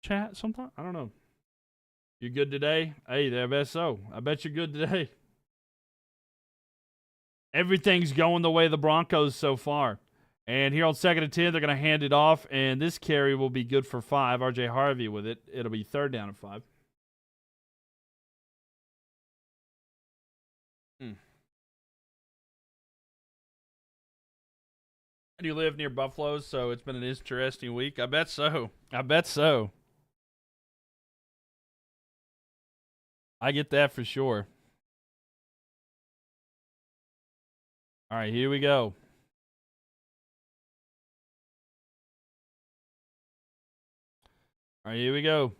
chat sometimes. I don't know. You good today? Hey, I bet so. I bet you're good today. Everything's going the way of the Broncos so far. And here on second and 10, they're going to hand it off, and this carry will be good for 5. RJ Harvey with it. It'll be third down and 5. And you live near Buffalo, so it's been an interesting week. I bet so. I get that for sure. All right, here we go. All right, here we go.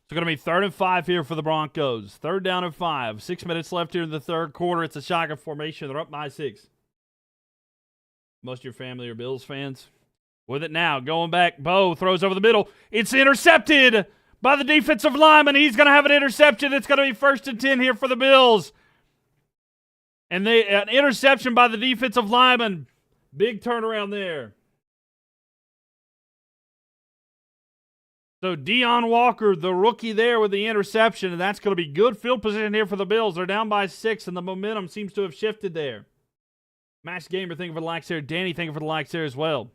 It's going to be third and 5 here for the Broncos. Third down and 5. 6 minutes left here in the third quarter. It's a shotgun formation. They're up by 6. Most of your family are Bills fans. With it now, going back. Bo throws over the middle. It's intercepted by the defensive lineman. He's going to have an interception. It's going to be first and 10 here for the Bills. And an interception by the defensive lineman. Big turnaround there. So Deion Walker, the rookie there with the interception, and that's going to be good field position here for the Bills. They're down by 6, and the momentum seems to have shifted there. Max Gamer, thank you for the likes there. Danny, thank you for the likes there as well.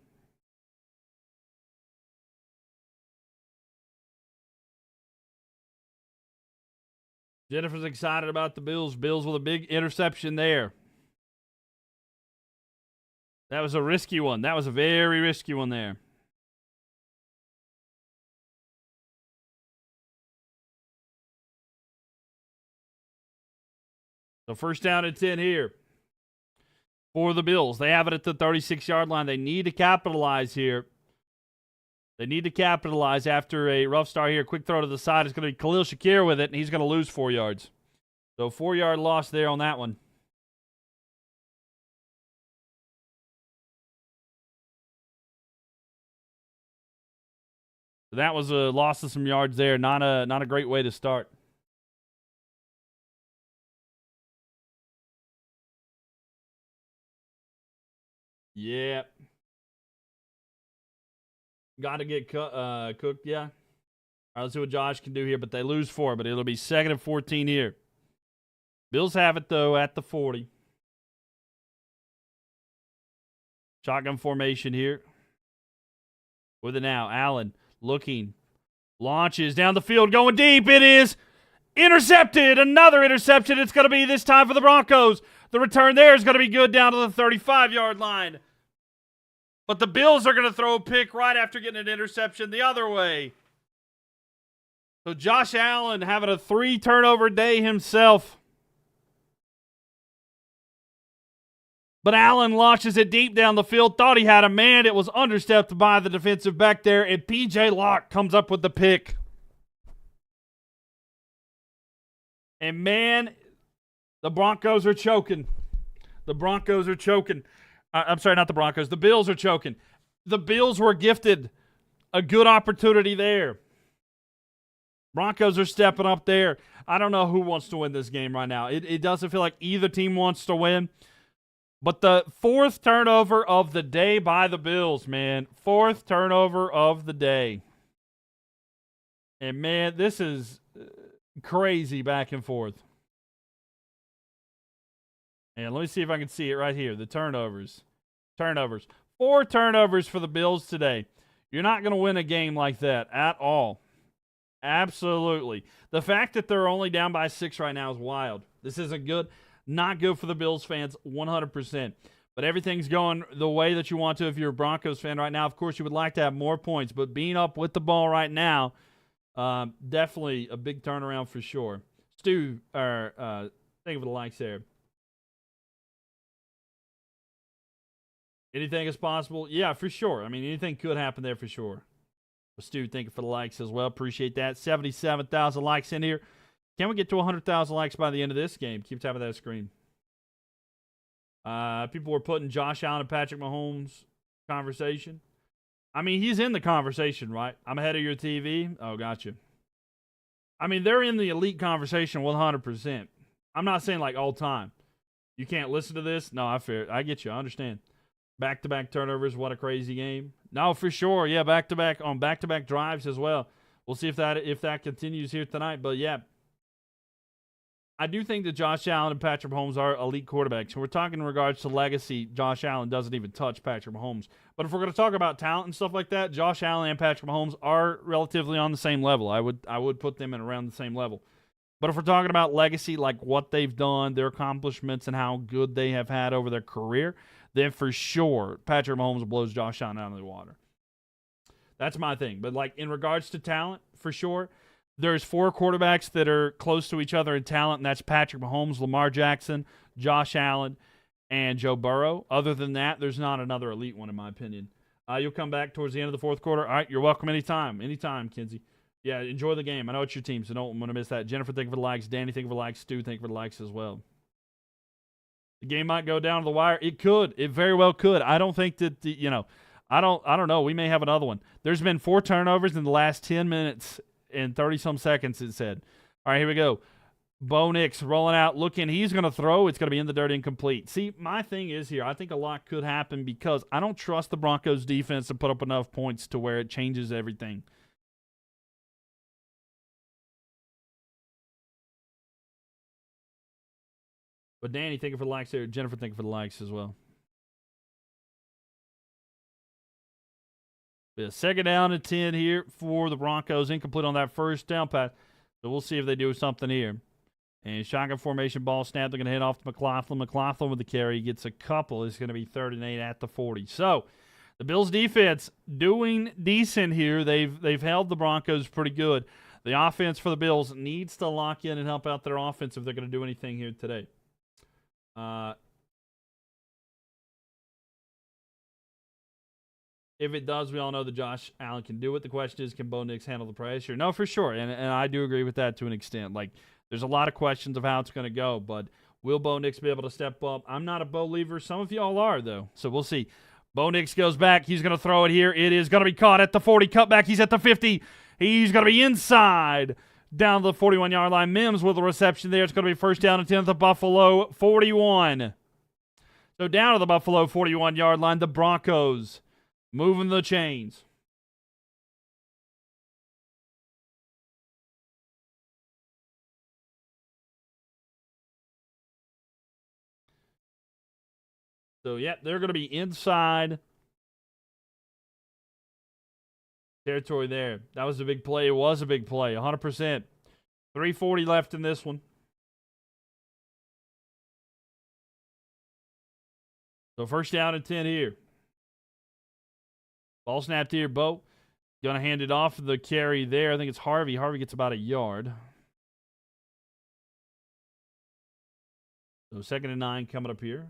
Jennifer's excited about the Bills. Bills with a big interception there. That was a risky one. That was a very risky one there. So first down and 10 here for the Bills. They have it at the 36-yard line. They need to capitalize here. They need to capitalize after a rough start here. Quick throw to the side. It's going to be Khalil Shakir with it, and he's going to lose 4 yards. So 4-yard loss there on that one. So that was a loss of some yards there. Not a great way to start. Yeah. Got to get cooked, yeah. All right, let's see what Josh can do here, but they lose 4, but it'll be second and 14 here. Bills have it, though, at the 40. Shotgun formation here. With it now, Allen looking. Launches down the field, going deep. It is intercepted. Another interception. It's going to be this time for the Broncos. The return there is going to be good down to the 35-yard line. But the Bills are going to throw a pick right after getting an interception the other way. So Josh Allen having a 3-turnover day himself. But Allen launches it deep down the field. Thought he had a man. It was understepped by the defensive back there. And P.J. Locke comes up with the pick. And man, the Broncos are choking. The Broncos are choking. I'm sorry, not the Broncos. The Bills are choking. The Bills were gifted a good opportunity there. Broncos are stepping up there. I don't know who wants to win this game right now. It doesn't feel like either team wants to win. But the 4th turnover of the day by the Bills, man. 4th turnover of the day. And, man, this is crazy back and forth. And let me see if I can see it right here. The turnovers. 4 turnovers for the Bills today. You're not going to win a game like that at all. Absolutely. The fact that they're only down by 6 right now is wild. This isn't good. Not good for the Bills fans, 100%. But everything's going the way that you want to if you're a Broncos fan right now. Of course, you would like to have more points, but being up with the ball right now, definitely a big turnaround for sure. Stu, thank you for the likes there. Anything is possible? Yeah, for sure. I mean, anything could happen there for sure. Stu, thank you for the likes as well. Appreciate that. 77,000 likes in here. Can we get to 100,000 likes by the end of this game? Keep tapping that screen. People were putting Josh Allen and Patrick Mahomes conversation. I mean, he's in the conversation, right? I'm ahead of your TV. Oh, gotcha. I mean, they're in the elite conversation 100%. I'm not saying like all time. You can't listen to this? No, I get you. I understand. Back-to-back turnovers, what a crazy game. No, for sure. Yeah, back-to-back on back-to-back drives as well. We'll see if that continues here tonight. But, yeah, I do think that Josh Allen and Patrick Mahomes are elite quarterbacks. So we're talking in regards to legacy. Josh Allen doesn't even touch Patrick Mahomes. But if we're going to talk about talent and stuff like that, Josh Allen and Patrick Mahomes are relatively on the same level. I would put them in around the same level. But if we're talking about legacy, like what they've done, their accomplishments, and how good they have had over their career, then for sure Patrick Mahomes blows Josh Allen out of the water. That's my thing. But like in regards to talent, for sure, there's 4 quarterbacks that are close to each other in talent, and that's Patrick Mahomes, Lamar Jackson, Josh Allen, and Joe Burrow. Other than that, there's not another elite one in my opinion. You'll come back towards the end of the fourth quarter. All right, you're welcome anytime. Anytime, Kinsey. Yeah, enjoy the game. I know it's your team, so don't want to miss that. Jennifer, thank you for the likes. Danny, thank you for the likes. Stu, thank you for the likes as well. The game might go down to the wire. It could. It very well could. I don't think that I don't know. We may have another one. There's been 4 turnovers in the last 10 minutes and 30-some seconds, it said. All right, here we go. Bo Nix rolling out, looking. He's going to throw. It's going to be in the dirt, incomplete. See, my thing is here, I think a lot could happen because I don't trust the Broncos defense to put up enough points to where it changes everything. But Danny, thank you for the likes there. Jennifer, thank you for the likes as well. Yeah, 2nd down and 10 here for the Broncos. Incomplete on that first down pass. So we'll see if they do something here. And shotgun formation ball snap. They're going to head off to McLaughlin. McLaughlin with the carry. He gets a couple. It's going to be 3rd and 8 at the 40. So the Bills defense doing decent here. They've held the Broncos pretty good. The offense for the Bills needs to lock in and help out their offense if they're going to do anything here today. If it does, we all know that Josh Allen can do it. The question is, can Bo Nix handle the pressure? No, for sure. And I do agree with that to an extent. Like, there's a lot of questions of how it's going to go, but will Bo Nix be able to step up? I'm not a Bo believer. Some of y'all are, though. So we'll see. Bo Nix goes back. He's going to throw it here. It is going to be caught at the 40. Cutback. He's at the 50. He's going to be inside down the 41-yard line. Mims with a reception there. It's going to be 1st down and 10 at the Buffalo 41. So down to the Buffalo 41-yard line, the Broncos moving the chains. So, yeah, they're going to be inside territory there. That was a big play. It was a big play, 100%. 3:40 left in this one. So 1st down and 10 here. Ball snapped here, Bo. Going to hand it off the carry there. I think it's Harvey. Harvey gets about a yard. So 2nd and 9 coming up here.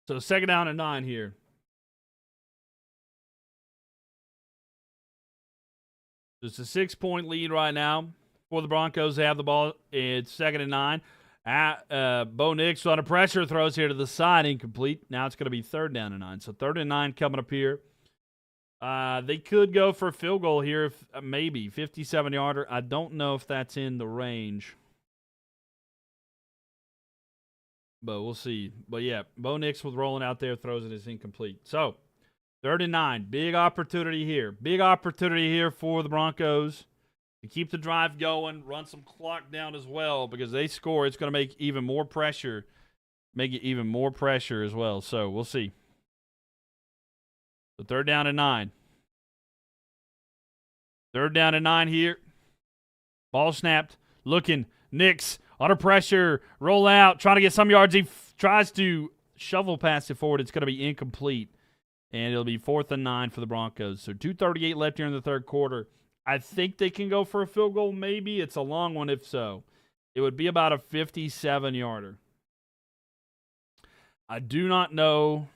So 2nd down and 9 here. It's a 6-point lead right now for the Broncos. They have the ball. It's 2nd and 9. Bo Nix under pressure, throws here to the side, incomplete. Now it's going to be 3rd down and 9. So 3rd and 9 coming up here. They could go for a field goal here, if maybe 57-yarder. I don't know if that's in the range, but we'll see. But yeah, Bo Nix was rolling out there, throws it as incomplete. So 3rd and 9, big opportunity here. Big opportunity here for the Broncos to keep the drive going, run some clock down as well, because they score. It's going to make even more pressure, make it even more pressure as well. So we'll see. So 3rd down and 9. 3rd down and 9 here. Ball snapped. Looking. Nix under pressure. Roll out. Trying to get some yards. He tries to shovel pass it forward. It's going to be incomplete. And it'll be 4th and 9 for the Broncos. So 2:38 left here in the 3rd quarter. I think they can go for a field goal, maybe. It's a long one if so. It would be about a 57-yarder. I do not know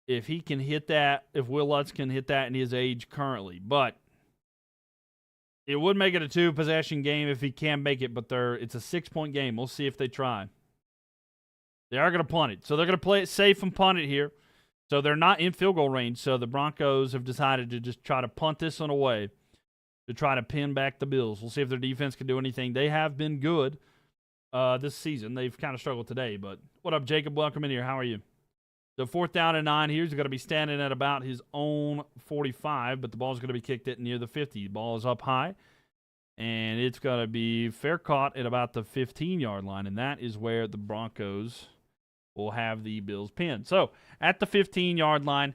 if he can hit that, if Will Lutz can hit that in his age currently. But it would make it a 2-possession game if he can make it, but it's a 6-point game. We'll see if they try. They are going to punt it. So they're going to play it safe and punt it here. So they're not in field goal range. So the Broncos have decided to just try to punt this one away to try to pin back the Bills. We'll see if their defense can do anything. They have been good this season. They've kind of struggled today. But what up, Jacob? Welcome in here. How are you? The 4th down and 9 here. He's going to be standing at about his own 45, but the ball's going to be kicked at near the 50. The ball is up high, and it's going to be fair caught at about the 15-yard line, and that is where the Broncos will have the Bills pinned. So at the 15-yard line,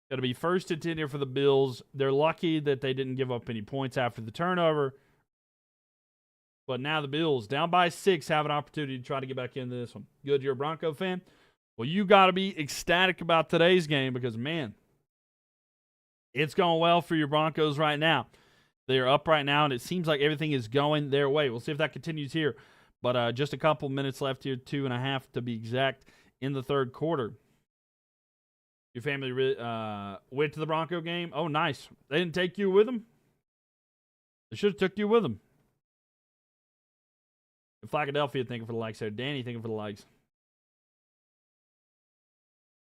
going to be 1st and 10 here for the Bills. They're lucky that they didn't give up any points after the turnover, but now the Bills, down by 6, have an opportunity to try to get back into this one. Good, you're a Bronco fan? Well, you got to be ecstatic about today's game because, man, it's going well for your Broncos right now. They're up right now, and it seems like everything is going their way. We'll see if that continues here. But just a couple minutes left here, 2.5 to be exact, in the 3rd quarter. Your family went to the Bronco game? Oh, nice. They didn't take you with them? They should have took you with them. Philadelphia thinking for the likes there. Danny thinking for the likes.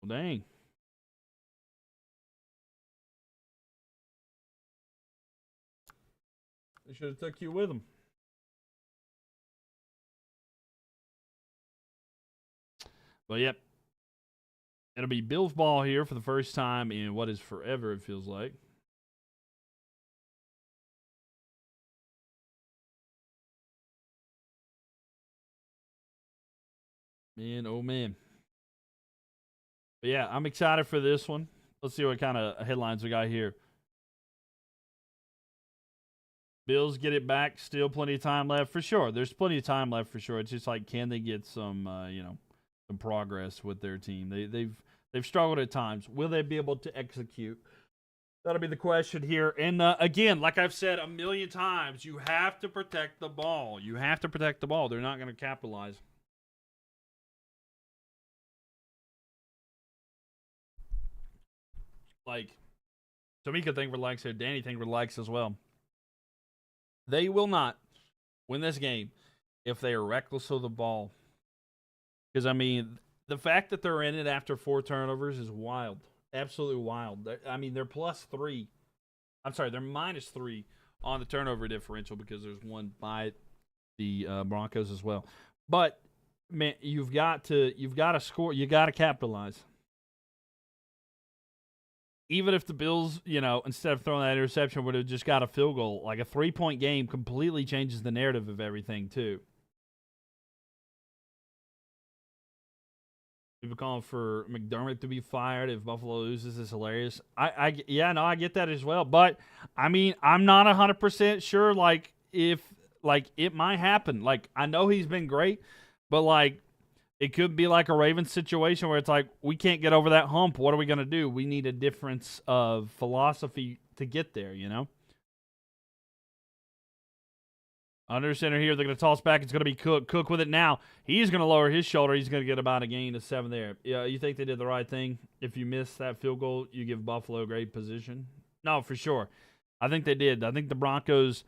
Well, dang. They should have took you with them. But, yep. It'll be Bills ball here for the first time in what is forever, it feels like. Man, oh, man. But yeah, I'm excited for this one. Let's see what kind of headlines we got here. Bills get it back. Still plenty of time left for sure. There's plenty of time left for sure. It's just like, can they get some, some progress with their team? They've struggled at times. Will they be able to execute? That'll be the question here. And again, like I've said a million times, you have to protect the ball. You have to protect the ball. They're not going to capitalize. Like, Tamika Thingford likes here. Danny Thingford likes as well. They will not win this game if they are reckless of the ball. Because, I mean, the fact that they're in it after 4 turnovers is wild. Absolutely wild. They're +3. I'm sorry, they're -3 on the turnover differential because there's one by the Broncos as well. But, man, you've got to score. You got to capitalize. Even if the Bills, instead of throwing that interception, would have just got a field goal, like a 3-point game completely changes the narrative of everything, too. People calling for McDermott to be fired if Buffalo loses is hilarious. I get that as well. But, I mean, I'm not 100% sure, if it might happen. Like, I know he's been great, but, it could be like a Ravens situation where it's like, we can't get over that hump. What are we going to do? We need a difference of philosophy to get there, Under center here, they're going to toss back. It's going to be Cook. Cook with it now. He's going to lower his shoulder. He's going to get about a gain of 7 there. Yeah, you think they did the right thing? If you miss that field goal, you give Buffalo a great position? No, for sure. I think they did. I think the Broncos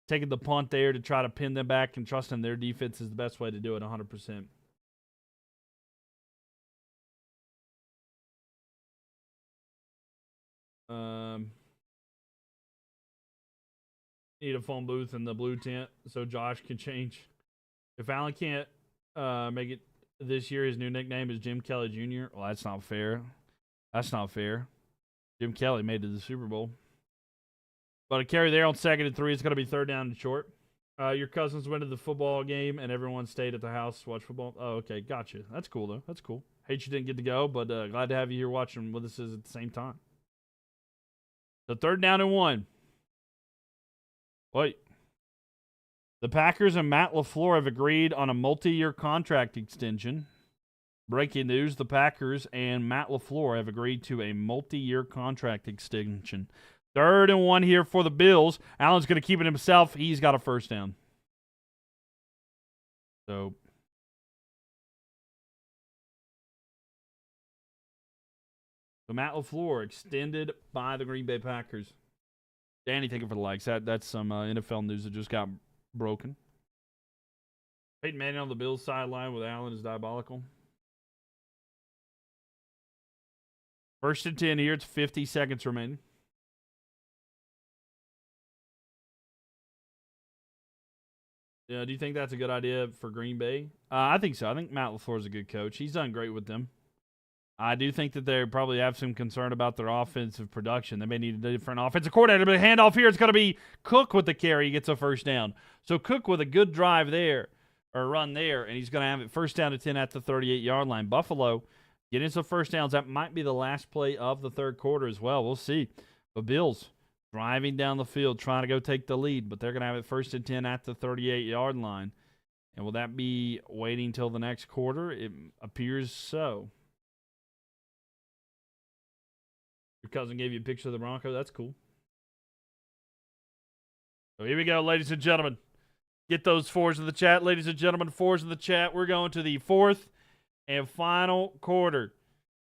taking the punt there to try to pin them back and trusting their defense is the best way to do it 100%. Need a phone booth in the blue tent so Josh can change. If Allen can't make it this year, his new nickname is Jim Kelly Jr. Well, that's not fair. That's not fair. Jim Kelly made it to the Super Bowl. But a carry there on 2nd and 3. It's going to be 3rd down and short. Your cousins went to the football game and everyone stayed at the house to watch football. Oh, okay. Gotcha. That's cool, though. That's cool. Hate you didn't get to go, but glad to have you here watching with us at the same time. So 3rd down and 1. Wait. The Packers and Matt LaFleur have agreed on a multi-year contract extension. Breaking news, the Packers and Matt LaFleur have agreed to a multi-year contract extension. 3rd and 1 here for the Bills. Allen's going to keep it himself. He's got a 1st down. So Matt LaFleur extended by the Green Bay Packers. Danny, thank you for the likes. That's some NFL news that just got broken. Peyton Manning on the Bills sideline with Allen is diabolical. 1st and 10 here. It's 50 seconds remaining. Do you think that's a good idea for Green Bay? I think so. I think Matt LaFleur is a good coach. He's done great with them. I do think that they probably have some concern about their offensive production. They may need a different offensive coordinator, but a handoff here. It's going to be Cook with the carry. He gets a 1st down. So Cook with a good drive there, or run there, and he's going to have it 1st down to 10 at the 38-yard line. Buffalo getting some 1st downs. That might be the last play of the 3rd quarter as well. We'll see. But Bills driving down the field, trying to go take the lead, but they're going to have it 1st and 10 at the 38-yard line. And will that be waiting till the next quarter? It appears so. Your cousin gave you a picture of the Broncos. That's cool. So here we go, ladies and gentlemen. Get those 4s in the chat. Ladies and gentlemen, 4s in the chat. We're going to the 4th and final quarter.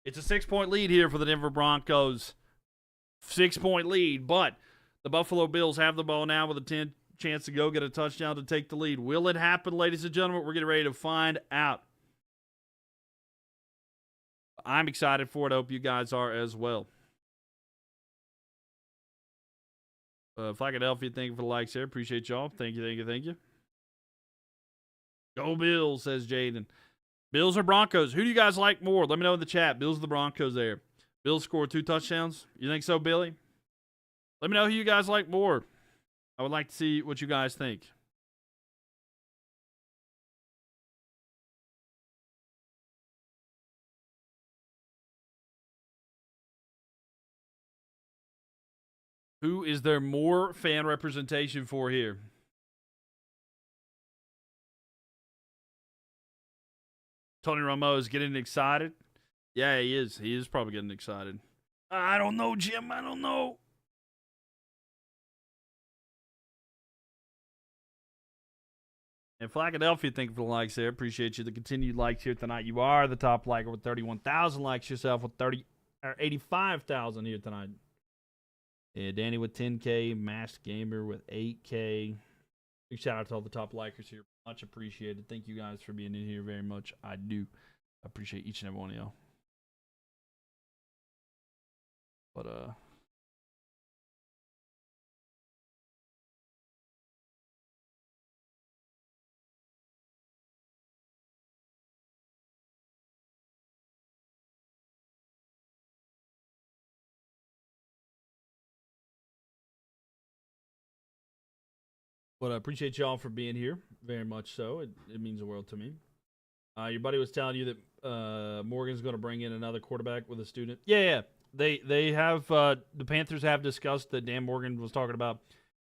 It's a 6-point lead here for the Denver Broncos. 6-point lead, but the Buffalo Bills have the ball now with a chance to go get a touchdown to take the lead. Will it happen, ladies and gentlemen? We're getting ready to find out. I'm excited for it. I hope you guys are as well. Philadelphia, thank you for the likes there. Appreciate y'all. Thank you, thank you, thank you. Go Bills, says Jaden. Bills or Broncos? Who do you guys like more? Let me know in the chat. Bills or the Broncos there. Bills scored 2 touchdowns. You think so, Billy? Let me know who you guys like more. I would like to see what you guys think. Who is there more fan representation for here? Tony Romo is getting excited. Yeah, he is. He is probably getting excited. I don't know, Jim. I don't know. And Philadelphia, thank you for the likes there. Appreciate you. The continued likes here tonight. You are the top liker with 31,000 likes yourself with 85,000 here tonight. Yeah, Danny with 10K, Masked Gamer with 8K. Big shout out to all the top likers here. Much appreciated. Thank you guys for being in here very much. I do appreciate each and every one of y'all. But I appreciate y'all for being here very much so. It means the world to me. Your buddy was telling you that Morgan's going to bring in another quarterback with a student. Yeah. They have the Panthers have discussed that Dan Morgan was talking about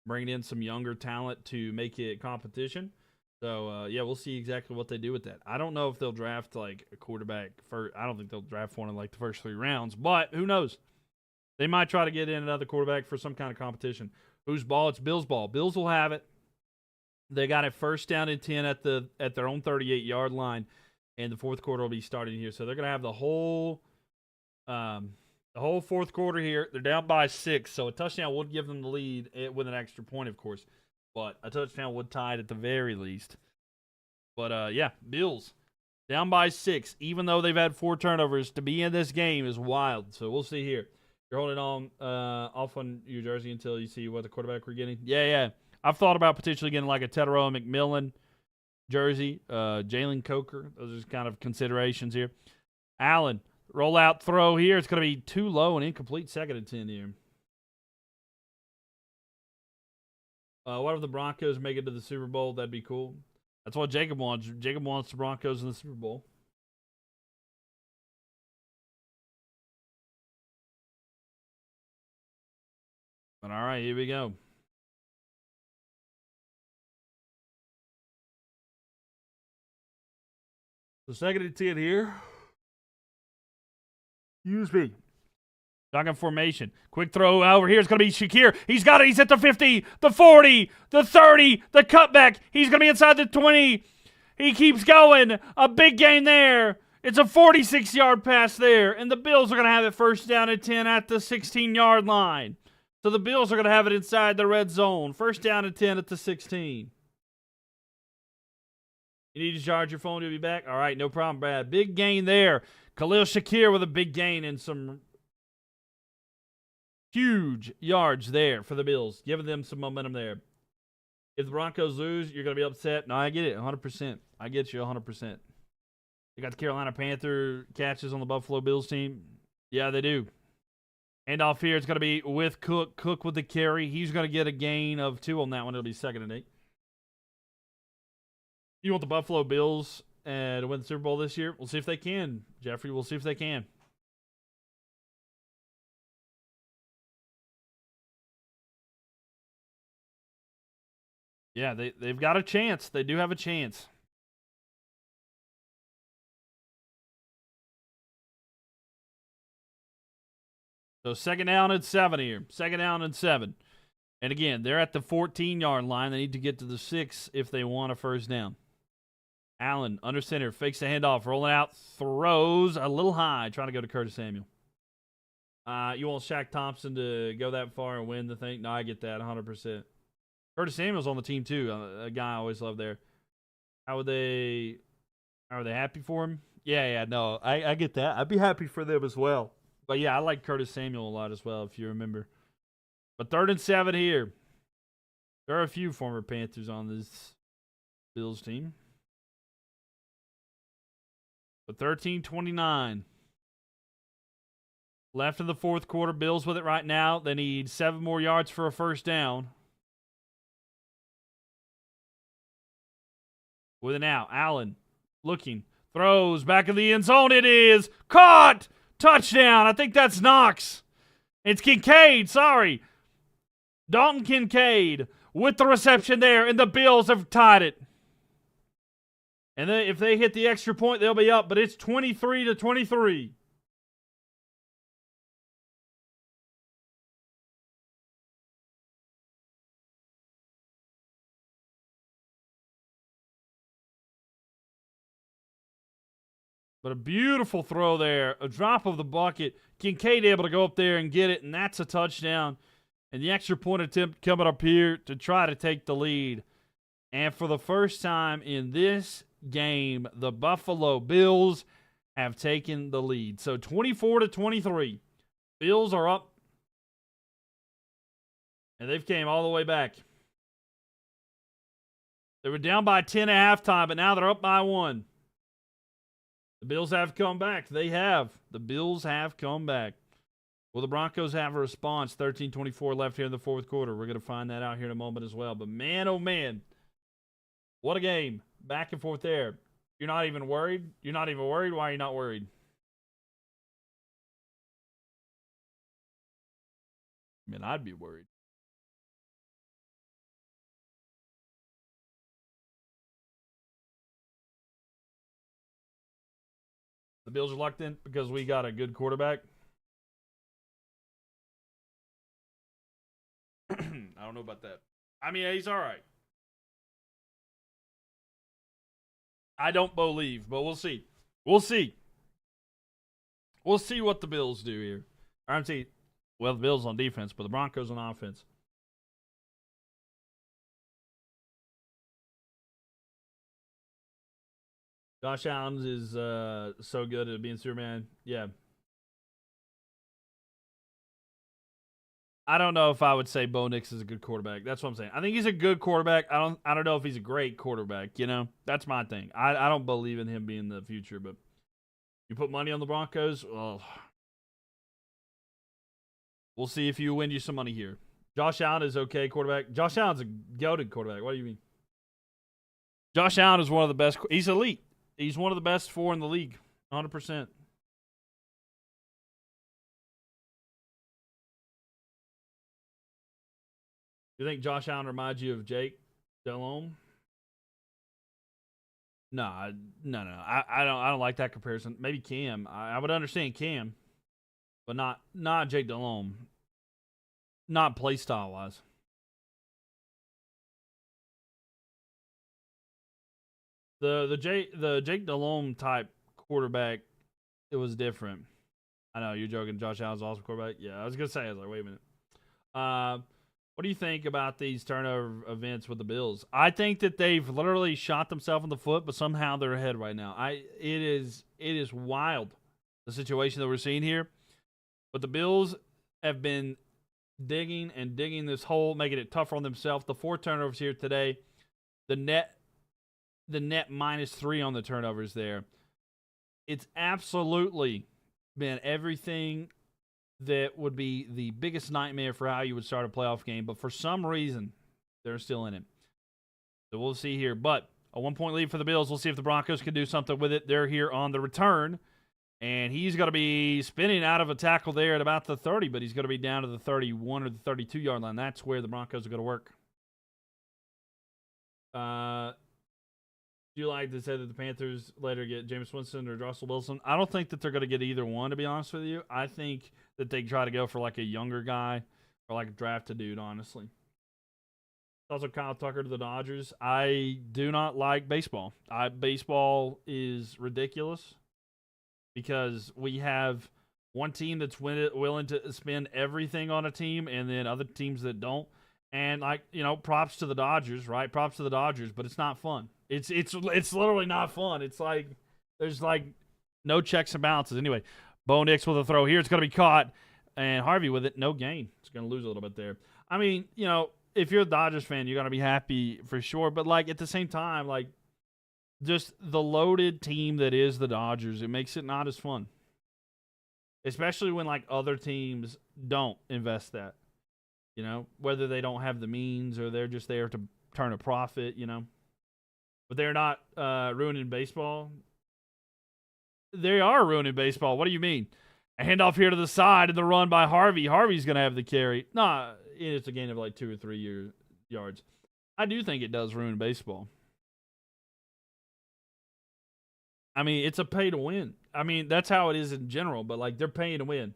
bringing in some younger talent to make it competition. So yeah, we'll see exactly what they do with that. I don't know if they'll draft like a quarterback first. I don't think they'll draft one in like the first 3 rounds, but who knows? They might try to get in another quarterback for some kind of competition. Whose ball? It's Bills' ball. Bills will have it. They got it 1st down and 10 at their own 38-yard line, and the 4th quarter will be starting here. So they're going to have the whole 4th quarter here. They're down by 6, so a touchdown would give them the lead with an extra point, of course. but a touchdown would tie it at the very least. But yeah, Bills down by 6, even though they've had 4 turnovers. To be in this game is wild. So we'll see here. You're holding on off on your jersey until you see what the quarterback we're getting. Yeah. I've thought about potentially getting like a Teteroa McMillan jersey, Jalen Coker. Those are kind of considerations here. Allen, roll out throw here. It's going to be too low and incomplete. 2nd and 10 here. What if the Broncos make it to the Super Bowl? That'd be cool. That's what Jacob wants. Jacob wants the Broncos in the Super Bowl. But all right, here we go. So 2nd and 10 here. Excuse me. Shotgun formation. Quick throw over here. It's going to be Shakir. He's got it. He's at the 50, the 40, the 30, the cutback. He's going to be inside the 20. He keeps going. A big gain there. It's a 46-yard pass there. And the Bills are going to have it 1st down and 10 at the 16-yard line. So the Bills are going to have it inside the red zone. 1st down and 10 at the 16. You need to charge your phone to be back? All right, no problem, Brad. Big gain there. Khalil Shakir with a big gain and some huge yards there for the Bills, giving them some momentum there. If the Broncos lose, you're going to be upset. No, I get it 100%. I get you 100%. They got the Carolina Panther catches on the Buffalo Bills team. Yeah, they do. Hand off here. It's going to be with Cook. Cook with the carry. He's going to get a gain of 2 on that one. It'll be 2nd and 8. You want the Buffalo Bills to win the Super Bowl this year? We'll see if they can, Jeffrey. We'll see if they can. Yeah, they've got a chance. They do have a chance. So 2nd down and 7 here. 2nd down and 7. And again, they're at the 14-yard line. They need to get to the 6 if they want a 1st down. Allen, under center, fakes the handoff, rolling out, throws a little high, trying to go to Curtis Samuel. You want Shaq Thompson to go that far and win the thing? No, I get that 100%. Curtis Samuel's on the team too. A guy I always love there. Are they happy for him? Yeah, no, I get that. I'd be happy for them as well. But yeah, I like Curtis Samuel a lot as well, if you remember. But 3rd and 7 here. There are a few former Panthers on this Bills team. But 13-29. Left in the 4th quarter. Bills with it right now. They need 7 more yards for a 1st down. With it now. Allen looking. Throws back in the end zone. It is caught. Touchdown. I think that's Knox. It's Kincaid. Sorry. Dalton Kincaid with the reception there. And the Bills have tied it. And then if they hit the extra point, they'll be up. But it's 23-23. But a beautiful throw there. A drop of the bucket. Kincaid able to go up there and get it, and that's a touchdown. And the extra point attempt coming up here to try to take the lead. And for the first time in this game, the Buffalo Bills have taken the lead. So 24-23. Bills are up. And they've came all the way back. They were down by 10 at halftime, but now they're up by 1. The Bills have come back. They have. The Bills have come back. Will the Broncos have a response? 13-24 left here in the 4th quarter. We're going to find that out here in a moment as well. But man, oh man, what a game. Back and forth there. You're not even worried? You're not even worried? Why are you not worried? I mean, I'd be worried. The Bills are locked in because we got a good quarterback. I don't know about that. I mean, he's all right. I don't believe, but we'll see. We'll see. We'll see what the Bills do here. I'm saying, well, the Bills on defense, but the Broncos on offense. Josh Allen is so good at being Superman. Yeah. I don't know if I would say Bo Nix is a good quarterback. That's what I'm saying. I think he's a good quarterback. I don't know if he's a great quarterback, you know? That's my thing. I don't believe in him being the future, but you put money on the Broncos, well, we'll see if you win you some money here. Josh Allen is okay quarterback. Josh Allen's a goated quarterback. What do you mean? Josh Allen is one of the best. He's elite. He's one of the best 4 in the league. 100%. You think Josh Allen reminds you of Jake Delhomme? No, no. I don't like that comparison. Maybe Cam. I would understand Cam, but not Jake Delhomme. Not play style wise. The Jake Delhomme type quarterback, it was different. I know you're joking. Josh Allen's awesome quarterback. Yeah, I was gonna say. I was like, wait a minute. What do you think about these turnover events with the Bills? I think that they've literally shot themselves in the foot, but somehow they're ahead right now. It is wild the situation that we're seeing here. But the Bills have been digging and digging this hole, making it tougher on themselves. The 4 turnovers here today. The net -3 on the turnovers there. It's absolutely been everything that would be the biggest nightmare for how you would start a playoff game. But for some reason, they're still in it. So we'll see here. But a 1-point lead for the Bills. We'll see if the Broncos can do something with it. They're here on the return. And he's going to be spinning out of a tackle there at about the 30, but he's going to be down to the 31 or the 32-yard line. That's where the Broncos are going to work. Do you like to say that the Panthers later get Jameis Winston or Russell Wilson? I don't think that they're going to get either one, to be honest with you. I think that they try to go for like a younger guy or like a drafted dude, honestly. Also, Kyle Tucker to the Dodgers. I do not like baseball. Baseball is ridiculous because we have one team that's willing to spend everything on a team and then other teams that don't. And, like, you know, props to the Dodgers, right? Props to the Dodgers, but it's not fun. It's literally not fun. It's like there's, like, no checks and balances. Anyway, Bo Nix with a throw here. It's going to be caught. And Harvey with it, no gain. It's going to lose a little bit there. I mean, you know, if you're a Dodgers fan, you're going to be happy for sure. But, like, at the same time, like, just the loaded team that is the Dodgers, it makes it not as fun. Especially when, like, other teams don't invest that. You know, whether they don't have the means or they're just there to turn a profit, you know. But they're not ruining baseball. They are ruining baseball. What do you mean? A handoff here to the side and the run by Harvey. Harvey's going to have the carry. Nah, it's a gain of like 2 or 3 yards. I do think it does ruin baseball. I mean, it's a pay to win. I mean, that's how it is in general, but like they're paying to win.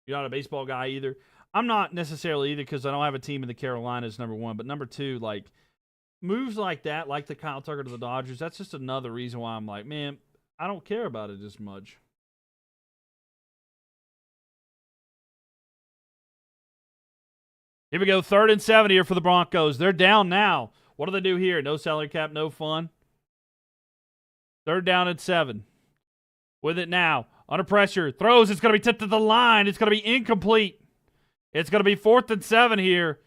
You're not a baseball guy either. I'm not necessarily either because I don't have a team in the Carolinas, number one. But number two, like, moves like that, like the Kyle Tucker to the Dodgers, that's just another reason why I'm like, man, I don't care about it as much. Here we go, 3rd and 7 here for the Broncos. They're down now. What do they do here? No salary cap, no fun. 3rd down and 7. With it now. Under pressure. Throws. It's going to be tipped to the line. It's going to be incomplete. It's going to be 4th and 7 here.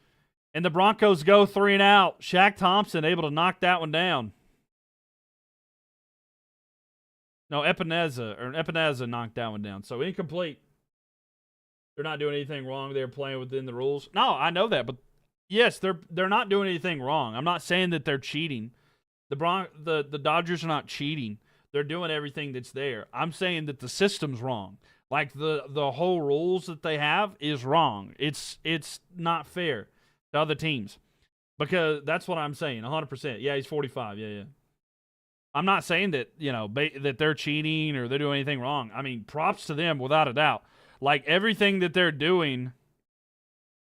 And the Broncos go 3 and out. Shaq Thompson able to knock that one down. No, Epineza knocked that one down. So incomplete. They're not doing anything wrong. They're playing within the rules. No, I know that, but yes, they're not doing anything wrong. I'm not saying that they're cheating. The Dodgers are not cheating. They're doing everything that's there. I'm saying that the system's wrong. Like the whole rules that they have is wrong. It's not fair to other teams. Because that's what I'm saying, 100%. Yeah, he's 45. Yeah. I'm not saying that, you know, that they're cheating or they're doing anything wrong. I mean, props to them without a doubt. Like, everything that they're doing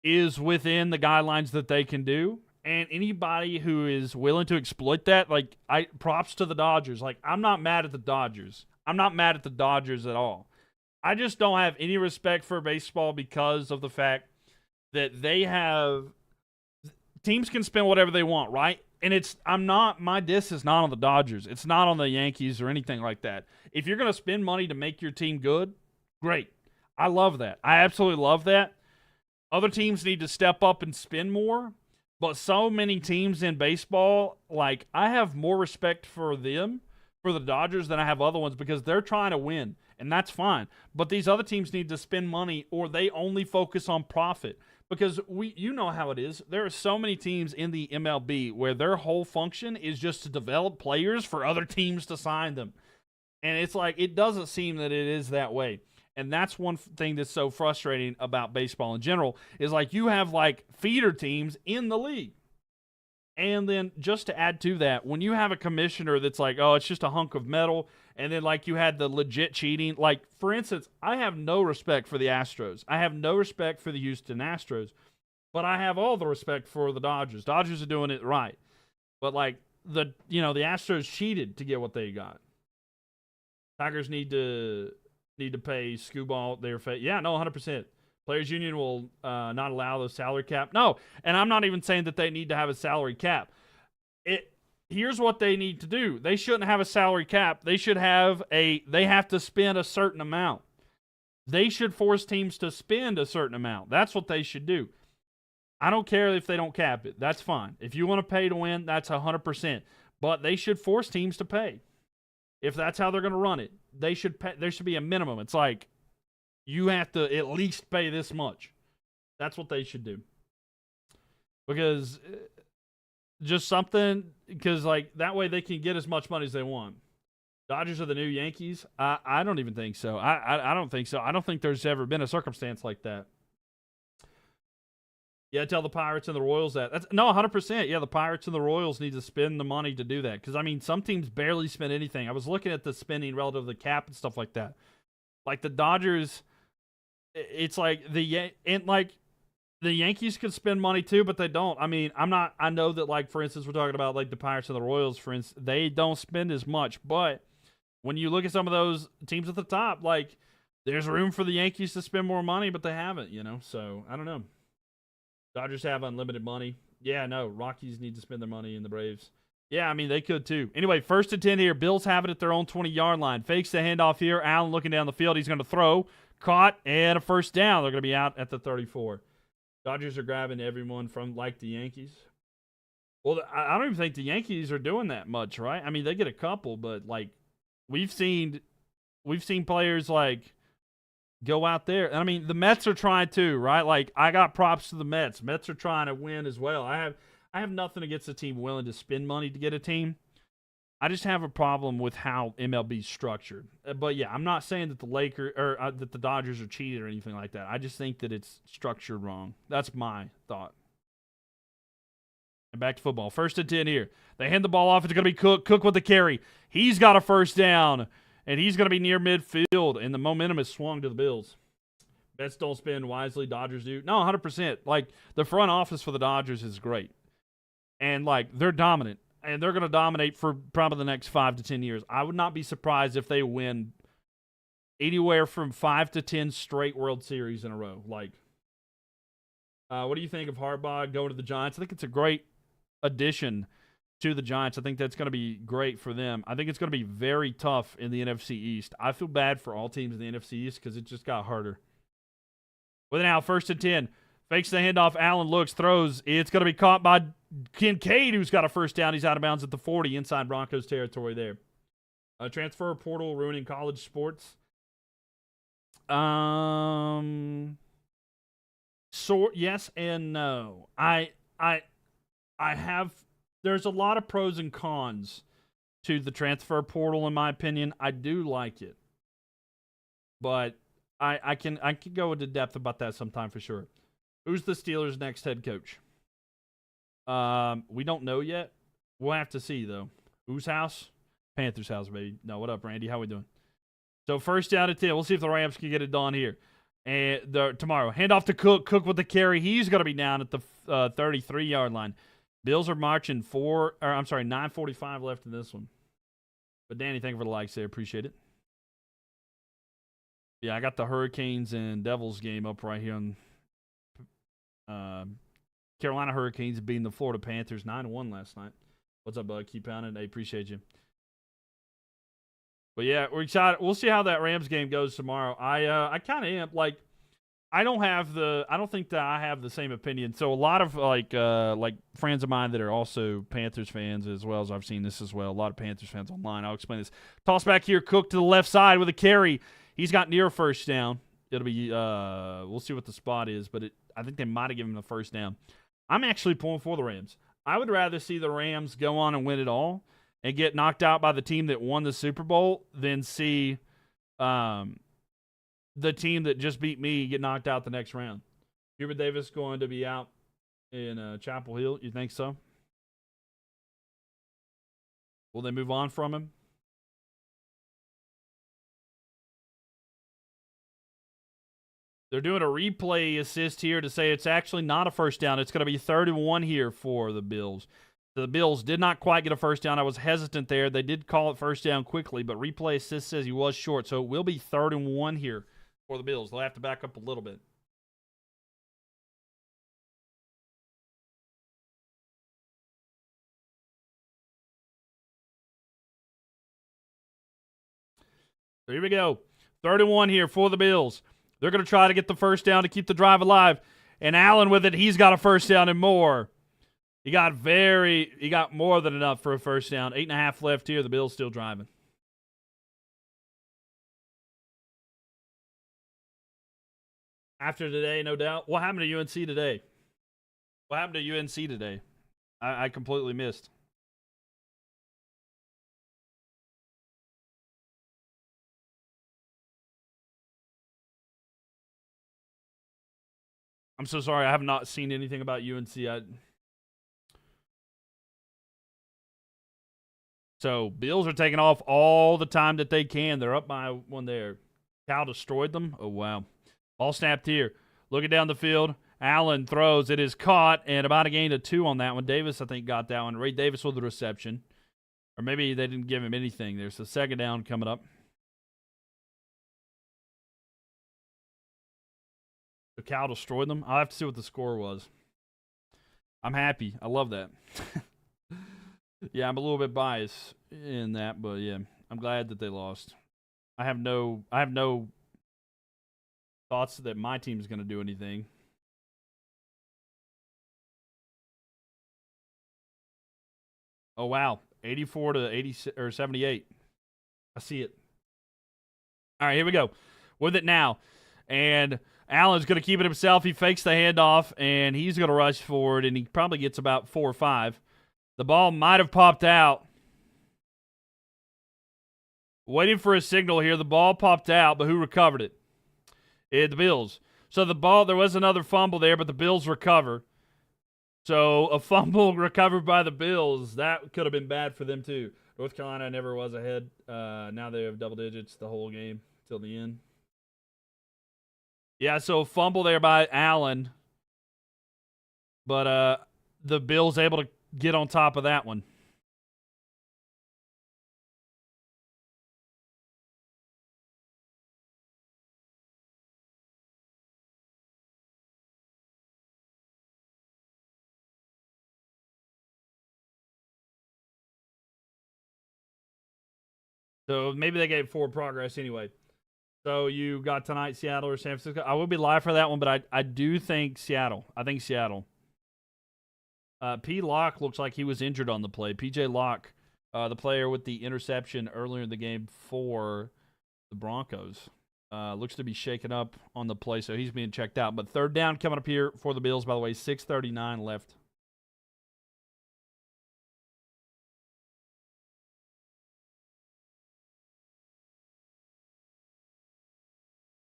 is within the guidelines that they can do. And anybody who is willing to exploit that, like, props to the Dodgers. Like, I'm not mad at the Dodgers. I'm not mad at the Dodgers at all. I just don't have any respect for baseball because of the fact that they have – teams can spend whatever they want, right? And my diss is not on the Dodgers. It's not on the Yankees or anything like that. If you're going to spend money to make your team good, great. I love that. I absolutely love that. Other teams need to step up and spend more. But so many teams in baseball, like, I have more respect for them, for the Dodgers, than I have other ones because they're trying to win, and that's fine. But these other teams need to spend money or they only focus on profit. Because you know how it is. There are so many teams in the MLB where their whole function is just to develop players for other teams to sign them. And it's like, it doesn't seem that it is that way. And that's one thing that's so frustrating about baseball in general is like you have like feeder teams in the league. And then just to add to that, when you have a commissioner that's like, oh, it's just a hunk of metal, and then like you had the legit cheating, like for instance, I have no respect for the Astros. I have no respect for the Houston Astros, but I have all the respect for the Dodgers. Dodgers are doing it right. But like the Astros cheated to get what they got. Tigers need to pay Scooball their fee. Yeah, no, 100%. Players Union will not allow the salary cap. No, and I'm not even saying that they need to have a salary cap. Here's what they need to do. They shouldn't have a salary cap. They have to spend a certain amount. They should force teams to spend a certain amount. That's what they should do. I don't care if they don't cap it. That's fine. If you want to pay to win, that's 100%. But they should force teams to pay. If that's how they're going to run it, they should pay. There should be a minimum. It's like you have to at least pay this much. That's what they should do. Because just something, because like that way they can get as much money as they want. Dodgers are the new Yankees? I don't even think so. I don't think so. I don't think there's ever been a circumstance like that. Yeah, tell the Pirates and the Royals that. No, 100%. Yeah, the Pirates and the Royals need to spend the money to do that. Because, I mean, some teams barely spend anything. I was looking at the spending relative to the cap and stuff like that. Like, the Dodgers, it's like the Yankees could spend money too, but they don't. I mean, I know that, like, for instance, we're talking about, like, the Pirates and the Royals, for instance. They don't spend as much. But when you look at some of those teams at the top, like, there's room for the Yankees to spend more money, but they haven't, So, I don't know. Dodgers have unlimited money. Yeah, no. Rockies need to spend their money in the Braves. Yeah, I mean, they could too. Anyway, 1st and 10 here. Bills have it at their own 20-yard line. Fakes the handoff here. Allen looking down the field. He's going to throw. Caught, and a first down. They're going to be out at the 34. Dodgers are grabbing everyone from, like, the Yankees. Well, I don't even think the Yankees are doing that much, right? I mean, they get a couple, but, like, we've seen players, like, go out there. And I mean, the Mets are trying too, right? Like, I got props to the Mets. Mets are trying to win as well. I have nothing against a team willing to spend money to get a team. I just have a problem with how MLB's structured. But yeah, I'm not saying that that the Dodgers are cheated or anything like that. I just think that it's structured wrong. That's my thought. And back to football. 1st and 10 here. They hand the ball off. It's going to be Cook. Cook with the carry. He's got a first down. And he's going to be near midfield, and the momentum is swung to the Bills. Bets don't spend wisely. Dodgers do. No, 100%. Like, the front office for the Dodgers is great. And, like, they're dominant. And they're going to dominate for probably the next 5 to 10 years. I would not be surprised if they win anywhere from 5 to 10 straight World Series in a row. Like, what do you think of Harbaugh going to the Giants? I think it's a great addition to the Giants. I think that's going to be great for them. I think it's going to be very tough in the NFC East. I feel bad for all teams in the NFC East because it just got harder. With now 1st and 10. Fakes the handoff. Allen looks, throws. It's going to be caught by Kincaid, who's got a first down. He's out of bounds at the 40, inside Broncos territory there. Transfer portal ruining college sports. Yes and no. I have. There's a lot of pros and cons to the transfer portal, in my opinion. I do like it. But I can go into depth about that sometime for sure. Who's the Steelers' next head coach? We don't know yet. We'll have to see, though. Whose house? Panthers' house, baby. No, what up, Randy? How we doing? So 1st down and 10. We'll see if the Rams can get it done here. And tomorrow. Hand off to Cook. Cook with the carry. He's going to be down at the 33-yard line. Bills are marching 9:45 left in this one. But Danny, thank you for the likes there. Appreciate it. Yeah, I got the Hurricanes and Devils game up right here on Carolina Hurricanes beating the Florida Panthers 9-1 last night. What's up, bud? Keep pounding. I appreciate you. But yeah, we're excited. We'll see how that Rams game goes tomorrow. I kind of am like, I don't think that I have the same opinion. So a lot of like friends of mine that are also Panthers fans, as well as I've seen this as well. A lot of Panthers fans online. I'll explain this. Toss back here, Cook to the left side with a carry. He's got near first down. It'll be we'll see what the spot is, but I think they might have given him the first down. I'm actually pulling for the Rams. I would rather see the Rams go on and win it all and get knocked out by the team that won the Super Bowl than see the team that just beat me get knocked out the next round. Hubert Davis going to be out in Chapel Hill. You think so? Will they move on from him? They're doing a replay assist here to say it's actually not a first down. It's going to be 3rd and 1 here for the Bills. The Bills did not quite get a first down. I was hesitant there. They did call it first down quickly, but replay assist says he was short. So it will be 3rd and 1 here for the Bills. They'll have to back up a little bit. So here we go. 3rd and 1 here for the Bills. They're going to try to get the first down to keep the drive alive. And Allen with it, he's got a first down and more. He got more than enough for a first down. 8.5 left here. The Bills still driving. After today, no doubt. What happened to UNC today? What happened to UNC today? I completely missed. I'm so sorry. I have not seen anything about UNC. So, Bills are taking off all the time that they can. They're up by one there. Cal destroyed them. Oh, wow. Ball snapped here. Looking down the field. Allen throws. It is caught, and about a gain of 2 on that one. Davis, I think, got that one. Ray Davis with the reception. Or maybe they didn't give him anything. There's a second down coming up. So Cal destroyed them. I'll have to see what the score was. I'm happy. I love that. Yeah, I'm a little bit biased in that, but yeah, I'm glad that they lost. I have no thoughts that my team is going to do anything. Oh wow, 84 to 80 or 78. I see it. All right, here we go with it now, and Allen's going to keep it himself. He fakes the handoff, and he's going to rush forward, and he probably gets about 4 or 5. The ball might have popped out. Waiting for a signal here. The ball popped out, but who recovered it? The Bills. So the ball, there was another fumble there, but the Bills recover. So a fumble recovered by the Bills, that could have been bad for them too. North Carolina never was ahead. Now they have double digits the whole game till the end. Yeah, so a fumble there by Allen. But the Bills able to get on top of that one. So maybe they gave forward progress anyway. So you got tonight Seattle or San Francisco. I will be live for that one, but I do think Seattle. I think Seattle. P. Locke looks like he was injured on the play. P.J. Locke, the player with the interception earlier in the game for the Broncos, looks to be shaken up on the play, so he's being checked out. But 3rd down coming up here for the Bills, by the way, 6:39 left.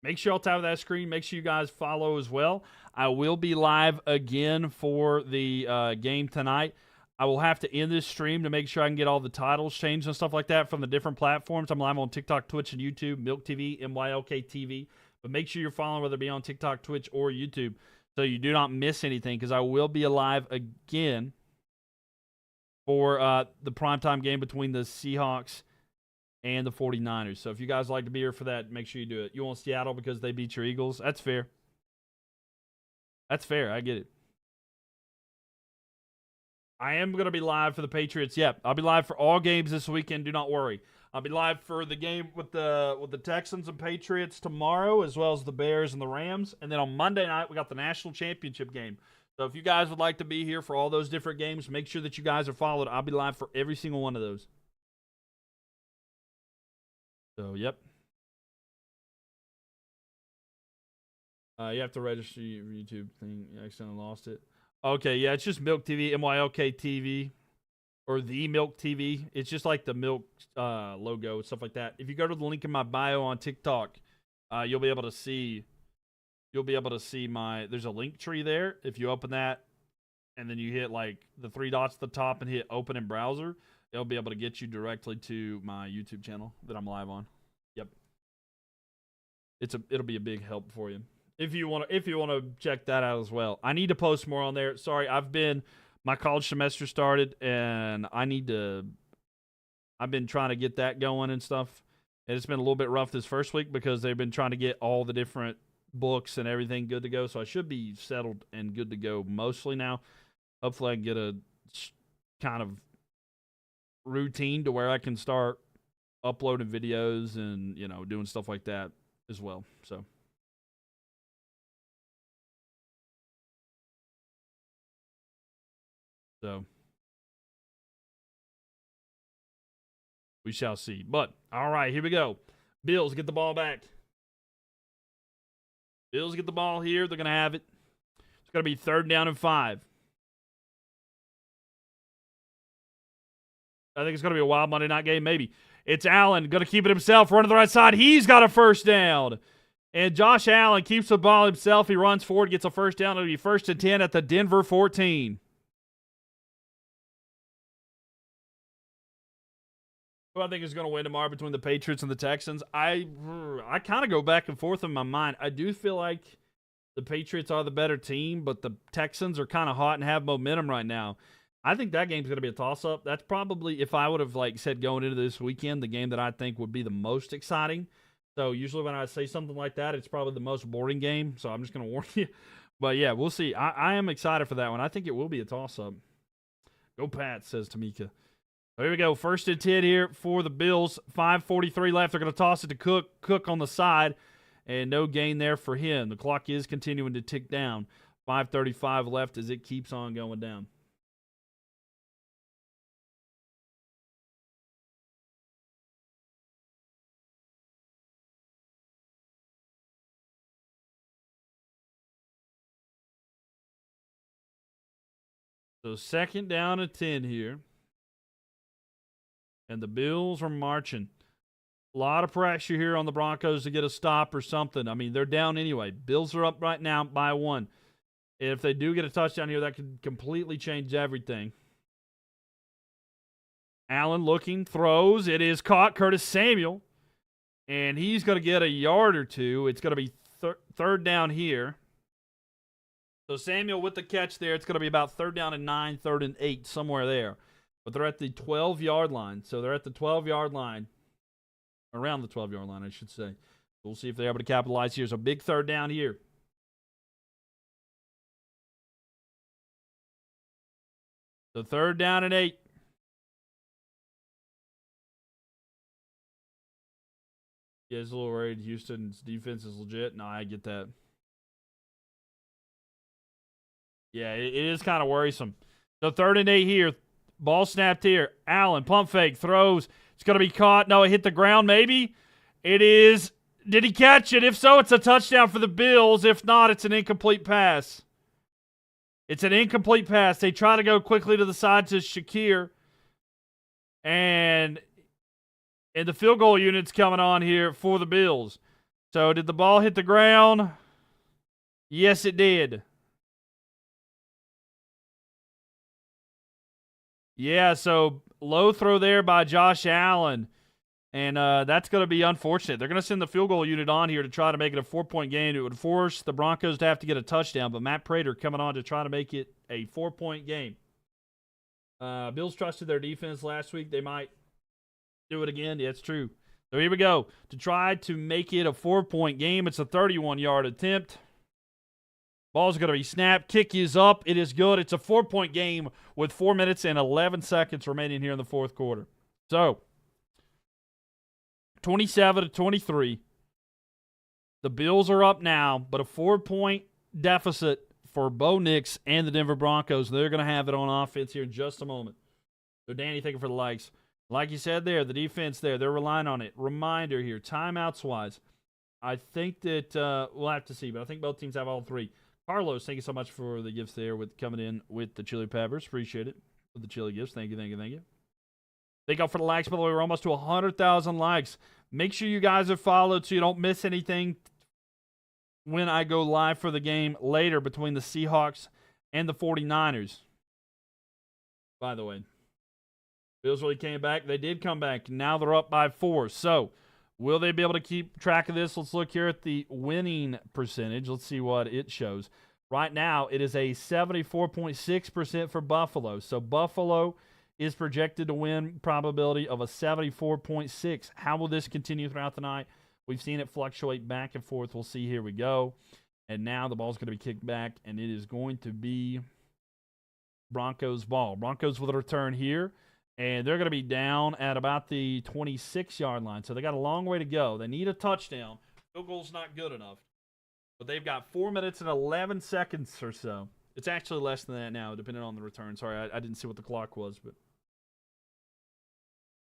Make sure y'all tap that screen. Make sure you guys follow as well. I will be live again for the game tonight. I will have to end this stream to make sure I can get all the titles changed and stuff like that from the different platforms. I'm live on TikTok, Twitch, and YouTube, MylkTV, MylkTV. But make sure you're following, whether it be on TikTok, Twitch, or YouTube, so you do not miss anything, because I will be alive again for the primetime game between the Seahawks and the 49ers. So if you guys like to be here for that, make sure you do it. You want Seattle because they beat your Eagles? That's fair. That's fair. I get it. I am going to be live for the Patriots. Yep, I'll be live for all games this weekend. Do not worry. I'll be live for the game with the Texans and Patriots tomorrow, as well as the Bears and the Rams. And then on Monday night, we got the National Championship game. So if you guys would like to be here for all those different games, make sure that you guys are followed. I'll be live for every single one of those. So, yep. You have to register your YouTube thing. You accidentally lost it. Okay, yeah, it's just MylkTV, MylkTV, or the MylkTV. It's just like the Mylk logo and stuff like that. If you go to the link in my bio on TikTok, you'll be able to see. You'll be able to see there's a link tree there. If you open that, and then you hit like the 3 dots at the top and hit open in browser, it'll be able to get you directly to my YouTube channel that I'm live on. Yep. It'll be a big help for you. If you want to check that out as well. I need to post more on there. Sorry, my college semester started, and I've been trying to get that going and stuff. And it's been a little bit rough this first week because they've been trying to get all the different books and everything good to go. So I should be settled and good to go mostly now. Hopefully I can get a kind of routine to where I can start uploading videos and, doing stuff like that as well. So we shall see. But, all right, here we go. Bills get the ball back. Bills get the ball here. They're going to have it. It's going to be 3rd down and 5. I think it's going to be a wild Monday night game, maybe. It's Allen, going to keep it himself, run to the right side. He's got a first down. And Josh Allen keeps the ball himself. He runs forward, gets a first down. It'll be 1st and 10 at the Denver 14. Who I think is going to win tomorrow between the Patriots and the Texans? I kind of go back and forth in my mind. I do feel like the Patriots are the better team, but the Texans are kind of hot and have momentum right now. I think that game's going to be a toss-up. That's probably, if I would have said going into this weekend, the game that I think would be the most exciting. So usually when I say something like that, it's probably the most boring game. So I'm just going to warn you. But yeah, we'll see. I am excited for that one. I think it will be a toss-up. Go Pats, says Tamika. Here we go. 1st and 10 here for the Bills. 5:43 left. They're going to toss it to Cook. Cook on the side. And no gain there for him. The clock is continuing to tick down. 5:35 left as it keeps on going down. So 2nd down and 10 here. And the Bills are marching. A lot of pressure here on the Broncos to get a stop or something. I mean, they're down anyway. Bills are up right now by 1. If they do get a touchdown here, that could completely change everything. Allen looking, throws. It is caught. Curtis Samuel. And he's going to get a yard or two. It's going to be 3rd down here. So Samuel with the catch there. It's going to be about 3rd down and 9, 3rd and 8, somewhere there. But they're at the 12-yard line. So they're at the 12-yard line. Around the 12-yard line, I should say. We'll see if they're able to capitalize here. So big 3rd down here. So 3rd down and 8. Yeah, it's a little worried. Houston's defense is legit. No, I get that. Yeah, it is kind of worrisome. So 3rd and 8 here. Ball snapped here. Allen, pump fake, throws. It's going to be caught. No, it hit the ground maybe. It is. Did he catch it? If so, it's a touchdown for the Bills. If not, it's an incomplete pass. It's an incomplete pass. They try to go quickly to the side to Shakir. And the field goal unit's coming on here for the Bills. So did the ball hit the ground? Yes, it did. Yeah, so low throw there by Josh Allen. And that's going to be unfortunate. They're going to send the field goal unit on here to try to make it a 4-point game. It would force the Broncos to have to get a touchdown, but Matt Prater coming on to try to make it a 4-point game. Bills trusted their defense last week. They might do it again. Yeah, it's true. So here we go. To try to make it a 4-point game, it's a 31-yard attempt. Ball's going to be snapped. Kick is up. It is good. It's a 4-point game with 4 minutes and 11 seconds remaining here in the fourth quarter. So, 27-23. The Bills are up now, but a 4-point deficit for Bo Nix and the Denver Broncos. They're going to have it on offense here in just a moment. So, Danny, thank you for the likes. Like you said there, the defense there, they're relying on it. Reminder here, timeouts-wise, I think that we'll have to see, but I think both teams have all three. Carlos, thank you so much for the gifts there with coming in with the chili peppers. Appreciate it. With the chili gifts. Thank you, thank you, thank you. Thank you all for the likes. By the way, we're almost to 100,000 likes. Make sure you guys are followed so you don't miss anything when I go live for the game later between the Seahawks and the 49ers. By the way, Bills really came back. They did come back. Now they're up by 4. So, will they be able to keep track of this? Let's look here at the winning percentage. Let's see what it shows. Right now, it is a 74.6% for Buffalo. So, Buffalo is projected to win probability of a 74.6. How will this continue throughout the night? We've seen it fluctuate back and forth. We'll see. Here we go. And now the ball's going to be kicked back, and it is going to be Broncos ball. Broncos with a return here. And they're going to be down at about the 26-yard line. So they got a long way to go. They need a touchdown. Field goal's not good enough. But they've got 4 minutes and 11 seconds or so. It's actually less than that now, depending on the return. Sorry, I didn't see what the clock was. But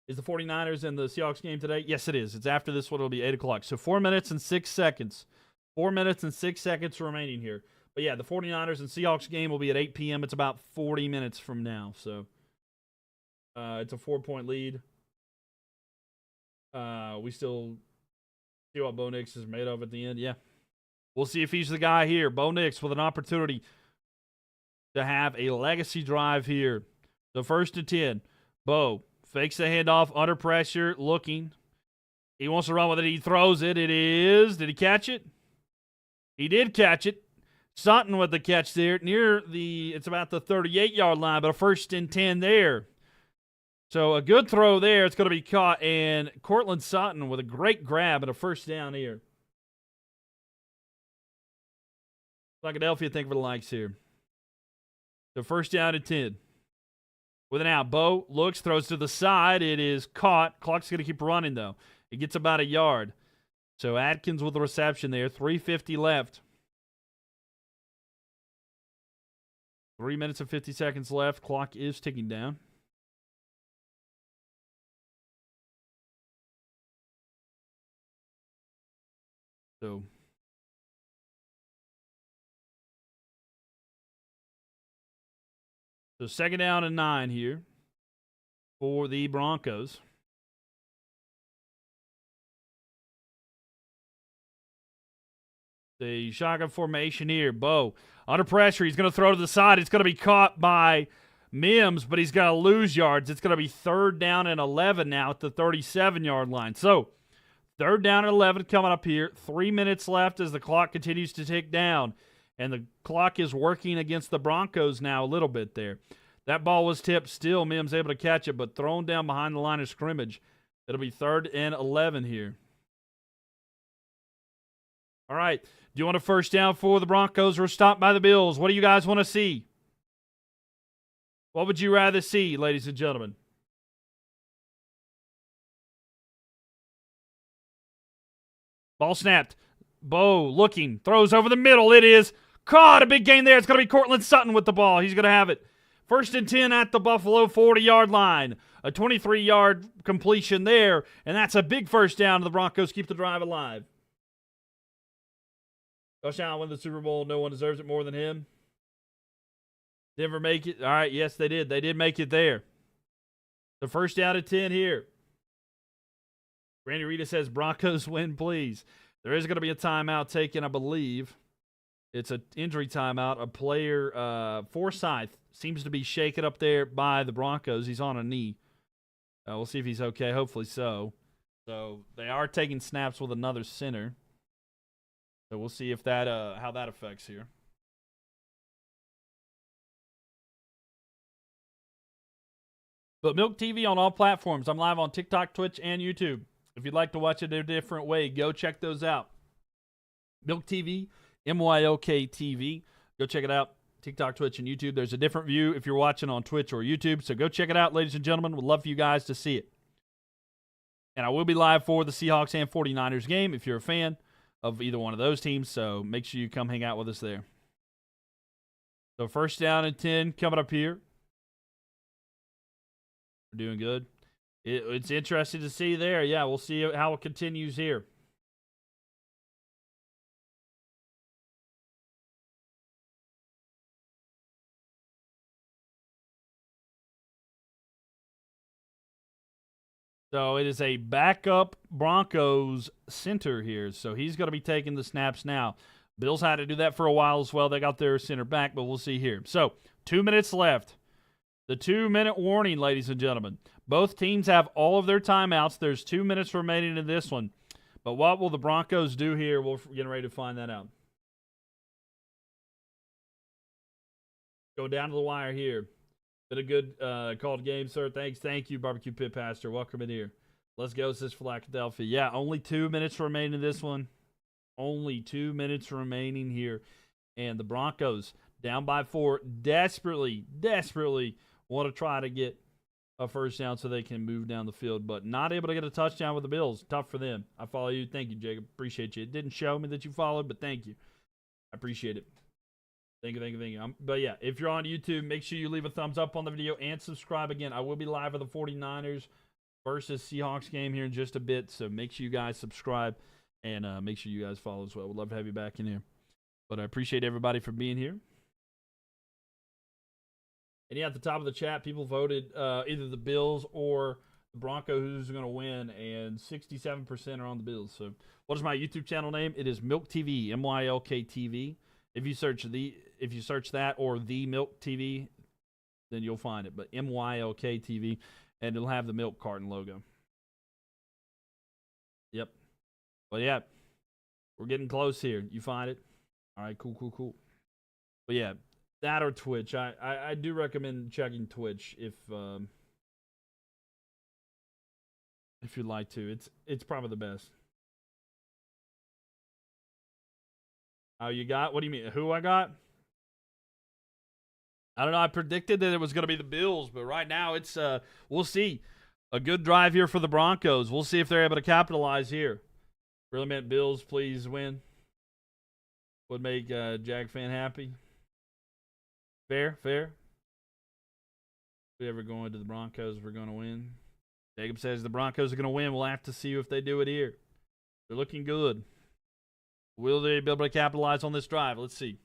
is the 49ers and the Seahawks game today? Yes, it is. It's after this one. It'll be 8 o'clock. So 4 minutes and 6 seconds. 4 minutes and 6 seconds remaining here. But, yeah, the 49ers and Seahawks game will be at 8 p.m. It's about 40 minutes from now. So it's a 4-point lead. We still see what Bo Nix is made of at the end. Yeah. We'll see if he's the guy here. Bo Nix with an opportunity to have a legacy drive here. The 1st and 10. Bo fakes the handoff under pressure, looking. He wants to run with it. He throws it. It is. Did he catch it? He did catch it. Sutton with the catch there near it's about the 38-yard line, but a 1st and 10 there. So a good throw there. It's going to be caught, and Cortland Sutton with a great grab and a 1st down here. Philadelphia, thank you for the likes here. The 1st down and 10. With an out, Bo looks, throws to the side. It is caught. Clock's going to keep running, though. It gets about a yard. So Atkins with the reception there. 3:50 left. 3 minutes and 50 seconds left. Clock is ticking down. So 2nd down and 9 here for the Broncos. The shotgun formation here. Bo under pressure. He's going to throw to the side. It's going to be caught by Mims, but he's going to lose yards. It's going to be 3rd down and 11 now at the 37-yard line. So 3rd down and 11 coming up here. 3 minutes left as the clock continues to tick down. And the clock is working against the Broncos now a little bit there. That ball was tipped. Still, Mims able to catch it, but thrown down behind the line of scrimmage. It'll be 3rd and 11 here. All right. Do you want a 1st down for the Broncos or stopped by the Bills? What do you guys want to see? What would you rather see, ladies and gentlemen? Ball snapped. Bo looking. Throws over the middle. It is caught. A big gain there. It's going to be Cortland Sutton with the ball. He's going to have it. 1st and 10 at the Buffalo 40-yard line. A 23-yard completion there. And that's a big 1st down to the Broncos. Keep the drive alive. Josh Allen win the Super Bowl. No one deserves it more than him. Denver make it. All right, yes, they did. They did make it there. The 1st down and 10 here. Randy Rita says, Broncos win, please. There is going to be a timeout taken, I believe. It's an injury timeout. A player, Forsyth, seems to be shaken up there by the Broncos. He's on a knee. We'll see if he's okay. Hopefully so. So they are taking snaps with another center. So we'll see if that how that affects here. But MylkTV on all platforms. I'm live on TikTok, Twitch, and YouTube. If you'd like to watch it a different way, go check those out. MylkTV, MYLK TV. Go check it out. TikTok, Twitch, and YouTube. There's a different view if you're watching on Twitch or YouTube. So go check it out, ladies and gentlemen. Would love for you guys to see it. And I will be live for the Seahawks and 49ers game if you're a fan of either one of those teams. So make sure you come hang out with us there. So first down and 10 coming up here. We're doing good. It's interesting to see there. Yeah, we'll see how it continues here. So it is a backup Broncos center here. So he's going to be taking the snaps now. Bills had to do that for a while as well. They got their center back, but we'll see here. So 2 minutes left. The 2-minute warning, ladies and gentlemen. Both teams have all of their timeouts. There's 2 minutes remaining in this one. But what will the Broncos do here? We're getting ready to find that out. Go down to the wire here. Been a good called game, sir. Thanks. Thank you, Barbecue Pit Pastor. Welcome in here. Let's go, says Philadelphia. Yeah, only 2 minutes remaining in this one. Only 2 minutes remaining here. And the Broncos, down by 4, desperately want to try to get a first down so they can move down the field, but not able to get a touchdown with the Bills. Tough for them. I follow you. Thank you, Jacob. Appreciate you. It didn't show me that you followed, but thank you. I appreciate it. Thank you. But yeah, if you're on YouTube, make sure you leave a thumbs up on the video and subscribe. Again, I will be live for the 49ers versus Seahawks game here in just a bit, so make sure you guys subscribe and make sure you guys follow as well. We'd love to have you back in here. But I appreciate everybody for being here. And yeah, at the top of the chat, people voted either the Bills or the Broncos who's going to win, and 67% are on the Bills. So what is my YouTube channel name? It is MylkTV, MylkTV. If you search that or the MylkTV, then you'll find it. But MylkTV, and it'll have the milk carton logo. Yep. But yeah, we're getting close here. You find it? All right, cool. But yeah, that or Twitch. I do recommend checking Twitch if you'd like to. It's probably the best. Oh, you got? What do you mean? Who I got? I don't know. I predicted that it was going to be the Bills, but right now it's we'll see. A good drive here for the Broncos. We'll see if they're able to capitalize here. Really meant Bills, please win. Would make Jag fan happy. Fair. If we ever go into the Broncos, we're going to win. Jacob says the Broncos are going to win. We'll have to see if they do it here. They're looking good. Will they be able to capitalize on this drive? Let's see.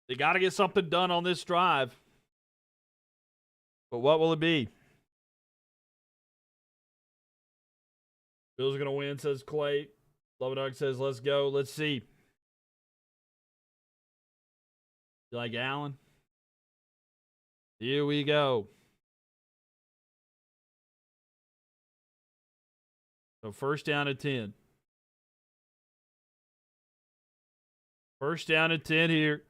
They got to get something done on this drive. But what will it be? Bills are going to win, says Clay. Lovedog says, let's go. Let's see. You like Allen? Here we go. So first down at 10. First down at 10 here.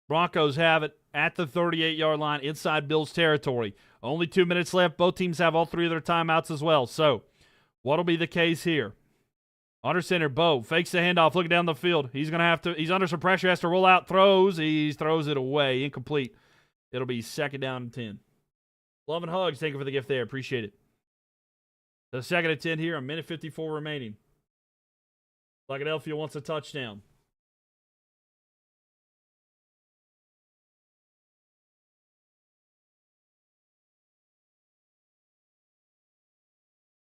Broncos have it at the 38-yard line inside Bills territory. Only 2 minutes left. Both teams have all 3 of their timeouts as well. So what'll be the case here? Under center, Bo fakes the handoff, looking down the field. He's going to have to, he's under some pressure, has to roll out, throws. He throws it away, incomplete. It'll be second down and 10. Love and hugs. Thank you for the gift there. Appreciate it. The second and 10 here, a minute 54 remaining. Philadelphia wants a touchdown.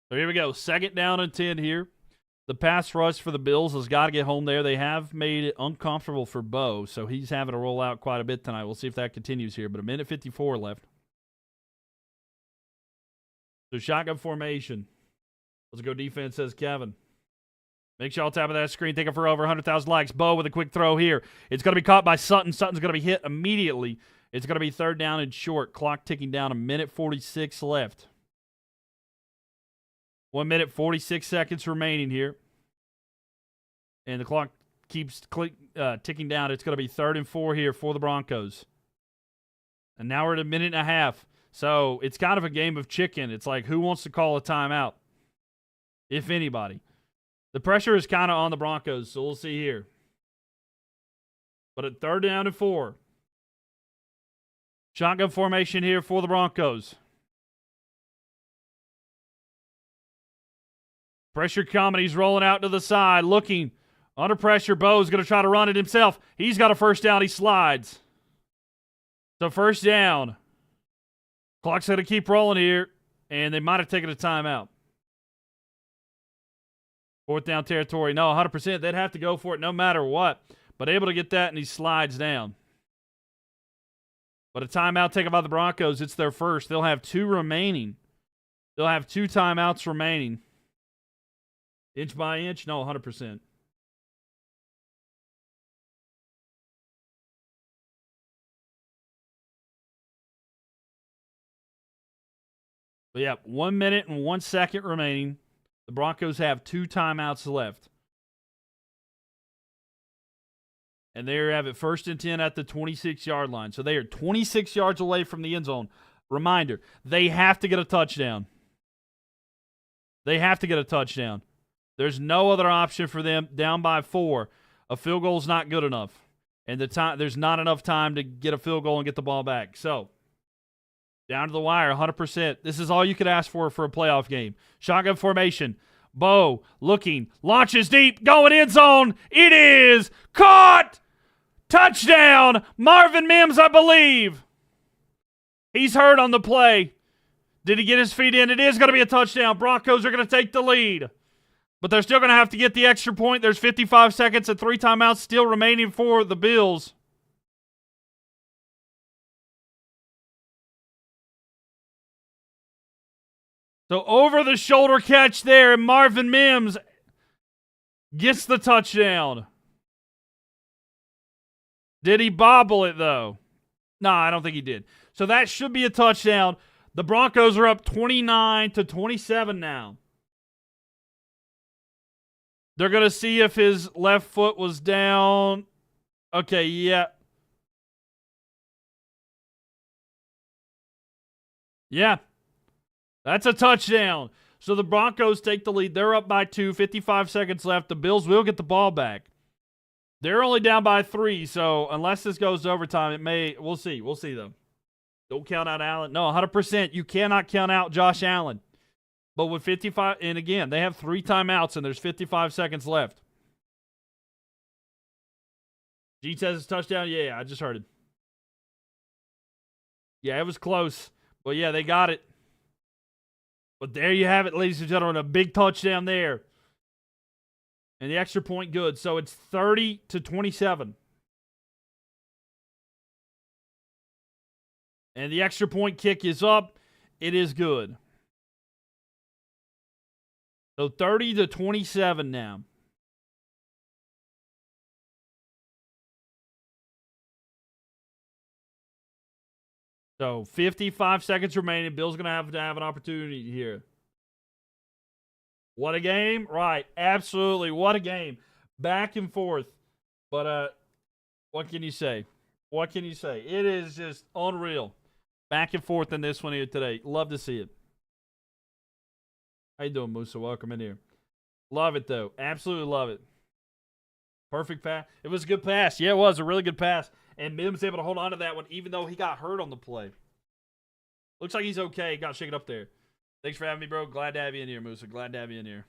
So here we go. Second down and 10 here. The pass rush for the Bills has got to get home there. They have made it uncomfortable for Bo, so he's having to roll out quite a bit tonight. We'll see if that continues here, but a minute 54 left. So shotgun formation. Let's go defense, says Kevin. Make sure y'all tap on that screen. Take it for over 100,000 likes. Bo with a quick throw here. It's going to be caught by Sutton. Sutton's going to be hit immediately. It's going to be third down and short. Clock ticking down. A minute 46 left. 1 minute, 46 seconds remaining here. And the clock keeps ticking down. It's going to be 3rd and 4 here for the Broncos. And now we're at a minute and a half. So it's kind of a game of chicken. It's like, who wants to call a timeout? if anybody. The pressure is kind of on the Broncos, so we'll see here. But at 3rd down and 4. Shotgun formation here for the Broncos. Pressure coming. He's rolling out to the side, looking. Under pressure, Bo's going to try to run it himself. He's got a first down. He slides. So 1st down. Clock's going to keep rolling here, and they might have taken a timeout. 4th down territory. No, 100%. They'd have to go for it no matter what. But able to get that, and he slides down. But a timeout taken by the Broncos. It's their first. They'll have 2 remaining. They'll have 2 timeouts remaining. Inch by inch? No, 100%. But yeah, 1 minute and 1 second remaining. The Broncos have 2 timeouts left. And they have it 1st and 10 at the 26-yard line. So they are 26 yards away from the end zone. Reminder, they have to get a touchdown. They have to get a touchdown. There's no other option for them. Down by 4. A field goal is not good enough. And there's not enough time to get a field goal and get the ball back. So, down to the wire, 100%. This is all you could ask for a playoff game. Shotgun formation. Bo looking. Launches deep. Going end zone. It is caught. Touchdown. Marvin Mims, I believe. He's hurt on the play. Did he get his feet in? It is going to be a touchdown. Broncos are going to take the lead. But they're still going to have to get the extra point. There's 55 seconds and 3 timeouts still remaining for the Bills. So over the shoulder catch there, and Marvin Mims gets the touchdown. Did he bobble it, though? No, I don't think he did. So that should be a touchdown. The Broncos are up 29-27 now. They're going to see if his left foot was down. Okay, yeah. Yeah. That's a touchdown. So the Broncos take the lead. They're up by 2, 55 seconds left. The Bills will get the ball back. They're only down by 3, so unless this goes to overtime, we'll see. We'll see, though. Don't count out Allen. No, 100%. You cannot count out Josh Allen. But with 55, and again, they have 3 timeouts, and there's 55 seconds left. G says it's touchdown. Yeah, I just heard it. Yeah, it was close. But yeah, they got it. But there you have it, ladies and gentlemen. A big touchdown there. And the extra point good. So it's 30-27. And the extra point kick is up. It is good. So 30-27 now. So 55 seconds remaining. Bill's going to have an opportunity here. What a game. Right. Absolutely. What a game. Back and forth. But what can you say? What can you say? It is just unreal. Back and forth in this one here today. Love to see it. How you doing, Musa? Welcome in here. Love it, though. Absolutely love it. Perfect pass. It was a good pass. Yeah, it was a really good pass. And Mims able to hold on to that one, even though he got hurt on the play. Looks like he's okay. Got shaken up there. Thanks for having me, bro. Glad to have you in here, Musa. Glad to have you in here.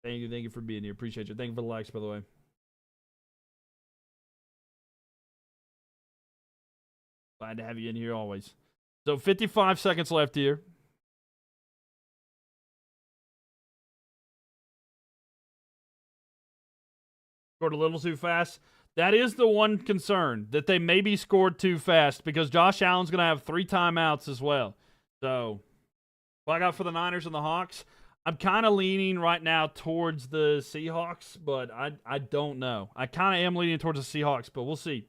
Thank you for being here. Appreciate you. Thank you for the likes, by the way. Glad to have you in here always. So 55 seconds left here. Scored a little too fast. That is the one concern, that they maybe scored too fast, because Josh Allen's going to have 3 timeouts as well. So, what I got for the Niners and the Hawks, I'm kind of leaning right now towards the Seahawks, but I don't know. I kind of am leaning towards the Seahawks, but we'll see.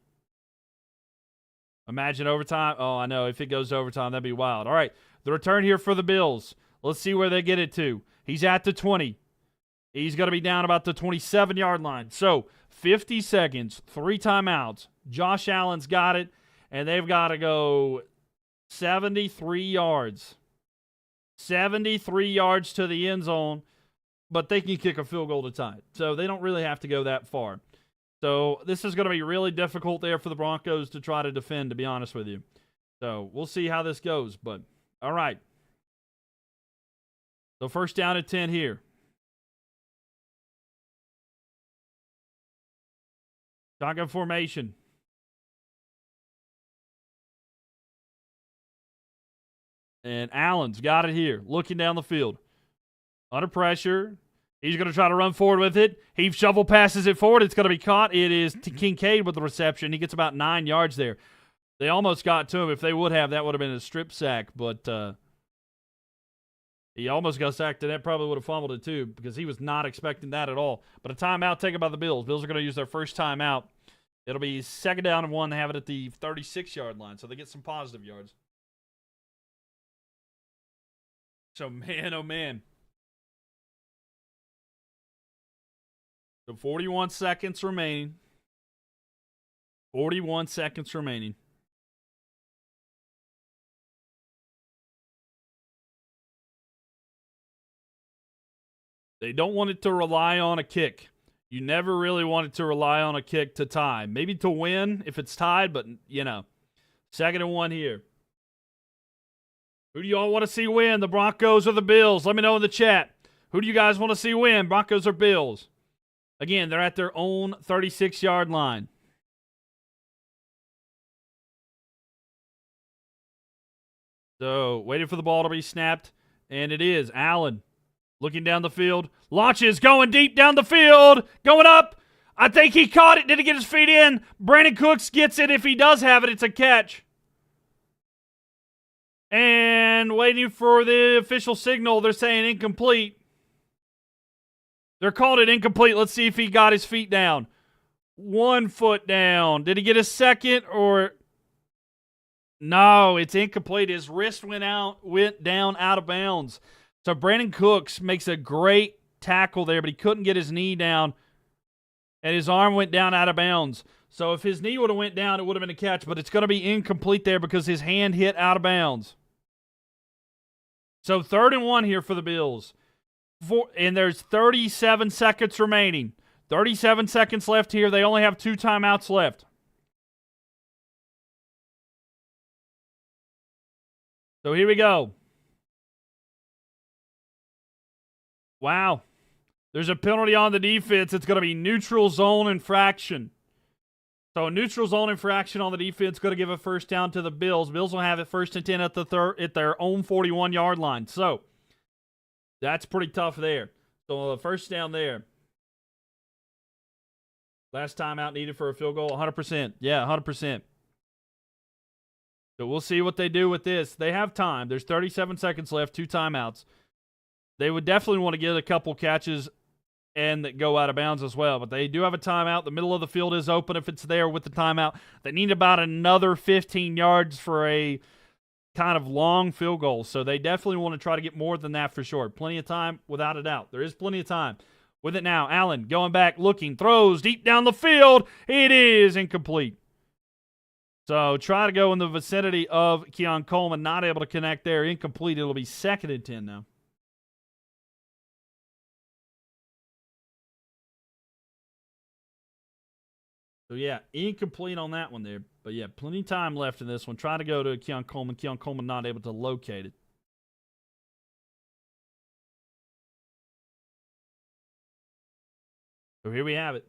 Imagine overtime. Oh, I know. If it goes to overtime, that'd be wild. All right, the return here for the Bills. Let's see where they get it to. He's at the 20. He's going to be down about the 27-yard line. So, 50 seconds, 3 timeouts. Josh Allen's got it, and they've got to go 73 yards. 73 yards to the end zone, but they can kick a field goal to tie it. So they don't really have to go that far. So this is going to be really difficult there for the Broncos to try to defend, to be honest with you. So we'll see how this goes. But, all right. So first down at 10 here. Shotgun formation. And Allen's got it here, looking down the field. Under pressure. He's going to try to run forward with it. He shovel passes it forward. It's going to be caught. It is Kincaid with the reception. He gets about 9 yards there. They almost got to him. If they would have, that would have been a strip sack. But he almost got sacked, and that probably would have fumbled it too because he was not expecting that at all. But a timeout taken by the Bills. Bills are going to use their first timeout. It'll be second down and 1. They have it at the 36-yard line, so they get some positive yards. So, man, oh, man. So 41 seconds remaining. 41 seconds remaining. They don't want it to rely on a kick. You never really want it to rely on a kick to tie. Maybe to win if it's tied, but, you know. Second and 1 here. Who do you all want to see win, the Broncos or the Bills? Let me know in the chat. Who do you guys want to see win, Broncos or Bills? Again, they're at their own 36-yard line. So, waiting for the ball to be snapped, and it is. Allen looking down the field. Launches, going deep down the field. Going up. I think he caught it. Did he get his feet in? Brandon Cooks gets it. If he does have it, it's a catch. And waiting for the official signal, they're saying incomplete. They're calling it incomplete. Let's see if he got his feet down. 1 foot down. Did he get a second or... No, it's incomplete. His wrist went down out of bounds. So Brandon Cooks makes a great tackle there, but he couldn't get his knee down, and his arm went down out of bounds. So if his knee would have went down, it would have been a catch, but it's going to be incomplete there because his hand hit out of bounds. So 3rd and 1 here for the Bills. And there's 37 seconds remaining. 37 seconds left here. They only have 2 timeouts left. So here we go. Wow. There's a penalty on the defense. It's going to be neutral zone infraction. So a neutral zone infraction on the defense going to give a first down to the Bills. Bills will have it 1st and 10 at their own 41-yard line. So that's pretty tough there. So the first down there. Last timeout needed for a field goal, 100%. Yeah, 100%. So we'll see what they do with this. They have time. There's 37 seconds left, 2 timeouts. They would definitely want to get a couple catches and that go out of bounds as well. But they do have a timeout. The middle of the field is open if it's there with the timeout. They need about another 15 yards for a kind of long field goal. So they definitely want to try to get more than that for sure. Plenty of time, without a doubt. There is plenty of time. With it now, Allen going back, looking, throws deep down the field. It is incomplete. So try to go in the vicinity of Keon Coleman. Not able to connect there. Incomplete. It'll be 2nd and 10 now. So, yeah, incomplete on that one there. But, yeah, plenty of time left in this one. Try to go to Keon Coleman. Keon Coleman not able to locate it. So, here we have it.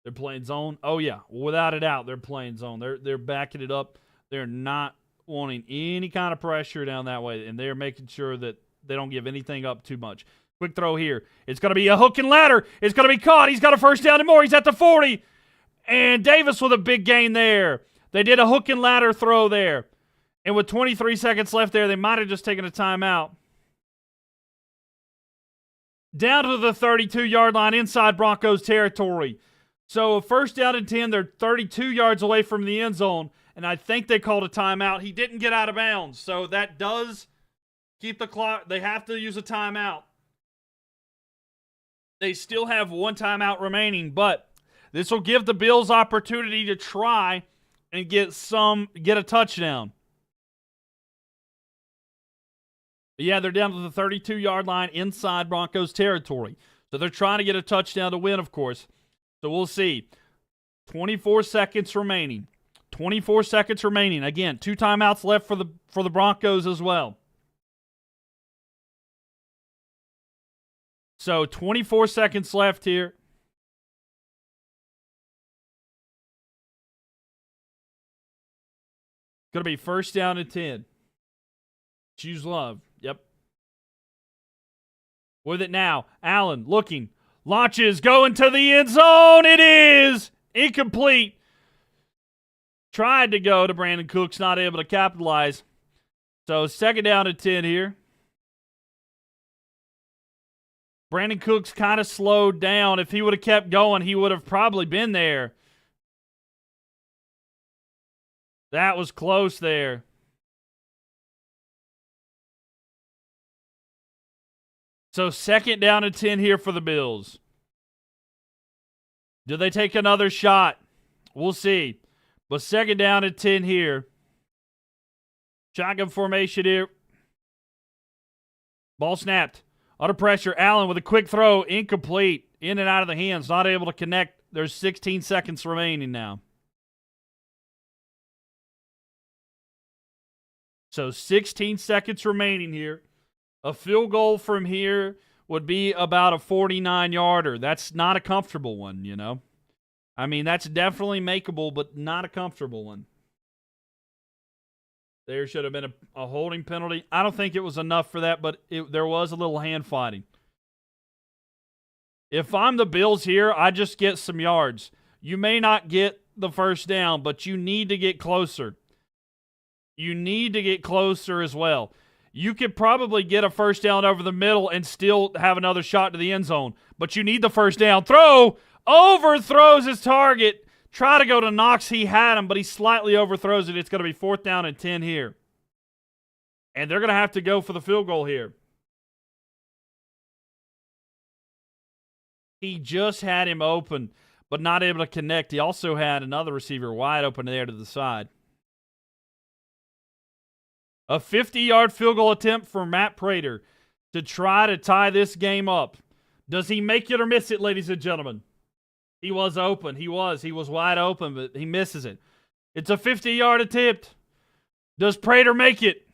They're playing zone. Oh, yeah, without a doubt, they're playing zone. They're backing it up. They're not wanting any kind of pressure down that way, and they're making sure that they don't give anything up too much. Quick throw here. It's going to be a hook and ladder. It's going to be caught. He's got a first down and more. He's at the 40. And Davis with a big gain there. They did a hook and ladder throw there. And with 23 seconds left there, they might have just taken a timeout. Down to the 32-yard line inside Broncos territory. So first down and 10, they're 32 yards away from the end zone. And I think they called a timeout. He didn't get out of bounds. So that does keep the clock. They have to use a timeout. They still have 1 timeout remaining, but this will give the Bills opportunity to try and get a touchdown. But yeah, they're down to the 32-yard line inside Broncos territory. So they're trying to get a touchdown to win, of course. So we'll see. 24 seconds remaining. 24 seconds remaining. Again, 2 timeouts left for the Broncos as well. So 24 seconds left here. Going to be first down and 10. Choose love. Yep. With it now. Allen looking. Launches. Going to the end zone. It is incomplete. Tried to go to Brandon Cooks. Not able to capitalize. So second down and 10 here. Brandon Cooks kind of slowed down. If he would have kept going, he would have probably been there. That was close there. So second down and 10 here for the Bills. Do they take another shot? We'll see. But second down and 10 here. Shotgun formation here. Ball snapped. Under pressure. Allen with a quick throw. Incomplete. In and out of the hands. Not able to connect. There's 16 seconds remaining now. So 16 seconds remaining here. A field goal from here would be about a 49-yarder. That's not a comfortable one, you know. I mean, that's definitely makeable, but not a comfortable one. There should have been a holding penalty. I don't think it was enough for that, but there was a little hand fighting. If I'm the Bills here, I just get some yards. You may not get the first down, but you need to get closer. You need to get closer as well. You could probably get a first down over the middle and still have another shot to the end zone, but you need the first down. Throw! Overthrows his target. Try to go to Knox. He had him, but he slightly overthrows it. It's going to be fourth down and 10 here. And they're going to have to go for the field goal here. He just had him open, but not able to connect. He also had another receiver wide open there to the side. A 50-yard field goal attempt for Matt Prater to try to tie this game up. Does he make it or miss it, ladies and gentlemen? He was open. He was wide open, but he misses it. It's a 50-yard attempt. Does Prater make it?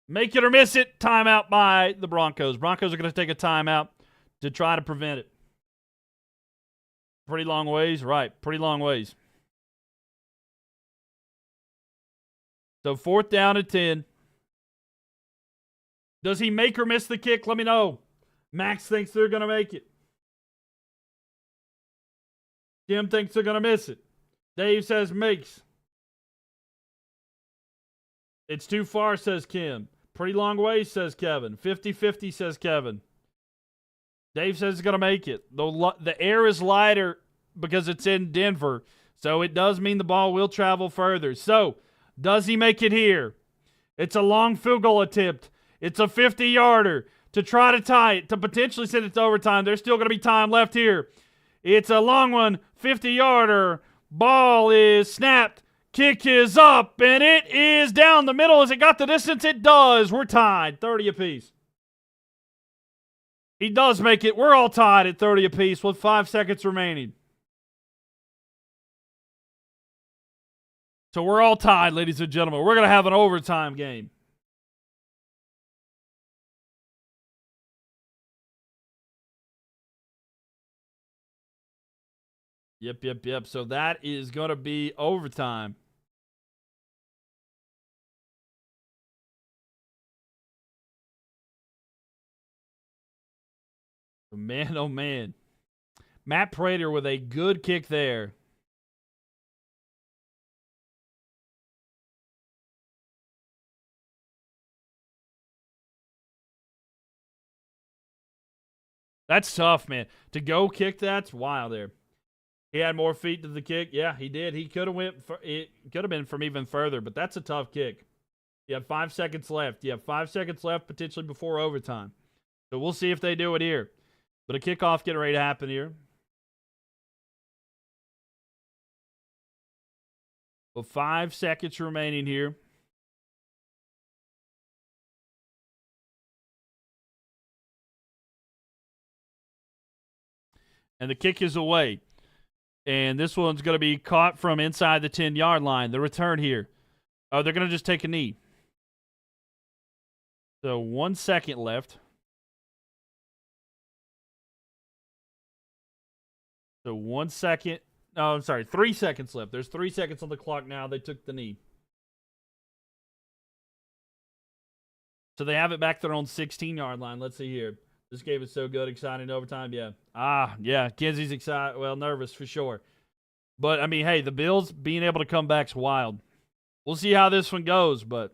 Make it or miss it. Timeout by the Broncos. Broncos are going to take a timeout to try to prevent it. Pretty long ways, right. Pretty long ways. So fourth down and 10. Does he make or miss the kick? Let me know. Max thinks they're going to make it. Kim thinks they're going to miss it. Dave says makes. It's too far, says Kim. Pretty long way, says Kevin. 50-50, says Kevin. Dave says it's going to make it. The air is lighter because it's in Denver, so it does mean the ball will travel further. So, does he make it here? It's a long field goal attempt. It's a 50-yarder to try to tie it, to potentially send it to overtime. There's still going to be time left here. It's a long one, 50-yarder. Ball is snapped. Kick is up, and it is down the middle. Has it got the distance? It does. We're tied, 30 apiece. He does make it. We're all tied at 30 apiece with 5 seconds remaining. So we're all tied, ladies and gentlemen. We're going to have an overtime game. Yep. So that is going to be overtime. Man, oh man. Matt Prater with a good kick there. That's tough, man. To go kick that's wild there. He had more feet to the kick. Yeah, he did. He could have it could have been from even further, but that's a tough kick. You have 5 seconds left. You have 5 seconds left potentially before overtime. So we'll see if they do it here. But a kickoff getting ready to happen here. Well, 5 seconds remaining here. And the kick is away. And this one's going to be caught from inside the 10-yard line. The return here. Oh, they're going to just take a knee. So 1 second left. So 1 second. Oh, I'm sorry. 3 seconds left. There's 3 seconds on the clock now. They took the knee. So they have it back there on 16-yard line. Let's see here. This game is so good, exciting overtime. Yeah. Yeah. Kenzie's excited. Well, nervous for sure. But, I mean, hey, the Bills being able to come back's wild. We'll see how this one goes, but.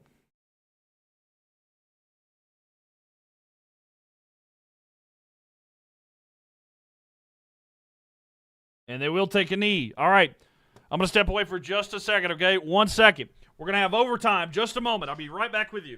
And they will take a knee. All right. I'm going to step away for just a second, okay? 1 second. We're going to have overtime. Just a moment. I'll be right back with you.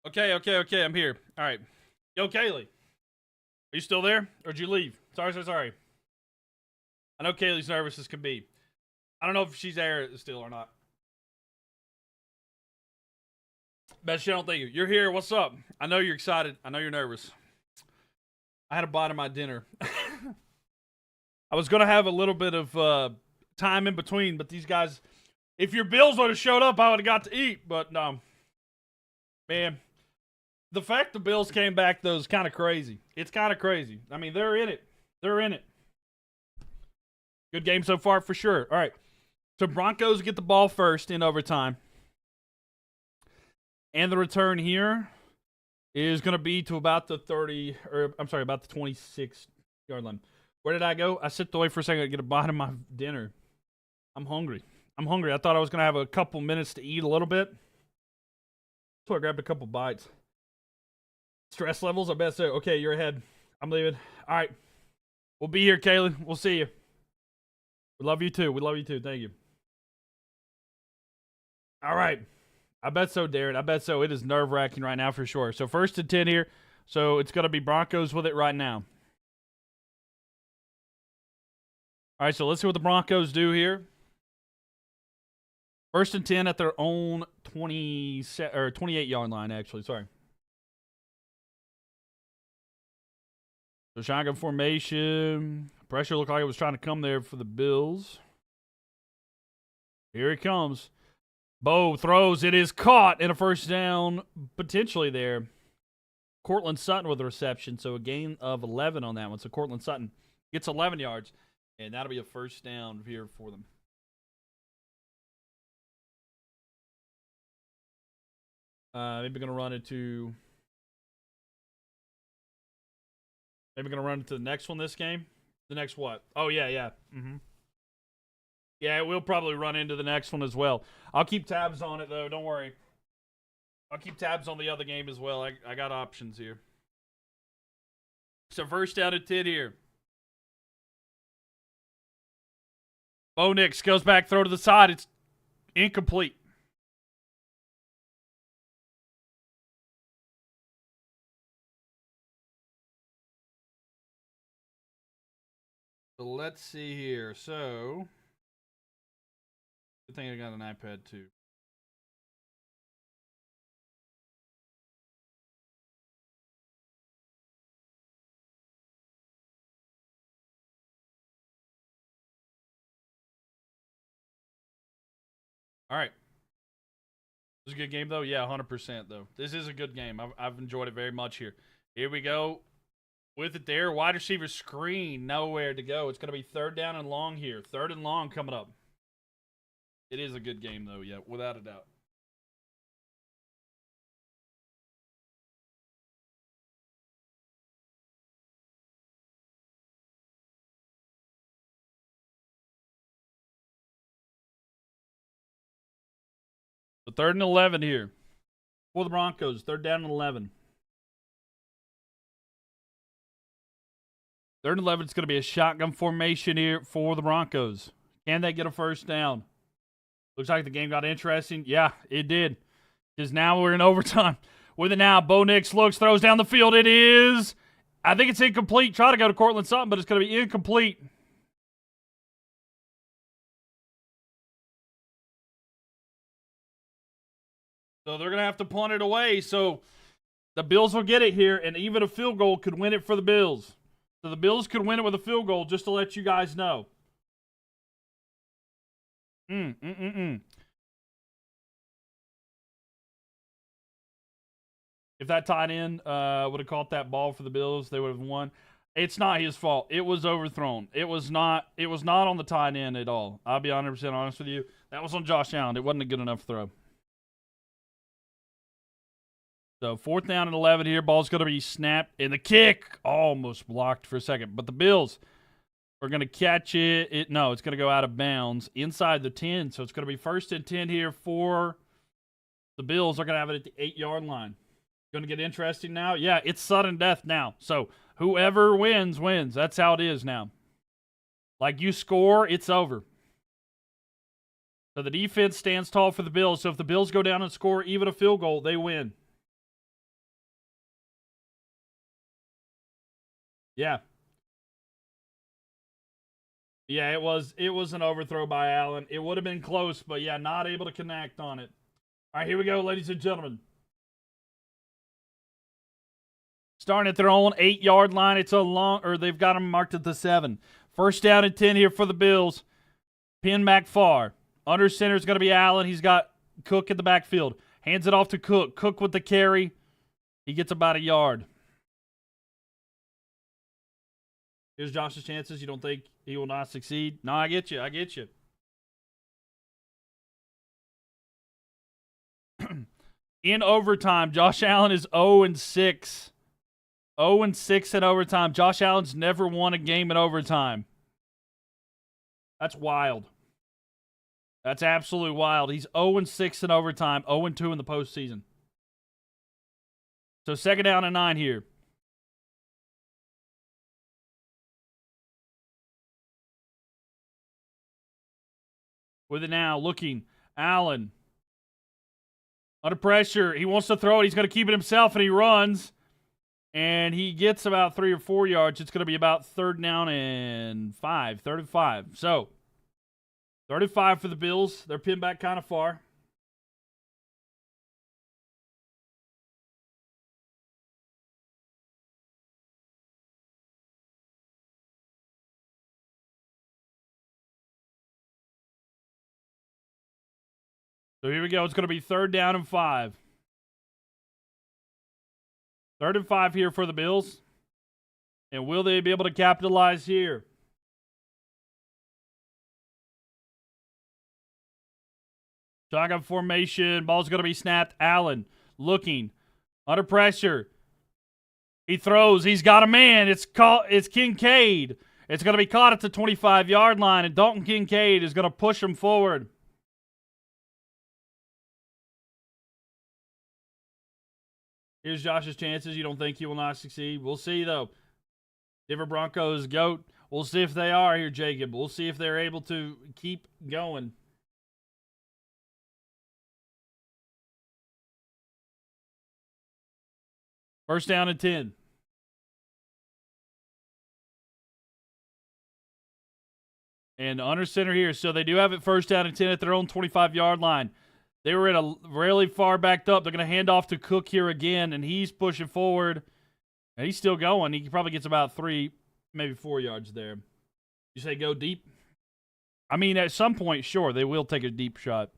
Okay. I'm here. All right. Yo, Kaylee. Are you still there? Or did you leave? Sorry. I know Kaylee's nervous as can be. I don't know if she's there still or not. Bet she don't think you. You're here. What's up? I know you're excited. I know you're nervous. I had a bite of my dinner. I was going to have a little bit of time in between, but these guys, if your Bills would have showed up, I would have got to eat. But no. Man, the fact the Bills came back, though, is kind of crazy. It's kind of crazy. I mean, they're in it. Good game so far for sure. All right. So Broncos get the ball first in overtime. And the return here is going to be to about the about the 26-yard line. Where did I go? I stepped away for a second to get a bite of my dinner. I'm hungry. I thought I was going to have a couple minutes to eat a little bit. So I grabbed a couple bites. Stress levels, I bet so. Okay, you're ahead. I'm leaving. All right. We'll be here, Kaylin. We'll see you. We love you too. Thank you. All right. I bet so, Darren. I bet so. It is nerve-wracking right now for sure. So 1st and 10 here. So it's going to be Broncos with it right now. All right, so let's see what the Broncos do here. 1st and 10 at their own 28-yard line, actually. Sorry. So shotgun formation. Pressure looked like it was trying to come there for the Bills. Here it comes. Bo throws. It is caught in a first down, potentially there. Cortland Sutton with the reception, so a gain of 11 on that one. So Cortland Sutton gets 11 yards, and that'll be a first down here for them. Maybe going to run into the next one this game. The next what? Oh, yeah. Mm-hmm. Yeah, we'll probably run into the next one as well. I'll keep tabs on it, though. Don't worry. I'll keep tabs on the other game as well. I got options here. So 1st down and 10 here. Bo Nix goes back, throw to the side. It's incomplete. So let's see here. So, good thing I got an iPad too. All right. This is a good game, though? Yeah, 100%, though. This is a good game. I've enjoyed it very much here. Here we go. With it there, wide receiver screen, nowhere to go. It's going to be 3rd down and long here. 3rd and long coming up. It is a good game, though, yeah, without a doubt. So 3rd and 11 here for the Broncos. 3rd down and 11. 3rd and 11, it's going to be a shotgun formation here for the Broncos. Can they get a first down? Looks like the game got interesting. Yeah, it did. Because now we're in overtime. With it now, Bo Nix looks, throws down the field. It is, I think it's incomplete. Try to go to Cortland Sutton, but it's going to be incomplete. So they're going to have to punt it away. So the Bills will get it here, and even a field goal could win it for the Bills. So the Bills could win it with a field goal, just to let you guys know. If that tight end would have caught that ball for the Bills, they would have won. It's not his fault. It was overthrown. It was not on the tight end at all. I'll be 100% honest with you. That was on Josh Allen. It wasn't a good enough throw. So 4th down and 11 here. Ball's going to be snapped. And the kick almost blocked for a second. But the Bills are going to catch it. No, it's going to go out of bounds inside the 10. So it's going to be 1st and 10 here for the Bills. They're going to have it at the 8-yard line. Going to get interesting now? Yeah, it's sudden death now. So whoever wins, wins. That's how it is now. Like you score, it's over. So the defense stands tall for the Bills. So if the Bills go down and score even a field goal, they win. Yeah. Yeah, it was an overthrow by Allen. It would have been close, but yeah, not able to connect on it. All right, here we go, ladies and gentlemen. Starting at their own 8-yard line. It's a long, or they've got them marked at the 7. First down and 10 here for the Bills. Pin back far. Under center is going to be Allen. He's got Cook in the backfield. Hands it off to Cook. Cook with the carry. He gets about a yard. Here's Josh's chances. You don't think he will not succeed? No, I get you. I get you. In overtime, Josh Allen is 0-6. 0-6 in overtime. Josh Allen's never won a game in overtime. That's wild. That's absolutely wild. He's 0-6 in overtime, 0-2 in the postseason. So second down and 9 here. With it now, looking. Allen. Under pressure. He wants to throw it. He's going to keep it himself, and he runs. And he gets about 3 or 4 yards. It's going to be about third down and 5. 35. So, 35 for the Bills. They're pinned back kind of far. So here we go. It's going to be third down and 5. Third and 5 here for the Bills. And will they be able to capitalize here? Shotgun formation. Ball's going to be snapped. Allen looking. Under pressure. He throws. He's got a man. It's Kincaid. It's going to be caught at the 25-yard line. And Dalton Kincaid is going to push him forward. Here's Josh's chances. You don't think he will not succeed? We'll see, though. Denver Broncos GOAT. We'll see if they are here, Jacob. We'll see if they're able to keep going. First down and 10. And under center here. So they do have it first down and 10 at their own 25-yard line. They were in a really far backed up. They're going to hand off to Cook here again, and he's pushing forward. And he's still going. He probably gets about 3, maybe 4 yards there. You say go deep? I mean, at some point, sure, they will take a deep shot.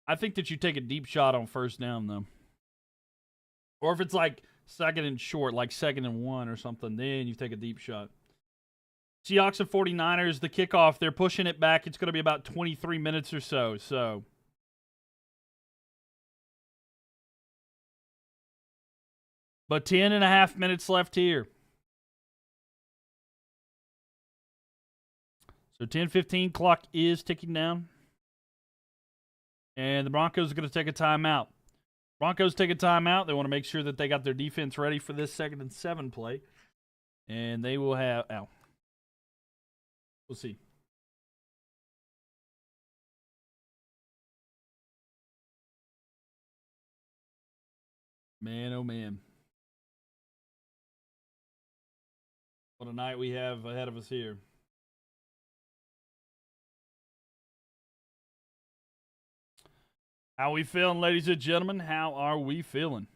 I think that you take a deep shot on first down, though. Or if it's like second and short, like second and 1 or something, then you take a deep shot. Seahawks and 49ers, the kickoff, they're pushing it back. It's going to be about 23 minutes or so. But 10.5 minutes left here. So 10:15 clock is ticking down. And the Broncos are going to take a timeout. Broncos take a timeout. They want to make sure that they got their defense ready for this 2nd and 7 play. And they will have... We'll see. Man, oh man. What a night we have ahead of us here. How we feeling, ladies and gentlemen? How are we feeling?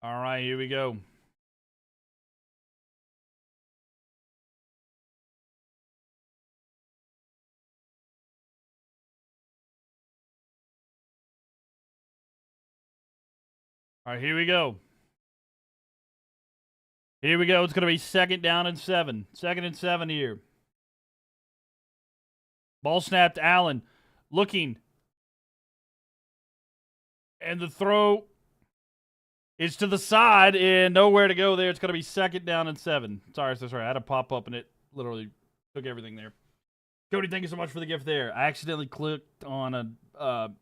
All right, here we go. All right, here we go. Here we go. It's going to be 2nd down and 7. 2nd and 7 here. Ball snapped. Allen looking. And the throw is to the side and nowhere to go there. It's going to be 2nd down and 7. Sorry. I had to pop up and it literally took everything there. Cody, thank you so much for the gift there. I accidentally clicked on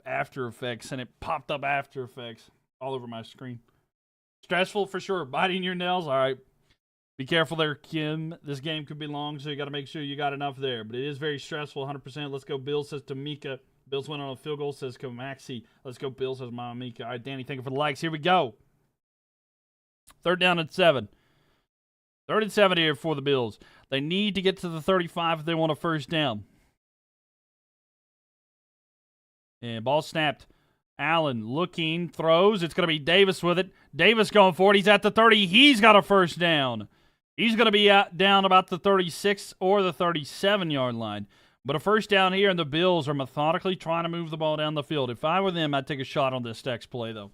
After Effects and it popped up After Effects all over my screen. Stressful for sure. Biting your nails. All right. Be careful there, Kim. This game could be long, so you got to make sure you got enough there. But it is very stressful, 100%. Let's go, Bill, says Tamika. Bills win on a field goal, says Maxi. Let's go, Bills, says Mama Mika. All right, Danny, thank you for the likes. Here we go. 3rd down and 7. 3rd and 7 here for the Bills. They need to get to the 35 if they want a first down. And ball snapped. Allen looking, throws. It's going to be Davis with it. Davis going for it. He's at the 30. He's got a first down. He's going to be down about the 36 or the 37-yard line. But a first down here, and the Bills are methodically trying to move the ball down the field. If I were them, I'd take a shot on this next play, though.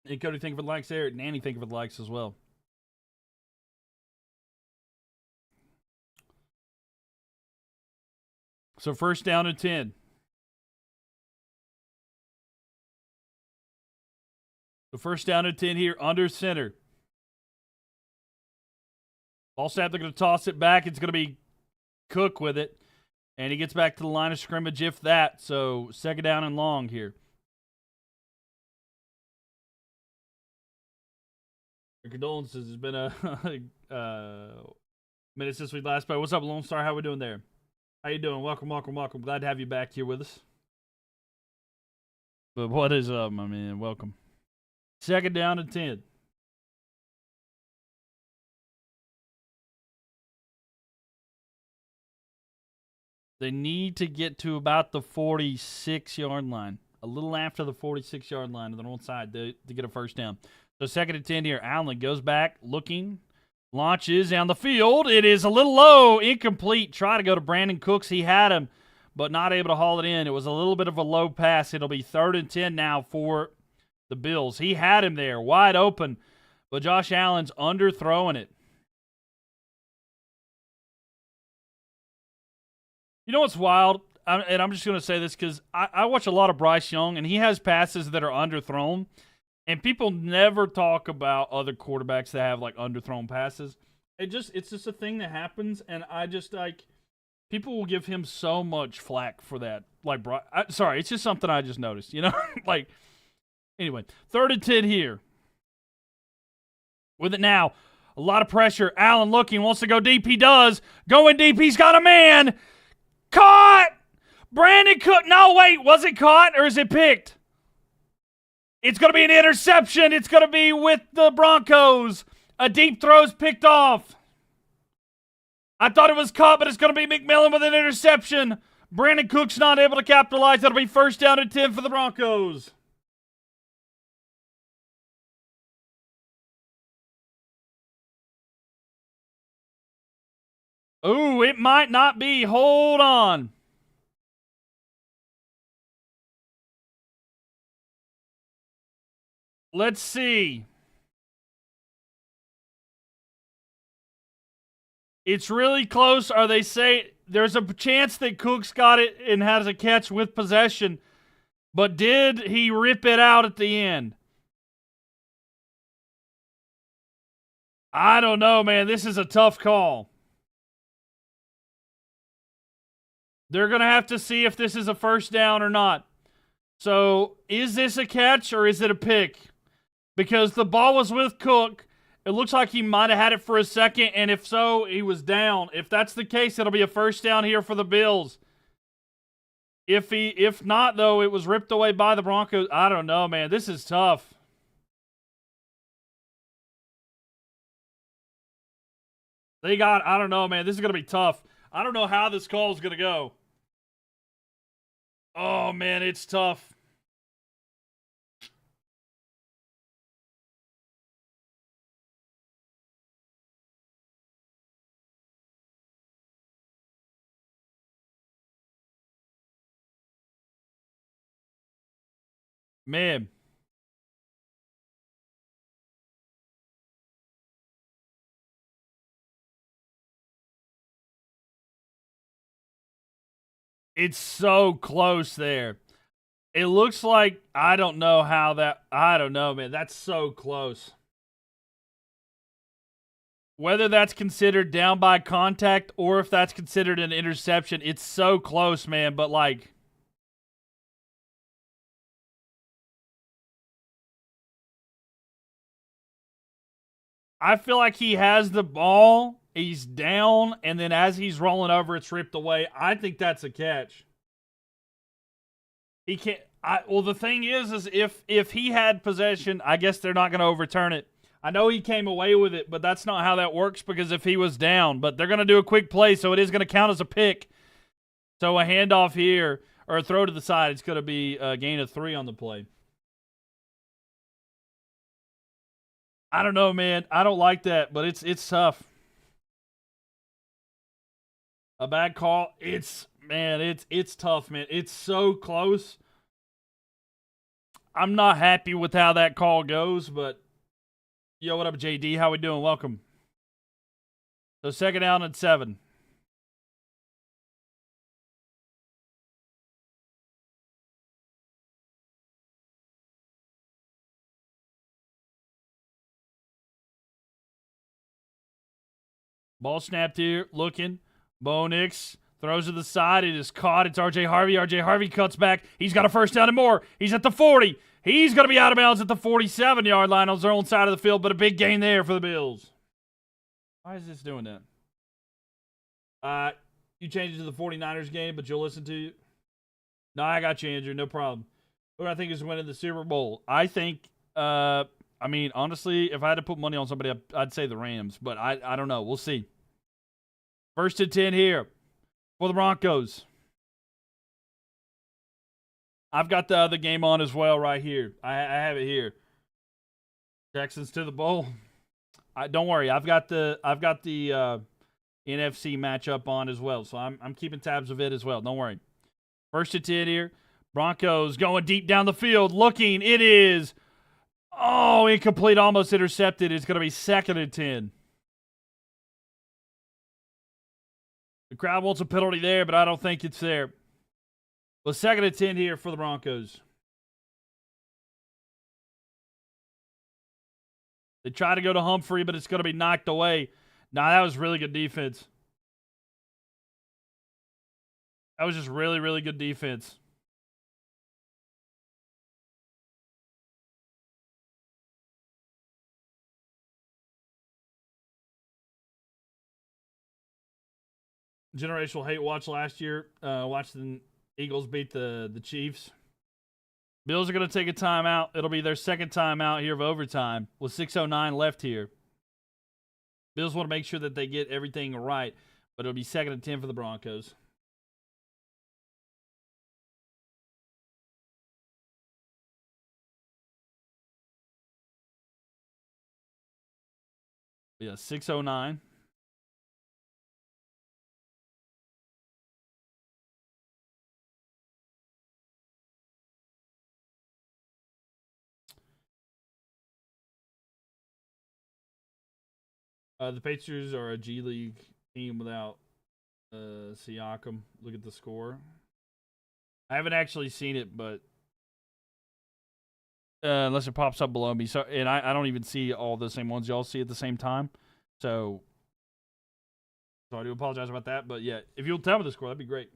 And Cody, thank you for the likes there. Nanny, thank you for the likes as well. So 1st down and 10. The 1st down and 10 here under center. Ball snap, they're going to toss it back. It's going to be Cook with it. And he gets back to the line of scrimmage if that. So 2nd down and long here. Condolences. It's been a minute since we last played. What's up, Lone Star? How we doing there? How you doing? Welcome, welcome, welcome. Glad to have you back here with us. But what is up, my man? Welcome. 2nd down and 10. They need to get to about the 46-yard line. A little after the 46-yard line on the wrong side to get a first down. So 2nd and 10 here. Allen goes back, looking, launches down the field. It is a little low, incomplete. Try to go to Brandon Cooks. He had him, but not able to haul it in. It was a little bit of a low pass. It'll be 3rd and 10 now for the Bills. He had him there, wide open, but Josh Allen's underthrowing it. You know what's wild? And I'm just going to say this because I watch a lot of Bryce Young, and he has passes that are underthrown. And people never talk about other quarterbacks that have, like, underthrown passes. It's just a thing that happens, and I just, like, people will give him so much flack for that. Like, sorry, it's just something I just noticed, you know? Like, anyway, 3rd and 10 here. With it now, a lot of pressure. Allen looking, wants to go deep. He does. Going deep. He's got a man. Caught! Brandon Cook. No, wait, was it caught or is it picked? It's going to be an interception. It's going to be with the Broncos. A deep throw's picked off. I thought it was caught, but it's going to be McMillan with an interception. Brandon Cook's not able to capitalize. That'll be 1st down and 10 for the Broncos. Ooh, it might not be. Hold on. Let's see. It's really close. Are they say there's a chance that Cooks got it and has a catch with possession, but did he rip it out at the end? I don't know, man. This is a tough call. They're going to have to see if this is a first down or not. So, is this a catch or is it a pick? Because the ball was with Cook. It looks like he might have had it for a second, and if so, he was down. If that's the case, it'll be a first down here for the Bills. If not, though, it was ripped away by the Broncos. I don't know, man. This is tough. I don't know, man. This is going to be tough. I don't know how this call is going to go. Oh, man, it's tough. Man. It's so close there. It looks like, I don't know, man. That's so close. Whether that's considered down by contact or if that's considered an interception, it's so close, man. But, like, I feel like he has the ball, he's down, and then as he's rolling over, it's ripped away. I think that's a catch. He can't. Well, the thing is if he had possession, I guess they're not going to overturn it. I know he came away with it, but that's not how that works because if he was down, but they're going to do a quick play, so it is going to count as a pick. So a handoff here or a throw to the side, it's going to be a gain of 3 on the play. I don't know, man. I don't like that, but it's tough. A bad call. It's tough, man. It's so close. I'm not happy with how that call goes, but yo, what up, JD? How we doing? Welcome. So 2nd down and 7. Ball snapped here, looking. Bo Nix throws to the side. It is caught. It's RJ Harvey. RJ Harvey cuts back. He's got a 1st down and more. He's at the 40. He's going to be out of bounds at the 47-yard line on their own side of the field, but a big gain there for the Bills. Why is this doing that? You changed it to the 49ers game, but you'll listen to you. No, I got you, Andrew. No problem. Who I think is winning the Super Bowl? I think, honestly, if I had to put money on somebody, I'd say the Rams, but I don't know. We'll see. 1st and 10 here for the Broncos. I've got the other game on as well right here. I have it here. Texans to the bowl. Don't worry. I've got the NFC matchup on as well, so I'm keeping tabs of it as well. Don't worry. 1st and 10 here. Broncos going deep down the field. Looking. It is. Oh, incomplete. Almost intercepted. It's going to be 2nd and 10. The crowd wants a penalty there, but I don't think it's there. Well, 2nd and 10 here for the Broncos. They try to go to Humphrey, but it's going to be knocked away. Nah, that was really good defense. That was just really, really good defense. Generational hate watch last year. Watched the Eagles beat the Chiefs. Bills are going to take a timeout. It'll be their 2nd timeout here of overtime with 6:09 left here. Bills want to make sure that they get everything right, but it'll be 2nd and 10 for the Broncos. Yeah, 6:09. The Pacers are a G League team without Siakam. Look at the score. I haven't actually seen it, but unless it pops up below me. So, and I don't even see all the same ones y'all see at the same time. So I do apologize about that. But yeah, if you'll tell me the score, that'd be great.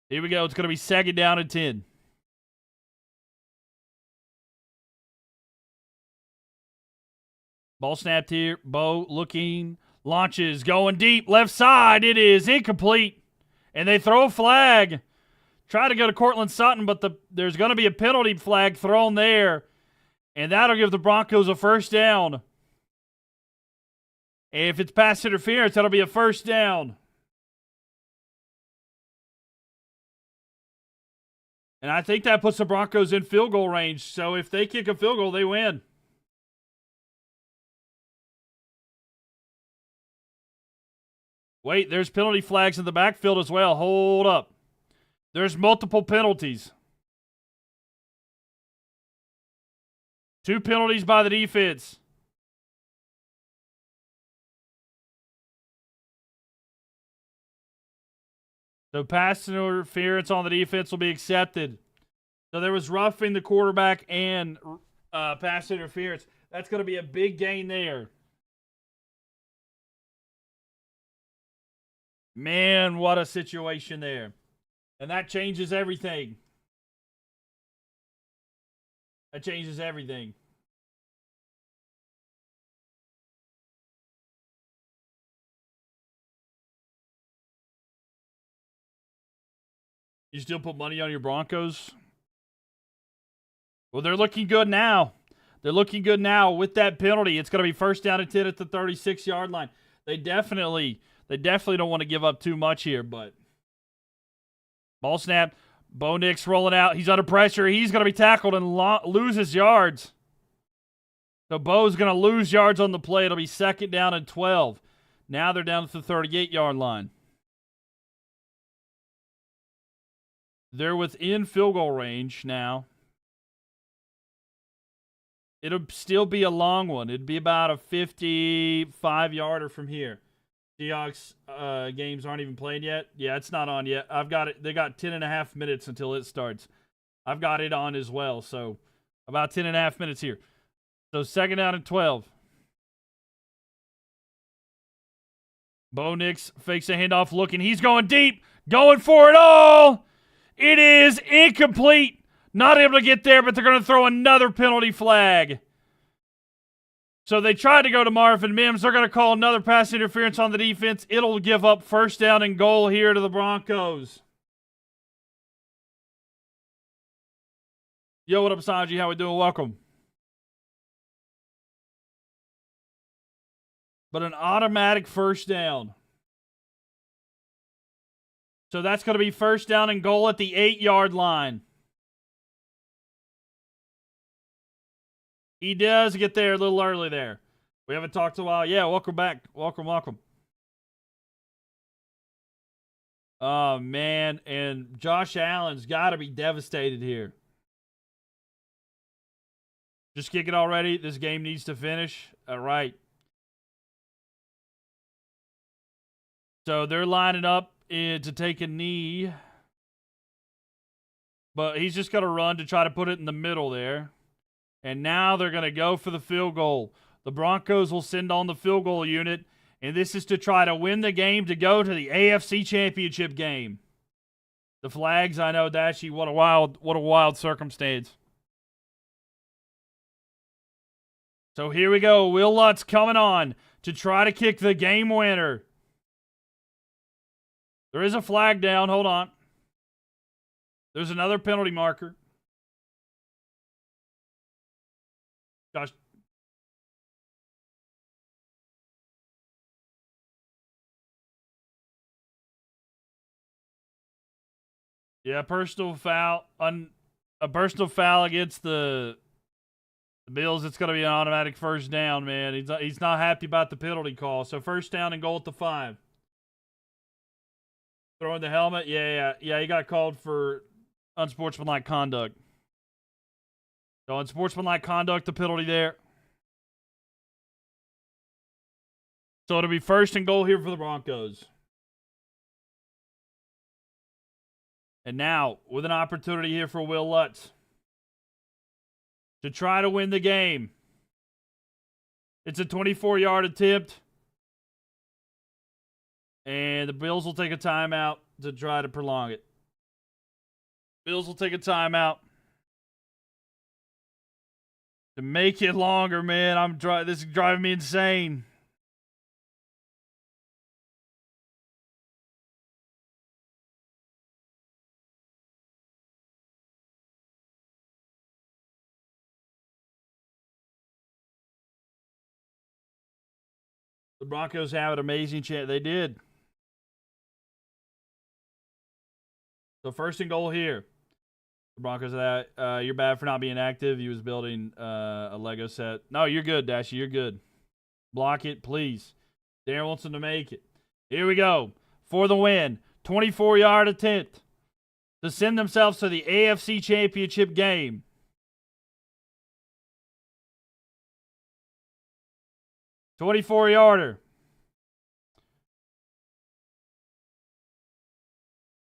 Here we go. It's going to be 2nd down and 10. Ball snapped here. Bo looking. Launches. Going deep. Left side. It is incomplete. And they throw a flag. Try to go to Cortland Sutton, but there's going to be a penalty flag thrown there. And that'll give the Broncos a 1st down. And if it's pass interference, that'll be a 1st down. And I think that puts the Broncos in field goal range. So if they kick a field goal, they win. Wait, there's penalty flags in the backfield as well. Hold up. There's multiple penalties. 2 penalties by the defense. So pass interference on the defense will be accepted. So there was roughing the quarterback and pass interference. That's going to be a big gain there. Man, what a situation there. And that changes everything. That changes everything. You still put money on your Broncos? Well, they're looking good now. They're looking good now with that penalty. It's going to be first down and 10 at the 36-yard line. They definitely don't want to give up too much here, but ball snap. Bo Nix rolling out. He's under pressure. He's going to be tackled and loses yards. So Bo's going to lose yards on the play. It'll be second down and 12. Now they're down to the 38-yard line. They're within field goal range now. It'll still be a long one. It'd be about a 55-yarder from here. Seahawks games aren't even played yet. Yeah, it's not on yet. I've got it. They got 10.5 minutes until it starts. I've got it on as well. So about 10.5 minutes here. So second down and 12. Bo Nix fakes a handoff looking. He's going deep. Going for it all. It is incomplete. Not able to get there, but they're going to throw another penalty flag. So they tried to go to Marvin Mims. They're going to call another pass interference on the defense. It'll give up first down and goal here to the Broncos. Yo, what up, Sanji? How we doing? Welcome. But an automatic first down. So that's going to be first down and goal at the 8-yard line. He does get there a little early there. We haven't talked in a while. Yeah, welcome back. Welcome. Oh, man. And Josh Allen's got to be devastated here. Just kick it already. This game needs to finish. All right. So they're lining up to take a knee. But he's just going to run to try to put it in the middle there. And now they're going to go for the field goal. The Broncos will send on the field goal unit. And this is to try to win the game to go to the AFC Championship game. The flags, I know, Dashy, what a wild circumstance. So here we go. Will Lutz coming on to try to kick the game winner. There is a flag down. Hold on. There's another penalty marker. Josh. Yeah, personal foul. A personal foul against the Bills. It's going to be an automatic first down, man. He's not happy about the penalty call. So first down and goal at the 5. Throwing the helmet. Yeah. He got called for unsportsmanlike conduct. So unsportsmanlike conduct, the penalty there. So it'll be first and goal here for the Broncos. And now, with an opportunity here for Will Lutz to try to win the game. It's a 24-yard attempt. And the Bills will take a timeout to try to prolong it. Bills will take a timeout to make it longer, man. This is driving me insane. The Broncos have an amazing chance. They did. So first and goal here. The Broncos, you're bad for not being active. He was building a Lego set. No, you're good, Dashy. You're good. Block it, please. Darren wants him to make it. Here we go. For the win. 24-yard attempt to send themselves to the AFC Championship game. $24-yarder.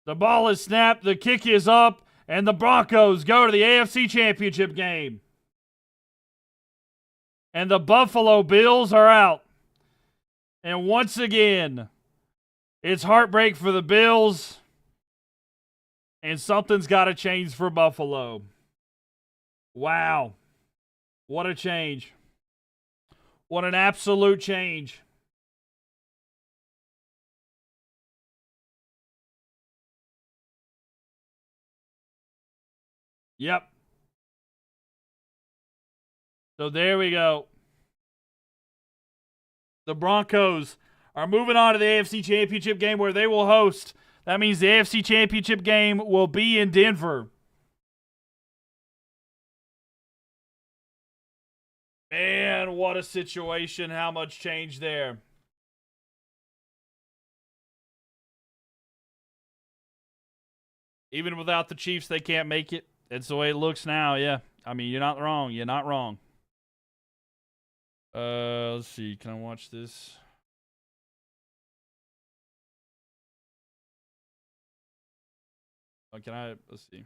The ball is snapped. The kick is up. And the Broncos go to the AFC Championship game. And the Buffalo Bills are out. And once again, it's heartbreak for the Bills. And something's got to change for Buffalo. Wow. What a change. What an absolute change. Yep. So there we go. The Broncos are moving on to the AFC Championship game where they will host. That means the AFC Championship game will be in Denver. Man, what a situation. How much change there. Even without the Chiefs, they can't make it. It's the way it looks now, yeah. I mean, you're not wrong. You're not wrong. Let's see. Can I watch this? Oh, can I? Let's see. Is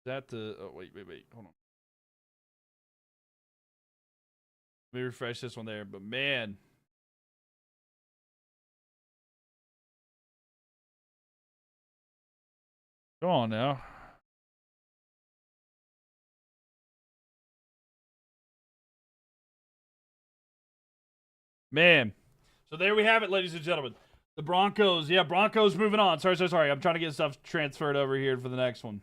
that the... Oh, wait. Hold on. Let me refresh this one there. But, man... Go on now. Man. So there we have it, ladies and gentlemen. The Broncos. Yeah, Broncos moving on. Sorry. I'm trying to get stuff transferred over here for the next one.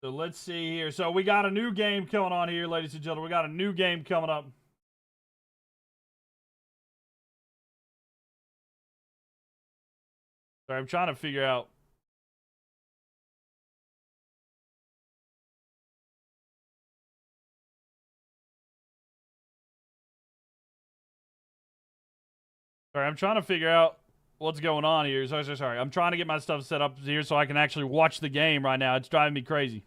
So let's see here. So we got a new game coming on here, ladies and gentlemen. We got a new game coming up. Sorry, I'm trying to figure out. Sorry, I'm trying to figure out what's going on here. Sorry. I'm trying to get my stuff set up here so I can actually watch the game right now. It's driving me crazy.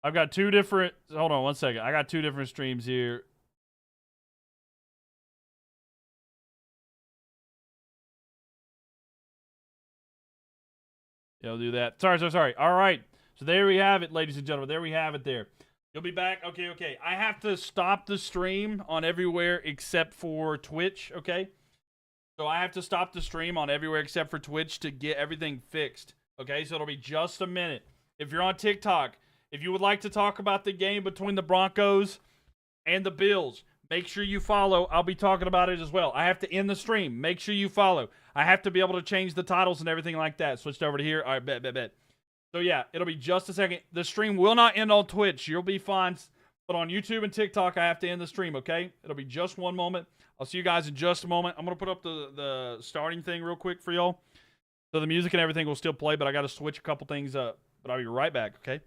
I've got two different... Hold on one second. I got two different streams here. Yeah, I'll do that. Sorry. All right. So there we have it, ladies and gentlemen. There we have it there. You'll be back. Okay. I have to stop the stream on everywhere except for Twitch, okay? So I have to stop the stream on everywhere except for Twitch to get everything fixed, okay? So it'll be just a minute. If you're on TikTok, if you would like to talk about the game between the Broncos and the Bills, make sure you follow. I'll be talking about it as well. I have to end the stream. Make sure you follow. I have to be able to change the titles and everything like that. Switched over to here. All right, bet. So, yeah, it'll be just a second. The stream will not end on Twitch. You'll be fine. But on YouTube and TikTok, I have to end the stream, okay? It'll be just one moment. I'll see you guys in just a moment. I'm going to put up the starting thing real quick for y'all. So the music and everything will still play, but I got to switch a couple things up. But I'll be right back, okay?